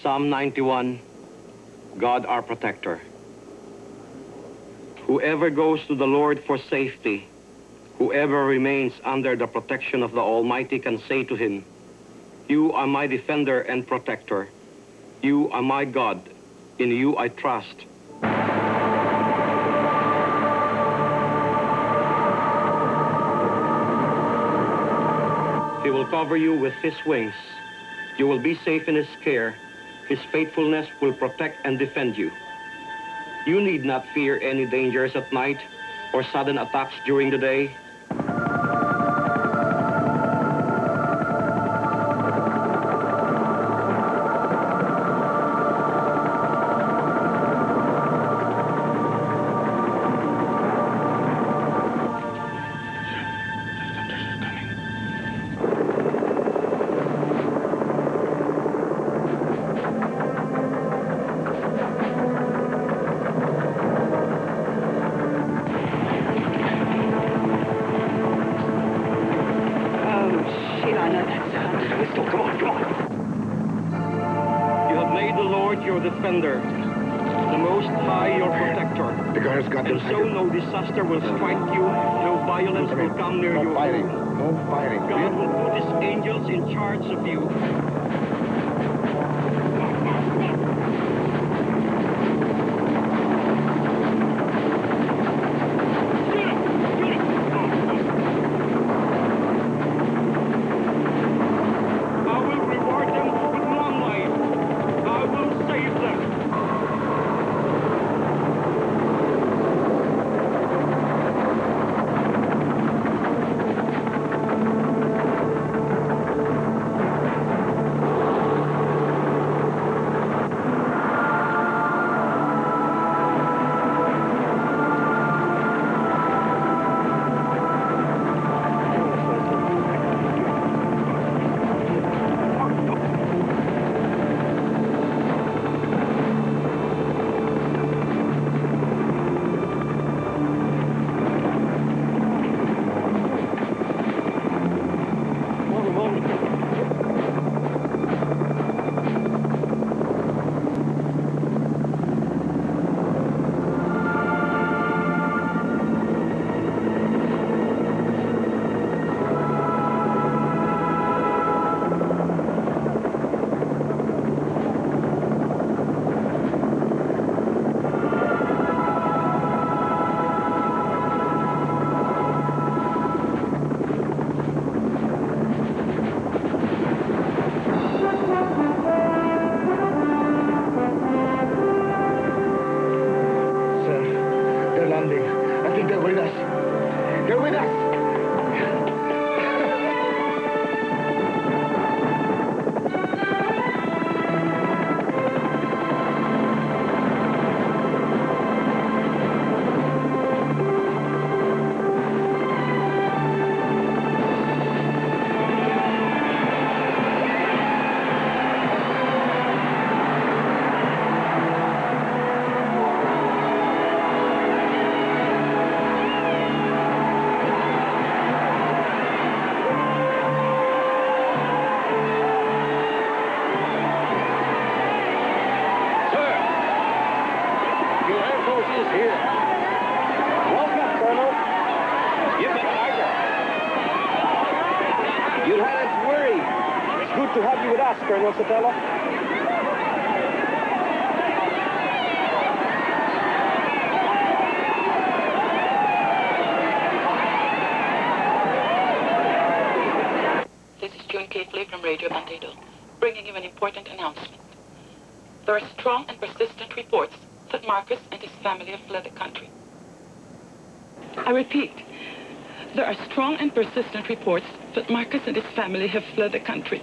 Psalm 91, God our protector. Whoever goes to the Lord for safety, whoever remains under the protection of the Almighty can say to him, you are my defender and protector. You are my God. In you I trust. He will cover you with his wings. You will be safe in his care. His faithfulness will protect and defend you. You need not fear any dangers at night or sudden attacks during the day. Defender, the Most High your protector. The guards got them. And so no disaster will strike you, no violence will come near you. No fighting. God will put his angels in charge of you. to have you with us, Colonel Sotelo. This is June Kafley from Radio Bandido, bringing you an important announcement. There are strong and persistent reports that Marcus and his family have fled the country. I repeat, there are strong and persistent reports that Marcus and his family have fled the country.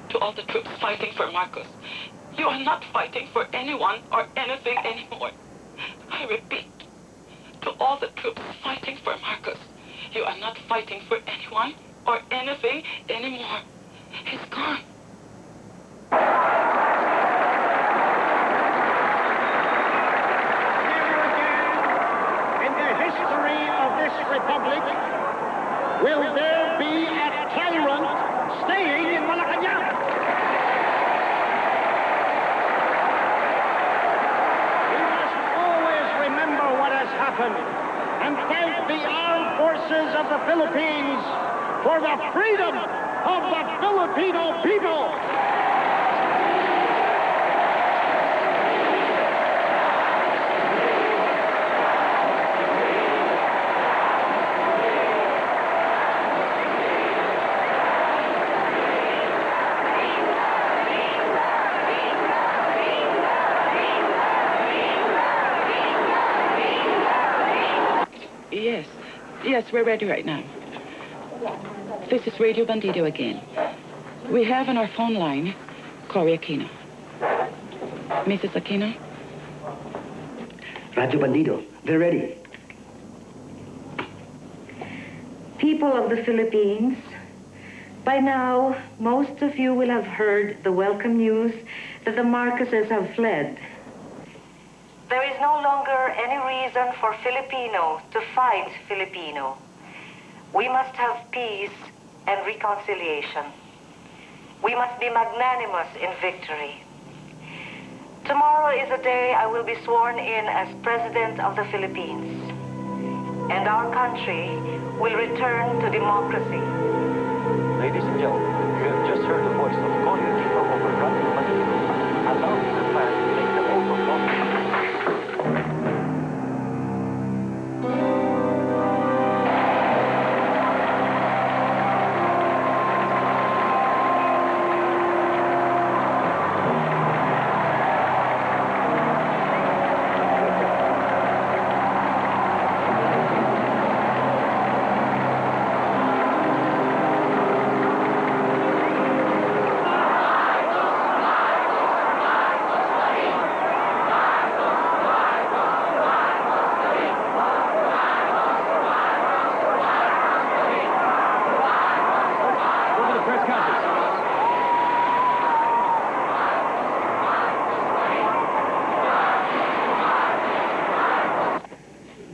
To all the troops fighting for Marcus, you are not fighting for anyone or anything anymore. I repeat, to all the troops fighting for Marcus, you are not fighting for anyone or anything anymore. He's gone. In the history of this republic, will there be a tyrant staying in Malacanang? We must always remember what has happened and thank the armed forces of the Philippines for the freedom of the Filipino people. Yes, we're ready right now. This is Radio Bandido again. We have on our phone line Cory Aquino. Mrs. Aquino? Radio Bandido, they're ready. People of the Philippines, by now, most of you will have heard the welcome news that the Marcoses have fled. There is no longer any reason for Filipinos to fight Filipino. We must have peace and reconciliation. We must be magnanimous in victory. Tomorrow is the day I will be sworn in as President of the Philippines. And our country will return to democracy. Ladies and gentlemen, you have just heard the voice of Cory Aquino over Radio Bandido, announcing the plan to take the oath of office.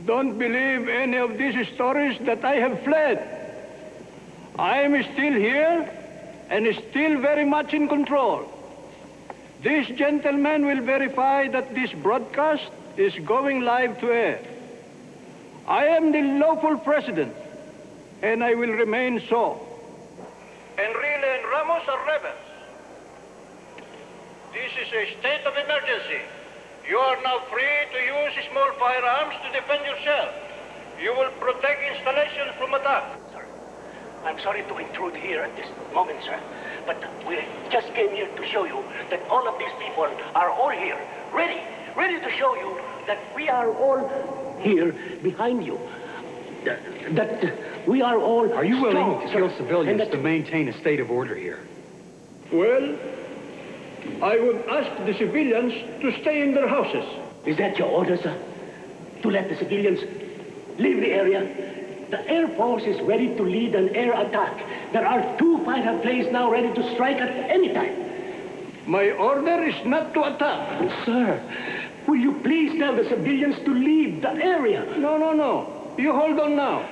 Don't believe any of these stories that I have fled. I am still here and still very much in control. This gentleman will verify that this broadcast is going live to air. I am the lawful president, and I will remain so. Enrile and Ramos are rebels. This is a state of emergency. You are now free to use small firearms to defend yourself. You will protect installations from attack. Sir, I'm sorry to intrude here at this moment, sir, but we just came here to show you that all of these people are all here, ready to show you that we are all here behind you. That we are all Are you willing strong, to kill sir, civilians to maintain a state of order here? Well, I would ask the civilians to stay in their houses. Is that your order, sir? To let the civilians leave the area? The Air Force is ready to lead an air attack. There are 2 fighter planes now ready to strike at any time. My order is not to attack. Sir, will you please tell the civilians to leave the area? No. You hold on now.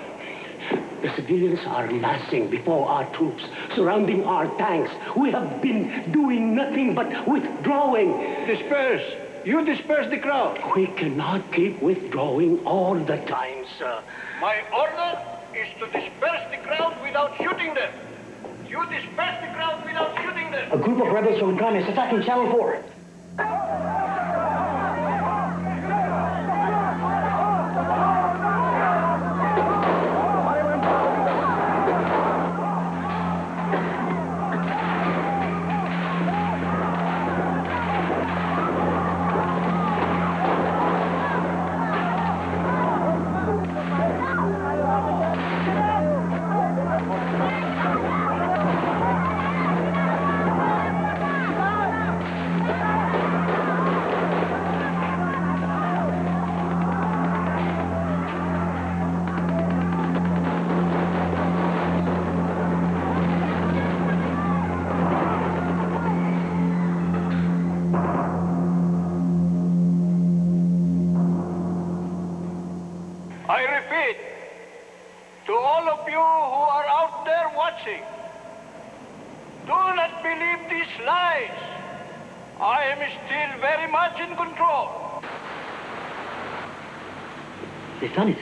The civilians are massing before our troops, surrounding our tanks. We have been doing nothing but withdrawing. Disperse. You disperse the crowd. We cannot keep withdrawing all the time, sir. My order is to disperse the crowd without shooting them. A group of rebels from Crame is attacking Channel 4. I repeat, to all of you who are out there watching, do not believe these lies. I am still very much in control. They've done it.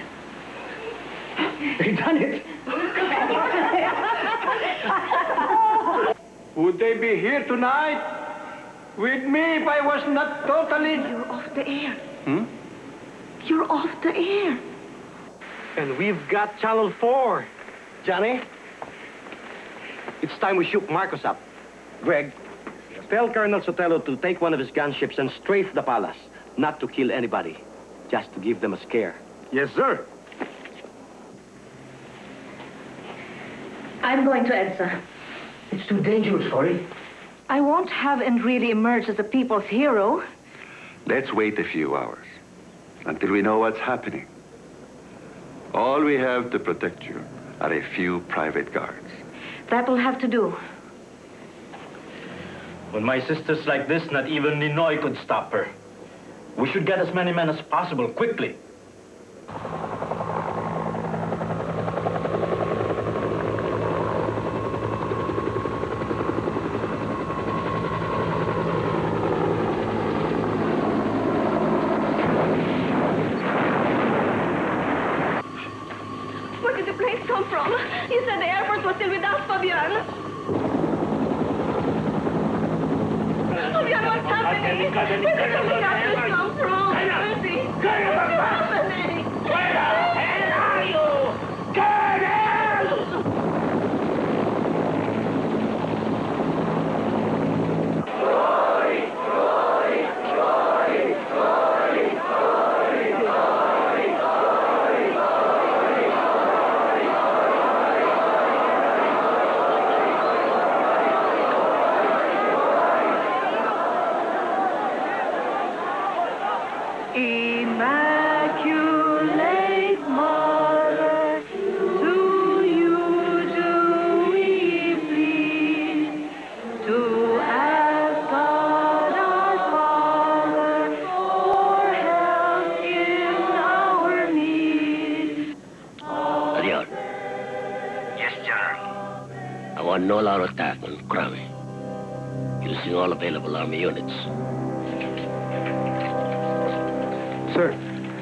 They've done it. Would they be here tonight with me if I was not totally... You're off the air. Hmm? You're off the air. And we've got Channel 4. Johnny, it's time we shoot Marcos up. Greg, tell Colonel Sotelo to take one of his gunships and strafe the palace. Not to kill anybody, just to give them a scare. Yes, sir. I'm going to Edsa. It's too dangerous, Cory. I won't have and really emerge as a people's hero. Let's wait a few hours until we know what's happening. All we have to protect you are a few private guards. That will have to do. When my sister's like this, not even Ninoy could stop her. We should get as many men as possible, quickly. Where did the planes come from? You said the airport was still with us, Fabian. Fabian, what's happening? Where did the helicopters come from? Mercy. What's happening? Where the hell are you? Colonel! Cory! Cory! Cory! Cory! Cory! Cory! Immaculate Mother, to you do we plead, to ask God our Father for help in our need. Adios. Yes, General. I want no loud attack on Crame. Using all available army units. Sir,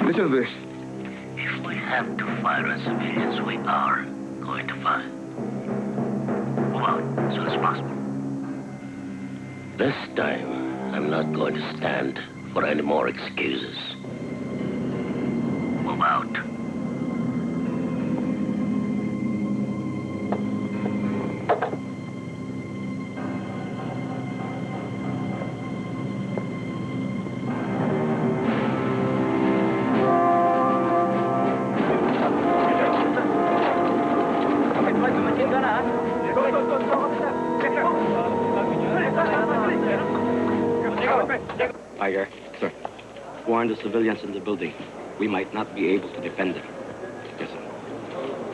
listen to this. If we have to fire on civilians, we are going to fire. Move out as soon as possible. This time, I'm not going to stand for any more excuses. Move out. Tiger. Sir. Warn the civilians in the building. We might not be able to defend them. Yes, sir.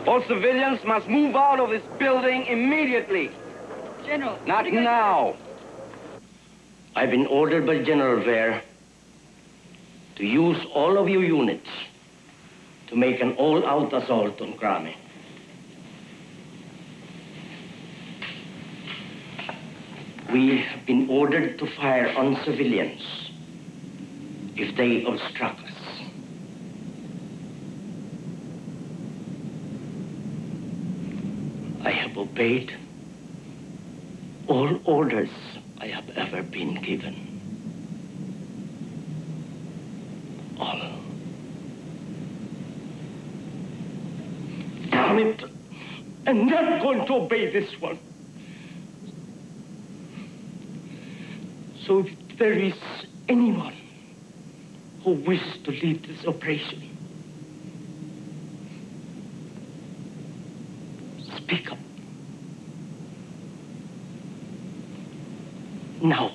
All civilians must move out of this building immediately. General. Not now. I've been ordered by General Vare to use all of your units to make an all-out assault on Crame. We have been ordered to fire on civilians if they obstruct us. I have obeyed all orders I have ever been given. All. Damn it! I'm not going to obey this one. So if there is anyone who wishes to lead this operation, speak up. Now.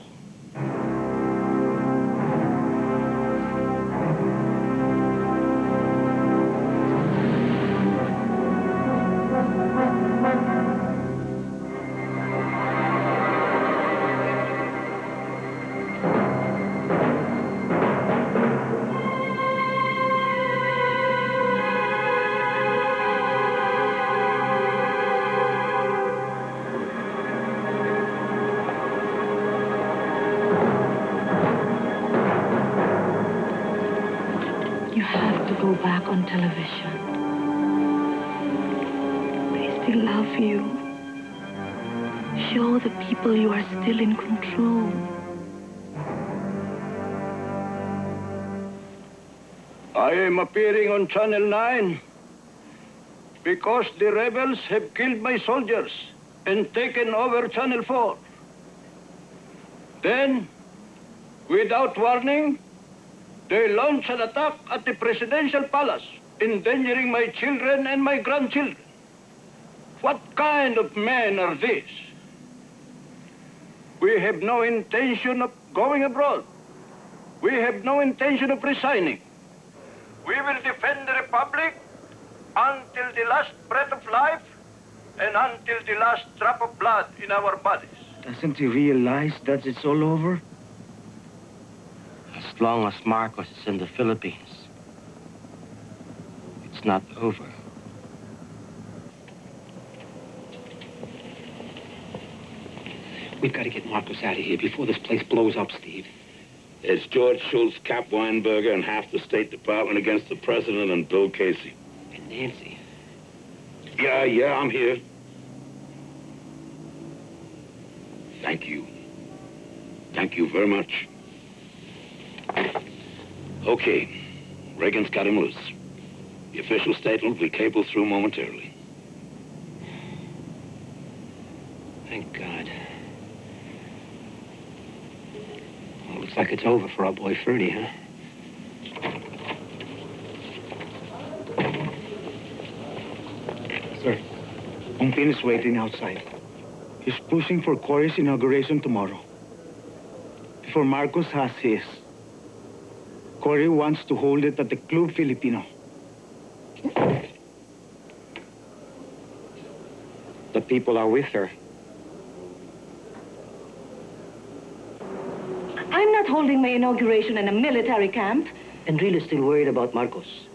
Go back on television. They still love you. Show the people you are still in control. I am appearing on Channel 9 because the rebels have killed my soldiers and taken over Channel 4. Then, without warning, they launched an attack at the presidential palace, endangering my children and my grandchildren. What kind of men are these? We have no intention of going abroad. We have no intention of resigning. We will defend the Republic until the last breath of life and until the last drop of blood in our bodies. Doesn't he realize that it's all over? As long as Marcos is in the Philippines, it's not over. We've got to get Marcos out of here before this place blows up, Steve. It's George Schultz, Cap Weinberger, and half the State Department against the President and Bill Casey. And Nancy. Yeah, I'm here. Thank you. Thank you very much. Okay, Reagan's got him loose. The official statement will be cabled through momentarily. Thank God. Well, looks like it's over for our boy Ferdy, huh? Sir, Ongpin is waiting outside. He's pushing for Cory's inauguration tomorrow. Before Marcos has his. Cory wants to hold it at the Club Filipino. The people are with her. I'm not holding my inauguration in a military camp. Enrila's still worried about Marcos.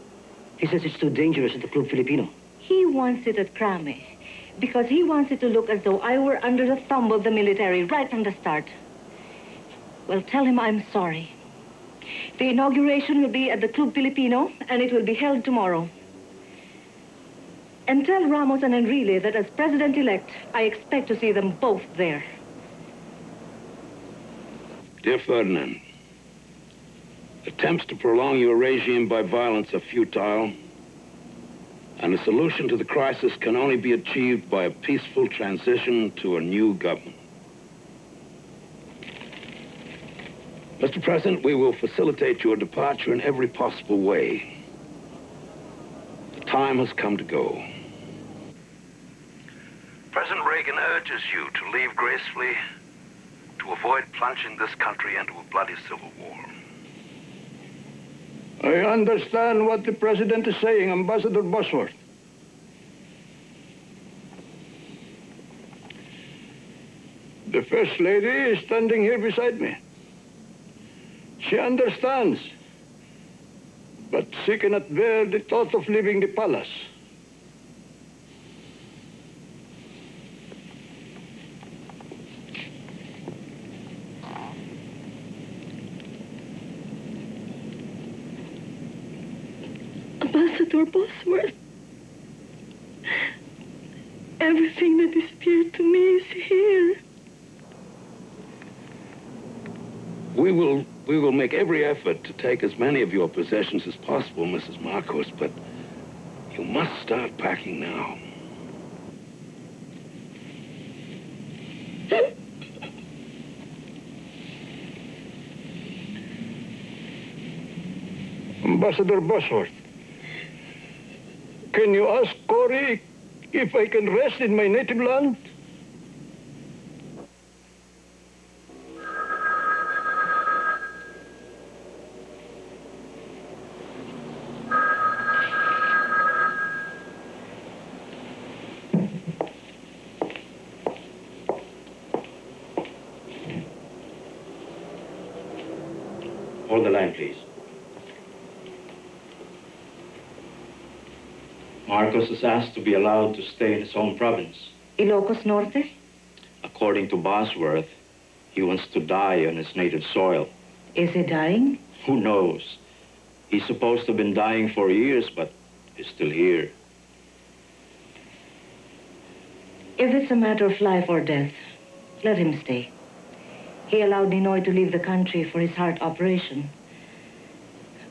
He says it's too dangerous at the Club Filipino. He wants it at Crame because he wants it to look as though I were under the thumb of the military right from the start. Well, tell him I'm sorry. The inauguration will be at the Club Filipino, and it will be held tomorrow. And tell Ramos and Enrile that as president-elect, I expect to see them both there. Dear Ferdinand, attempts to prolong your regime by violence are futile, and a solution to the crisis can only be achieved by a peaceful transition to a new government. Mr. President, we will facilitate your departure in every possible way. The time has come to go. President Reagan urges you to leave gracefully, to avoid plunging this country into a bloody civil war. I understand what the President is saying, Ambassador Bosworth. The First Lady is standing here beside me. She understands, but she cannot bear the thought of leaving the palace. Ambassador Bosworth, everything that is dear to me is here. We will make every effort to take as many of your possessions as possible, Mrs. Marcos, but you must start packing now. Ambassador Bosworth, can you ask Cory if I can rest in my native land? Hold the line, please. Marcos is asked to be allowed to stay in his home province. Ilocos Norte? According to Bosworth, he wants to die on his native soil. Is he dying? Who knows? He's supposed to have been dying for years, but he's still here. If it's a matter of life or death, let him stay. He allowed Ninoy to leave the country for his heart operation.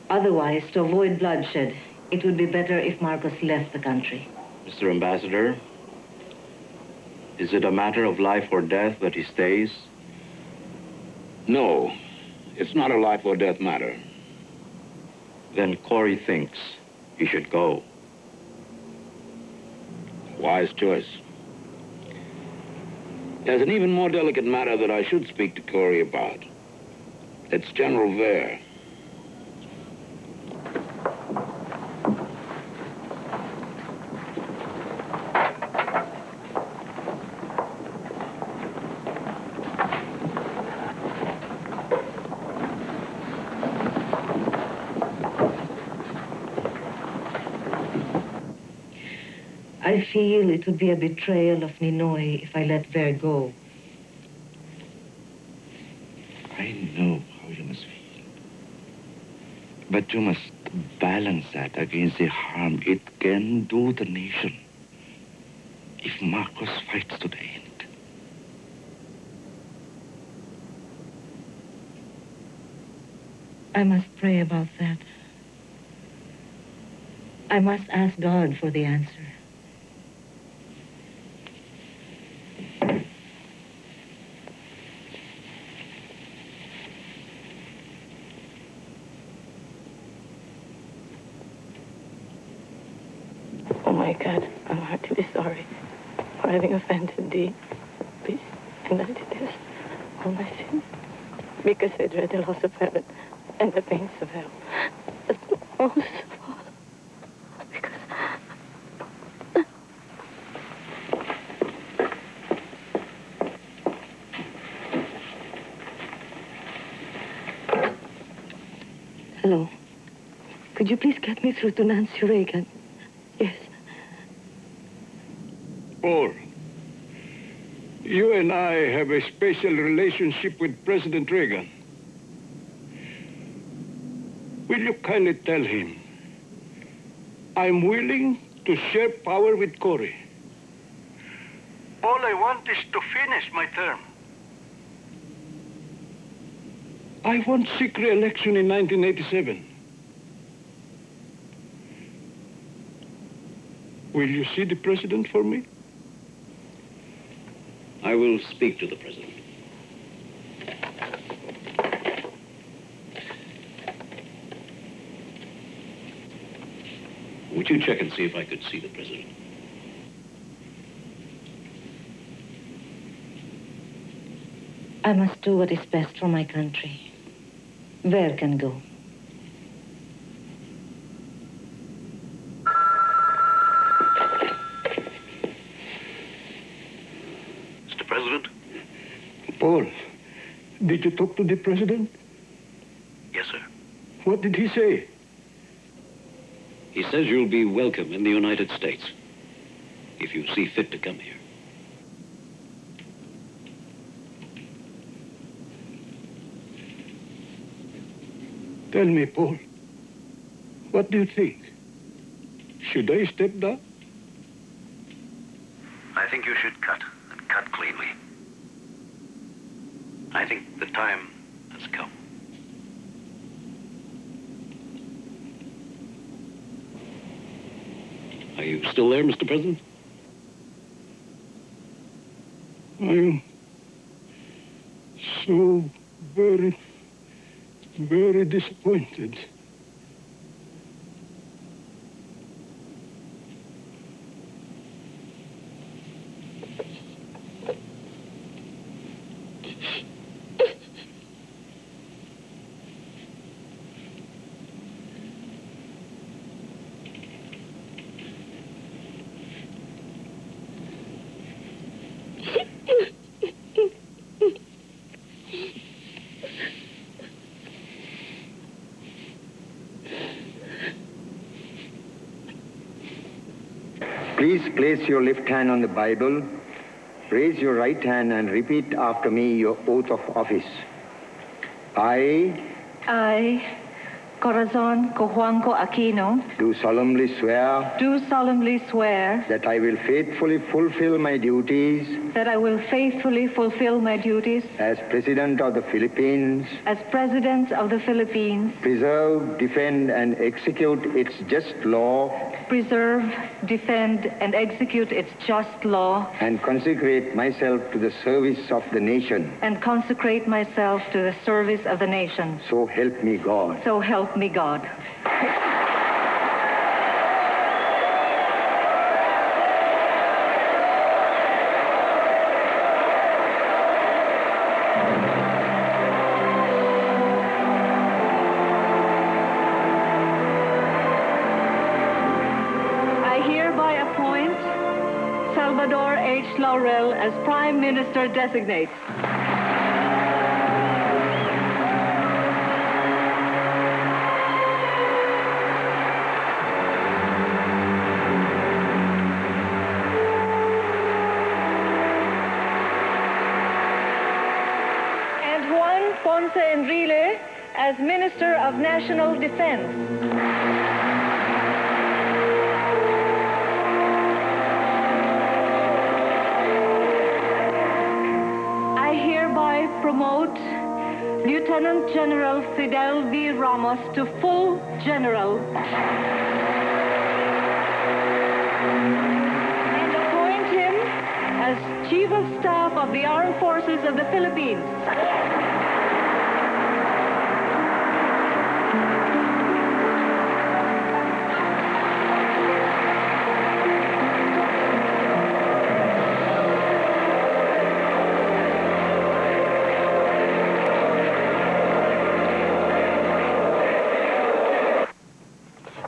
Otherwise, to avoid bloodshed, it would be better if Marcos left the country. Mr. Ambassador, is it a matter of life or death that he stays? No, it's not a life or death matter. Then Cory thinks he should go. Wise choice. There's an even more delicate matter that I should speak to Cory about. It's General Vare. I feel it would be a betrayal of Ninoy if I let Vare go. I know how you must feel. But you must balance that against the harm it can do the nation if Marcos fights to the end. I must pray about that. I must ask God for the answer. Oh, my God, I'm heartily sorry for having offended thee. Please, and that it is all my sins, because I dread the loss of heaven and the pains of hell. But most of all, because... Hello. Could you please get me through to Nancy Reagan? Yes. Paul, you and I have a special relationship with President Reagan. Will you kindly tell him I'm willing to share power with Cory? All I want is to finish my term. I won seek re-election in 1987. Will you see the president for me? I will speak to the president. Would you check and see if I could see the president? I must do what is best for my country. Where can go? Mr. President? Paul, did you talk to the president? Yes, sir. What did he say? He says you'll be welcome in the United States if you see fit to come here. Tell me, Paul, what do you think? Should I step down? I think you should cut, and cut cleanly. I think the time Let's go. Are you still there, Mr. President? I'm so very, very disappointed. Please place your left hand on the Bible. Raise your right hand and repeat after me your oath of office. I, Corazon Cojuanco Aquino, do solemnly swear that I will faithfully fulfill my duties as President of the Philippines, preserve, defend, and execute its just law, and consecrate myself to the service of the nation. So help me God. So help me God. I hereby appoint Salvador H. Laurel as Prime Minister Designate. Ponce Enrile as Minister of National Defense. I hereby promote Lieutenant General Fidel V. Ramos to full general and appoint him as Chief of Staff of the Armed Forces of the Philippines.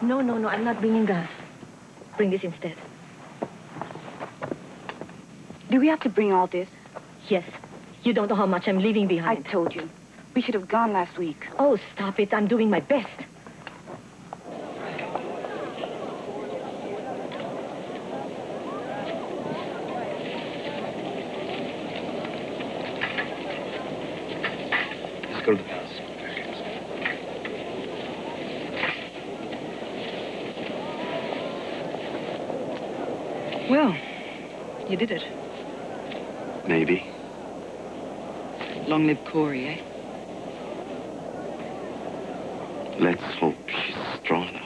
No, I'm not bringing gas. Bring this instead. Do we have to bring all this? Yes. You don't know how much I'm leaving behind. I told you. We should have gone last week. Oh, stop it. I'm doing my best. Let's go to the house. Well, you did it. Maybe. Long live Cory, eh? Let's hope she's strong enough.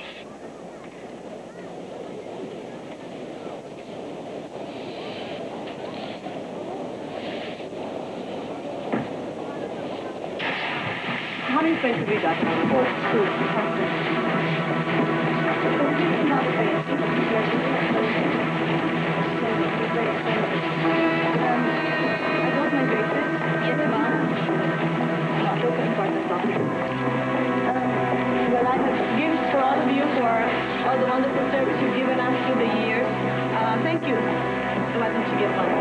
How many friends have we got? Well, I have gifts for all of you for all the wonderful service you've given us through the years. Thank you. Why don't you get one?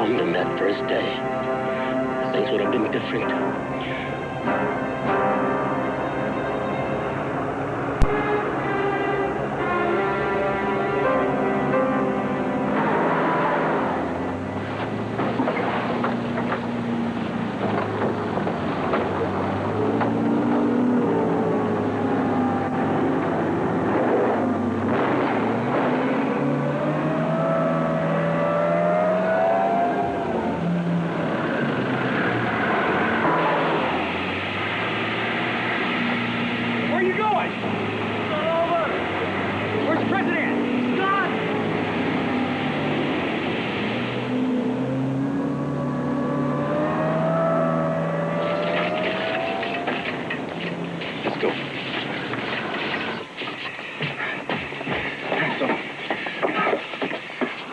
armed on that first day, things would have been different.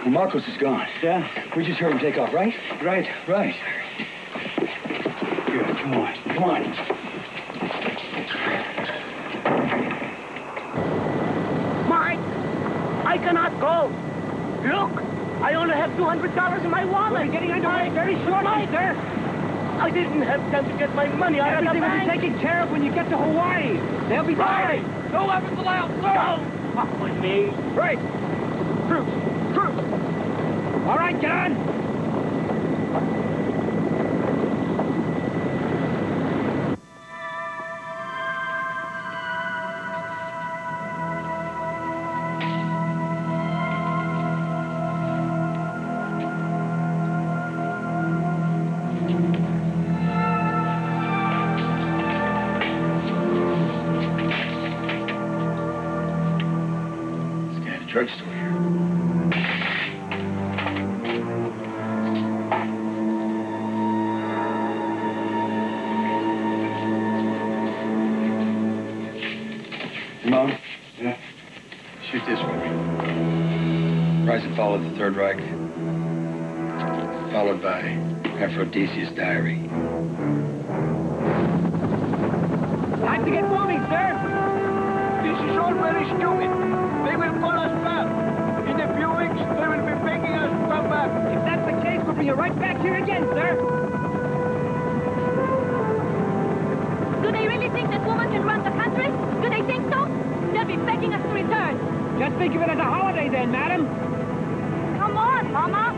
Marcos is gone. Yeah? We just heard him take off, right? Right. Good, come on. Mike, I cannot go. Look, I only have $200 in my wallet. We're getting underway very shortly, sir. I didn't have time to get my money out of the Everything will bank. be taken care of when you get to Hawaii. They'll be Right. fine. No weapons allowed, sir. Don't fuck with me. Right. Troops. All right, get on. Let's get a drugstore here. Mom? Yeah? Shoot this for me. Rise and Fall of the Third Reich, followed by Aphrodisia's Diary. Time to get moving, sir. This is all very stupid. They will call us back. In a few weeks, they will be begging us to come back. If that's the case, we'll bring you right back here again, sir. Do they really think that woman can run the country? Do they think so? They'll be begging us to return. Just think of it as a holiday then, madam. Come on, Mama.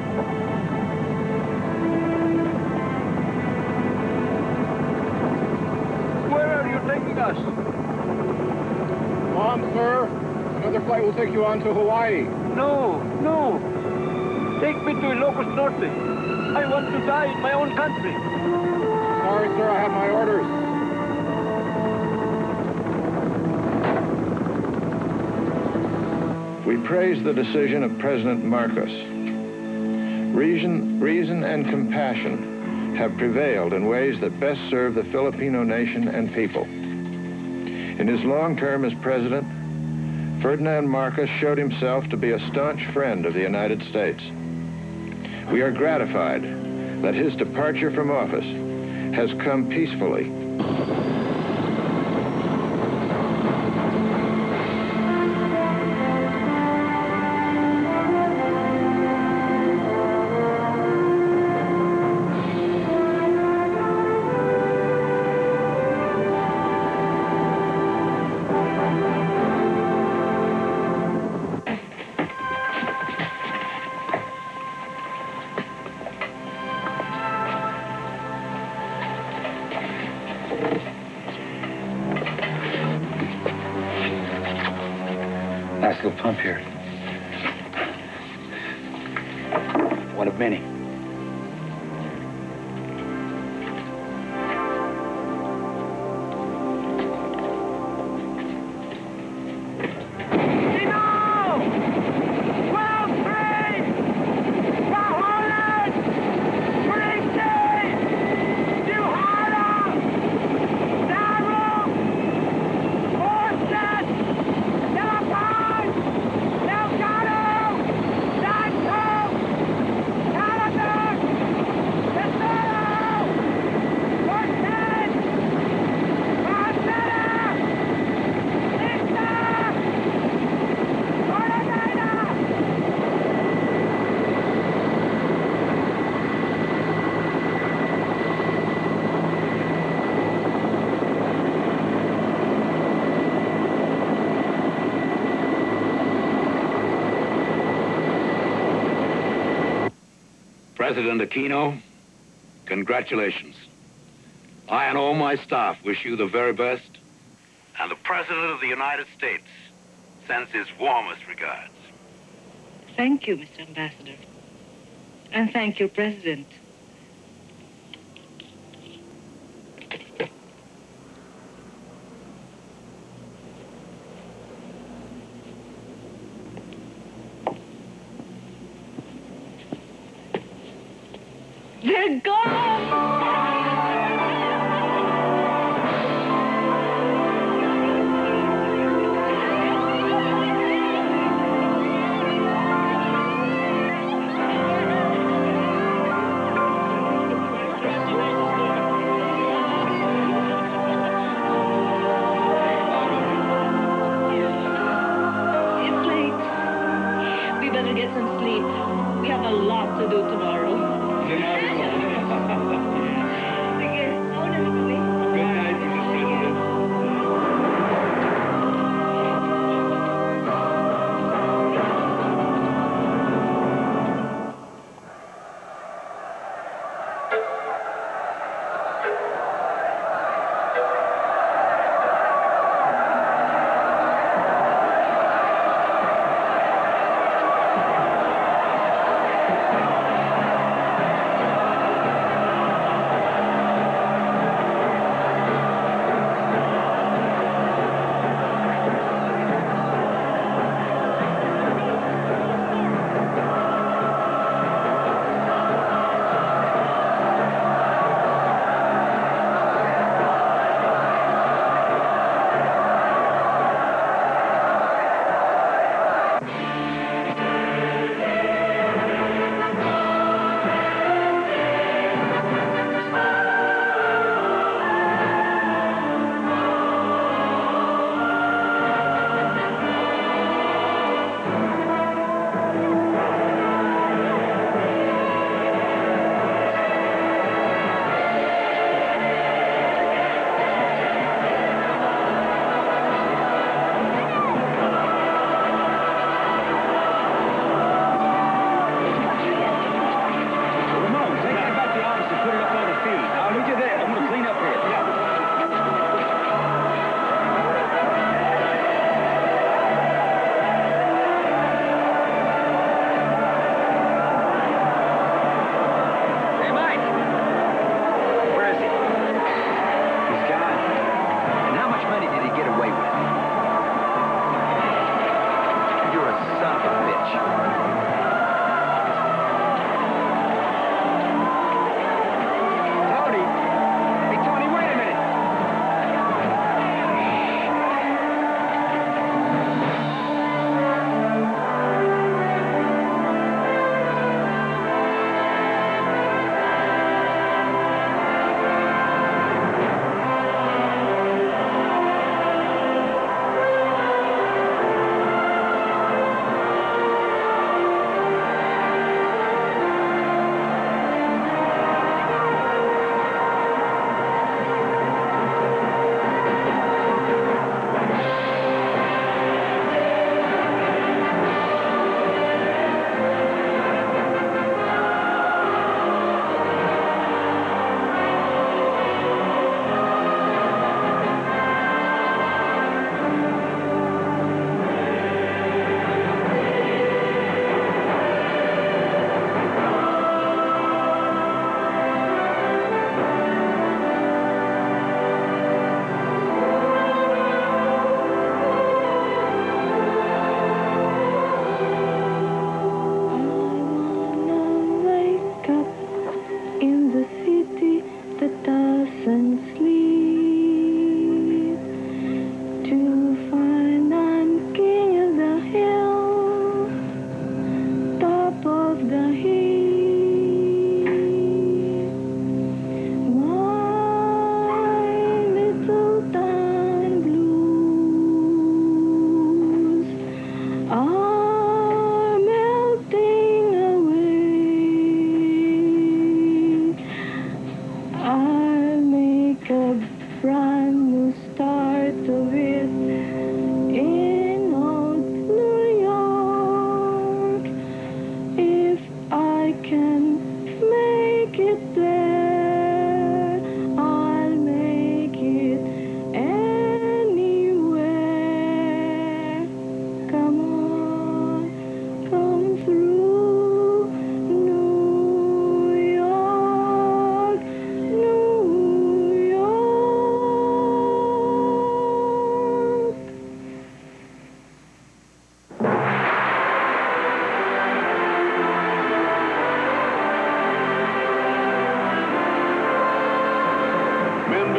Where are you taking us? Come on, sir. Another flight will take you on to Hawaii. No. Take me to Ilocos Norte. I want to die in my own country. Sorry, sir, I have my orders. We praise the decision of President Marcos. Reason and compassion have prevailed in ways that best serve the Filipino nation and people. In his long term as president, Ferdinand Marcos showed himself to be a staunch friend of the United States. We are gratified that his departure from office has come peacefully. Nice little pump here. One of many. Delgado! Santos! President Aquino, congratulations. I and all my staff wish you the very best. And the President of the United States sends his warmest regards. Thank you, Mr. Ambassador. And thank you, President. They're gone! It's late. We better get some sleep. We have a lot to do tomorrow.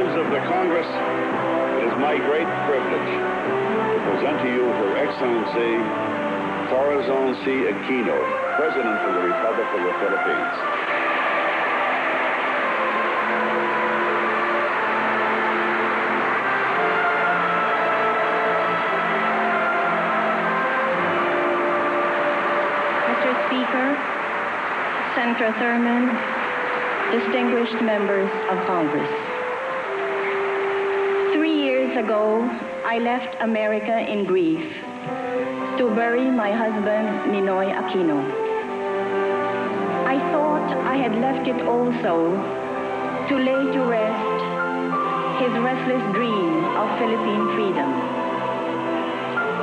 members of the Congress, it is my great privilege to present to you Her Excellency Corazon C. Aquino, President of the Republic of the Philippines. Mr. Speaker, Senator Thurman, distinguished members of Congress. 3 years ago, I left America in grief to bury my husband, Ninoy Aquino. I thought I had left it also to lay to rest his restless dream of Philippine freedom.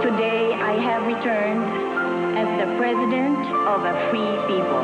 Today, I have returned as the President of a free people.